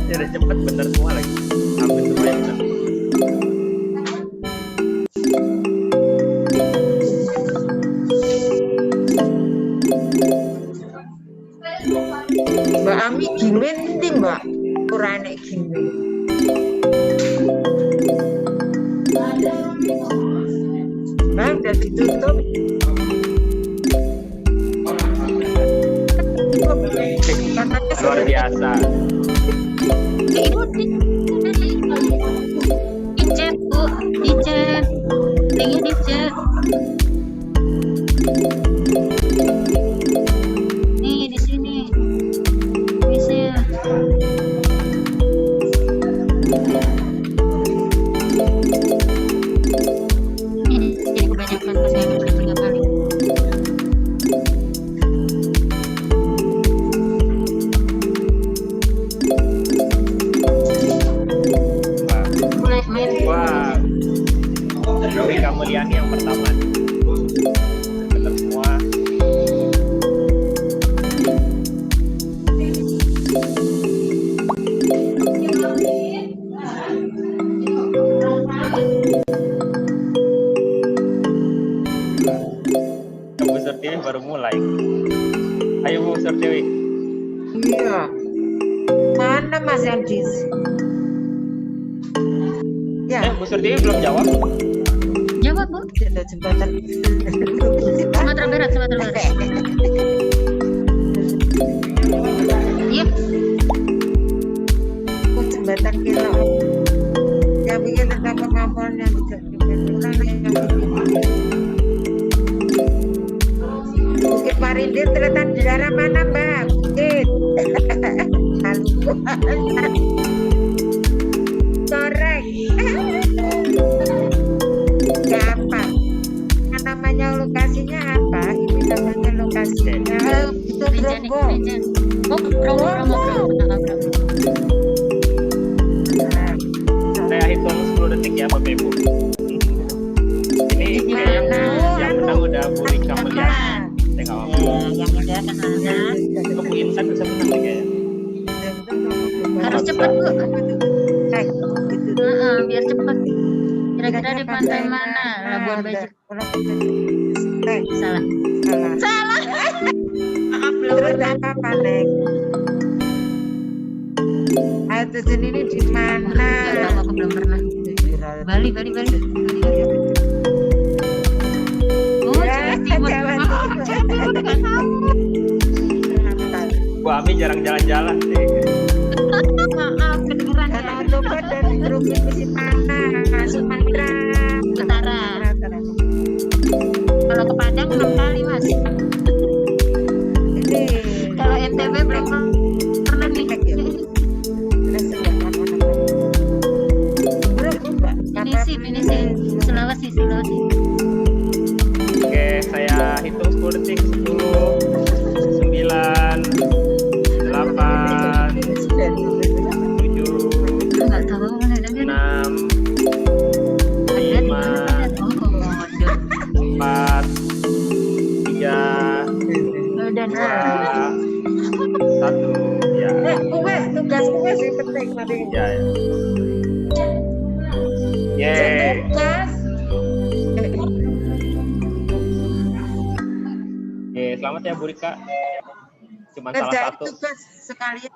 Speaker 1: Ini udah cepet bener semua lagi. Hampir semuanya bener.
Speaker 9: Mbak Ami gimen ndi Mbak? Ora enek gimen. Mbak udah ditutup.
Speaker 1: Luar biasa.
Speaker 11: Ibu dicet Bu, dicet. Linknya dicet. Nih di sini. Bisa.
Speaker 1: Rika Meliani yang pertama. Benar semua. Bu Surtiwi baru mulai. Ayo Bu Surtiwi.
Speaker 9: Iya. Mana Mas Yandis? Ya.
Speaker 1: Bu Surtiwi belum jawab.
Speaker 11: Jawab, Bu.
Speaker 9: Ada jembatan.
Speaker 11: Sumatera Barat, Sumatera Barat. Iya.
Speaker 9: Jembatan Kilau. Yang bikin tentang kemampuan yang tidak dimiliki. Bukit Waringin terletak di daerah mana, Mbak? Bukit. Korek. Apa? Namanya lokasinya apa? Ini namanya lokasinya. Itu Bromo.
Speaker 11: Bromo.
Speaker 1: Saya hitung 10 detik ya Bapak Ibu. Ini yang menang udah Bu Rika Meliani. Saya nggak apa-apa.
Speaker 11: Yang udah kan ada.
Speaker 1: Bu Insan bisa menang nih kayaknya.
Speaker 11: Harus cepat, Bu. Biar cepat. Kira-kira di pantai mana? Labuan Bajo. Salah. Salah. Maaf, belum
Speaker 9: apa, Neng? Air terjun ini di mana?
Speaker 11: Nggak tahu, aku belum pernah. Bali. Oh, Jawa Timur.
Speaker 1: Bu Ami jarang jalan-jalan sih.
Speaker 11: Maaf, kedengeran ya.
Speaker 9: Coba dari provinsi mana? Sumatera
Speaker 11: Utara. Kalau ke Padang 6 kali, Mas.
Speaker 9: Ini.
Speaker 11: Kalau NTB belum pernah nih. Finisi. Sulawesi.
Speaker 1: Oke, saya hitung 10 detik. 10, 9, 8, 7, 6, 5, 4, 3, 2, 1. Ya.
Speaker 9: Tugas yang penting tadi.
Speaker 1: Ya. Yeay. Selamat ya Bu Rika. Cuma salah satu.
Speaker 9: Tugas sekalian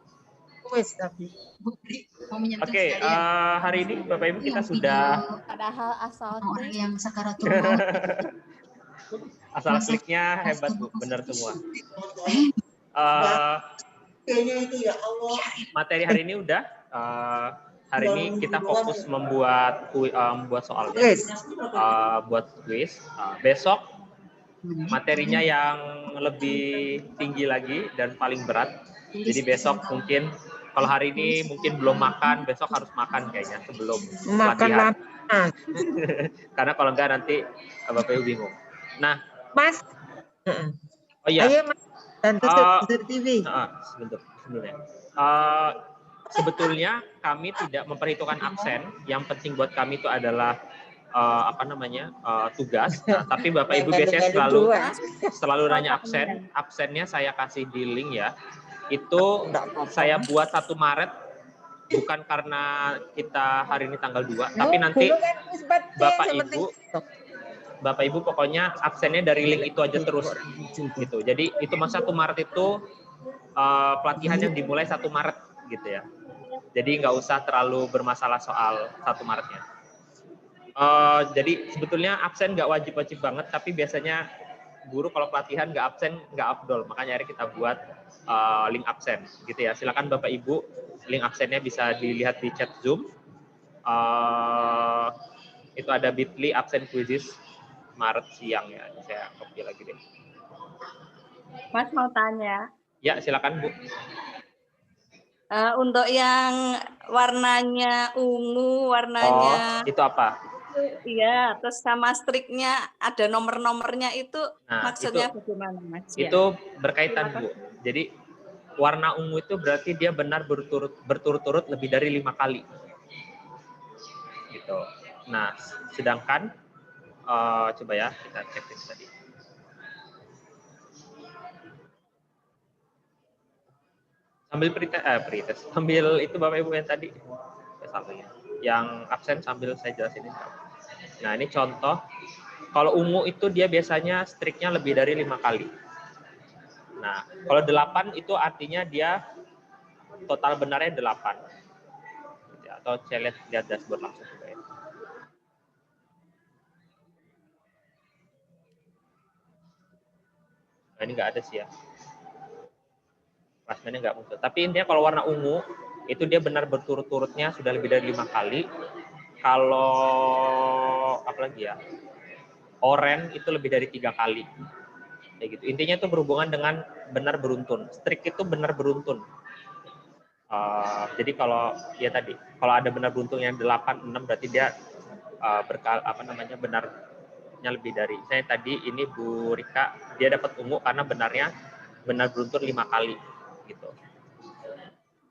Speaker 9: kuis tapi.
Speaker 1: Oke, hari ini Bapak Ibu kita sudah
Speaker 13: Padahal asal
Speaker 11: orang yang sakaratul
Speaker 1: asal kliknya hebat Bu, benar semua.
Speaker 16: Kayaknya itu ya Allah.
Speaker 1: Materi hari ini udah. Hari ini kita fokus membuat soalnya, buat kuis. Besok materinya yang lebih tinggi lagi dan paling berat. Jadi besok mungkin kalau hari ini mungkin belum makan, besok harus makan kayaknya sebelum latihan. Karena kalau enggak nanti Bapak Ibu bingung. Nah,
Speaker 9: Mas.
Speaker 1: Oh iya.
Speaker 9: Ayo Mas, bantu TV.
Speaker 1: Sebenarnya. Sebetulnya kami tidak memperhitungkan absen. Yang penting buat kami itu adalah tugas. Nah, tapi Bapak Ibu biasanya selalu nanya absen. Absennya saya kasih di link ya. Itu saya buat 1 Maret bukan karena kita hari ini tanggal 2, tapi nanti Bapak Ibu pokoknya absennya dari link itu aja terus gitu. Jadi itu masa 1 Maret itu pelatihan yang dimulai 1 Maret gitu ya. Jadi nggak usah terlalu bermasalah soal 1 Maretnya. Jadi sebetulnya absen nggak wajib-wajib banget, tapi biasanya guru kalau pelatihan nggak absen nggak afdol. Makanya hari kita buat link absen gitu ya. Silakan Bapak Ibu, link absennya bisa dilihat di chat Zoom. Itu ada bit.ly absen quizzes Maret siang ya. Saya copy lagi deh.
Speaker 5: Mas mau tanya.
Speaker 1: Ya, silakan Bu.
Speaker 5: Untuk yang warnanya ungu, warnanya
Speaker 1: itu apa?
Speaker 5: Iya, terus sama striknya ada nomor-nomornya itu, maksudnya
Speaker 1: itu,
Speaker 5: bagaimana Mas?
Speaker 1: Itu berkaitan Bu. Jadi warna ungu itu berarti dia benar berturut-turut lebih dari 5 kali. Gitu. Nah, sedangkan Coba ya, kita cek ini tadi. Sambil pretest, sambil itu Bapak Ibu yang tadi, yang absen sambil saya jelasin. Nah ini contoh, kalau ungu itu dia biasanya striknya lebih dari 5 kali. Nah kalau 8 itu artinya dia total benarnya 8. Atau saya lihat dashboard langsung juga ya. Nah ini nggak ada sih ya. Klasmennya nggak muncul. Tapi intinya kalau warna ungu itu dia benar berturut-turutnya sudah lebih dari 5 kali. Kalau apalagi ya, oranye itu lebih dari 3 kali. Kayak gitu. Intinya itu berhubungan dengan benar beruntun. Strik itu benar beruntun. Jadi kalau ya tadi, kalau ada benar beruntun yang 8, 6 berarti dia benarnya lebih dari. Saya tadi ini Bu Rika dia dapat ungu karena benarnya benar beruntun 5 kali. Gitu.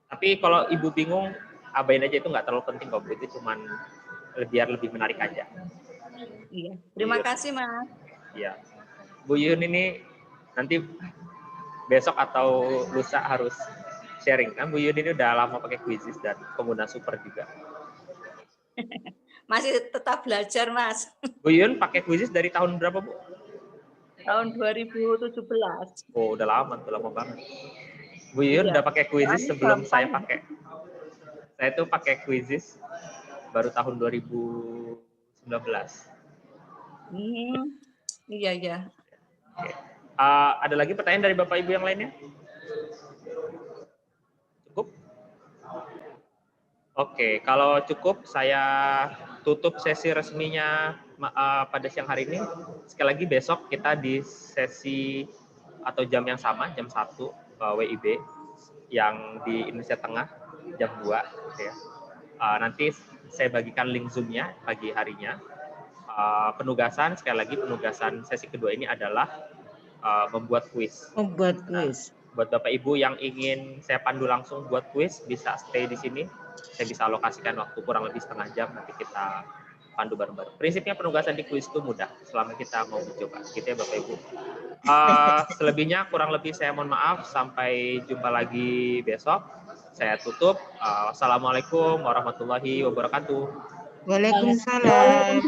Speaker 1: Tapi kalau Ibu bingung, abain aja, itu nggak terlalu penting kok, itu cuman biar lebih menarik aja.
Speaker 17: Iya. Terima kasih Mas.
Speaker 1: Iya. Bu Yun ini nanti besok atau lusa harus sharing kan. Bu Yun ini udah lama pakai Quizzes dan pengguna super juga.
Speaker 17: Masih tetap belajar Mas.
Speaker 1: Bu Yun pakai Quizzes dari tahun berapa Bu?
Speaker 17: Tahun 2017.
Speaker 1: Oh udah lama banget. Bu Yun udah pakai Quizzes sebelum saya pakai. Saya tuh pakai Quizzes baru tahun 2019.
Speaker 17: Iya.
Speaker 1: Oke. Ada lagi pertanyaan dari Bapak Ibu yang lainnya? Cukup? Oke, kalau cukup saya tutup sesi resminya pada siang hari ini. Sekali lagi besok kita di sesi atau jam yang sama, jam 1 WIB yang di Indonesia Tengah jam 2 ya. Nanti saya bagikan link Zoom-nya pagi harinya. Penugasan sekali lagi, penugasan sesi kedua ini adalah membuat kuis.
Speaker 9: Membuat kuis.
Speaker 1: Buat Bapak Ibu yang ingin saya pandu langsung buat kuis bisa stay di sini. Saya bisa alokasikan waktu kurang lebih setengah jam, nanti kita pandu bareng-bareng. Prinsipnya penugasan di kuis itu mudah selama kita mau mencoba, gitu ya Bapak Ibu. Selebihnya kurang lebih saya mohon maaf, sampai jumpa lagi besok. Saya tutup. Wassalamualaikum warahmatullahi wabarakatuh.
Speaker 9: Waalaikumsalam.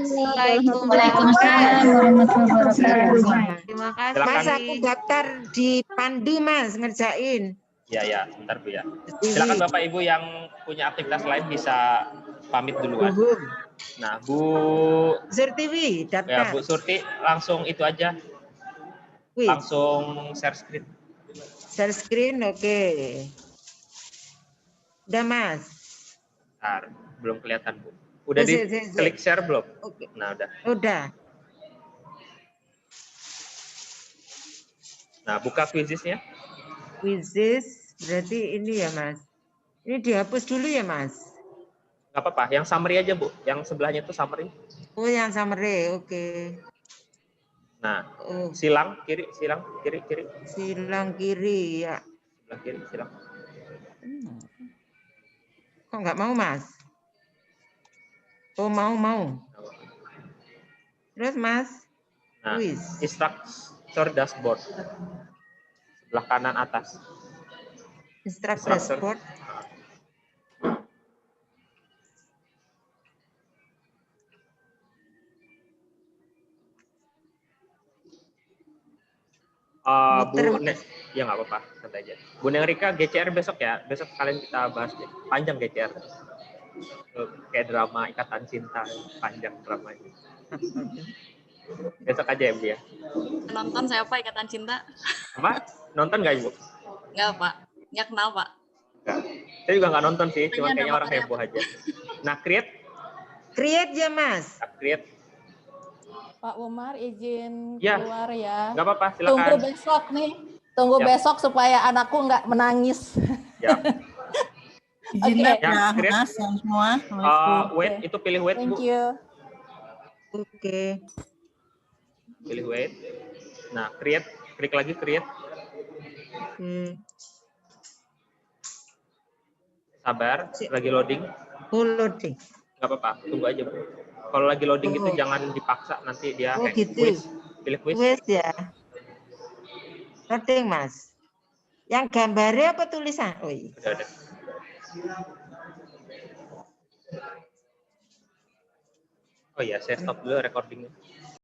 Speaker 1: Terima kasih.
Speaker 9: Mas, aku daftar di Pandu Mas, ngerjain.
Speaker 1: Ya, sebentar Bu ya. Silakan Bapak Ibu yang punya aktivitas lain bisa pamit duluan. Nah, Bu
Speaker 9: Surtiwi, daftar.
Speaker 1: Ya, Bu Surti langsung itu aja. Langsung share screen.
Speaker 9: Share screen, oke. Udah Mas.
Speaker 1: Bentar, belum kelihatan Bu. Udah klik share belum?
Speaker 9: Oke.
Speaker 1: Nah, udah.
Speaker 9: Udah.
Speaker 1: Nah, buka Quizzes-nya.
Speaker 9: Quizzes, berarti ini ya Mas. Ini dihapus dulu ya Mas?
Speaker 1: Nggak apa-apa, yang summary aja Bu. Yang sebelahnya itu summary.
Speaker 9: Oh, yang summary, oke.
Speaker 1: Nah, silang kiri, silang kiri.
Speaker 9: Silang kiri ya.
Speaker 1: Silang kiri, silang.
Speaker 9: Kok nggak mau Mas? Oh, mau. Terus Mas?
Speaker 1: Nah, instructor dashboard. Sebelah kanan atas.
Speaker 9: Instructor dashboard.
Speaker 1: Bu, ya nggak apa-apa, santai aja. Bu Nengrika, GCR besok ya. Besok kalian kita bahas panjang GCR. Kayak drama Ikatan Cinta, panjang dramanya. Besok aja ya Bu ya.
Speaker 2: Nonton saya Pak Ikatan Cinta?
Speaker 1: Apa? Nonton nggak Ibu?
Speaker 2: Nggak Pak, nggak kenal Pak.
Speaker 1: Enggak. Saya juga nggak nonton sih, cuma kayaknya orang heboh aja. Nah, create
Speaker 9: ya Mas.
Speaker 1: Create.
Speaker 18: Pak Umar izin
Speaker 1: Ya.
Speaker 18: keluar ya.
Speaker 1: Nggak apa-apa, silakan.
Speaker 18: Tunggu besok nih. Tunggu
Speaker 1: Ya.
Speaker 18: besok supaya anakku nggak menangis.
Speaker 1: Ya.
Speaker 3: Izin
Speaker 18: Oke.
Speaker 3: ya,
Speaker 1: Create.
Speaker 3: Mas, semua.
Speaker 1: Wait, itu pilih wait Bu.
Speaker 18: Thank you.
Speaker 9: Oke.
Speaker 1: Pilih wait. Nah, create, klik lagi create.
Speaker 9: Hmm.
Speaker 1: Sabar, lagi loading.
Speaker 9: Loading.
Speaker 1: Nggak apa-apa, tunggu aja Bu. Kalau lagi loading itu jangan dipaksa, nanti dia kayak
Speaker 9: gitu.
Speaker 1: quiz. Pilih quiz.
Speaker 9: Quiz ya. Loading, Mas. Yang gambarnya apa tulisan? Oh iya.
Speaker 1: Udah ada. Oh iya, saya stop dulu recordingnya.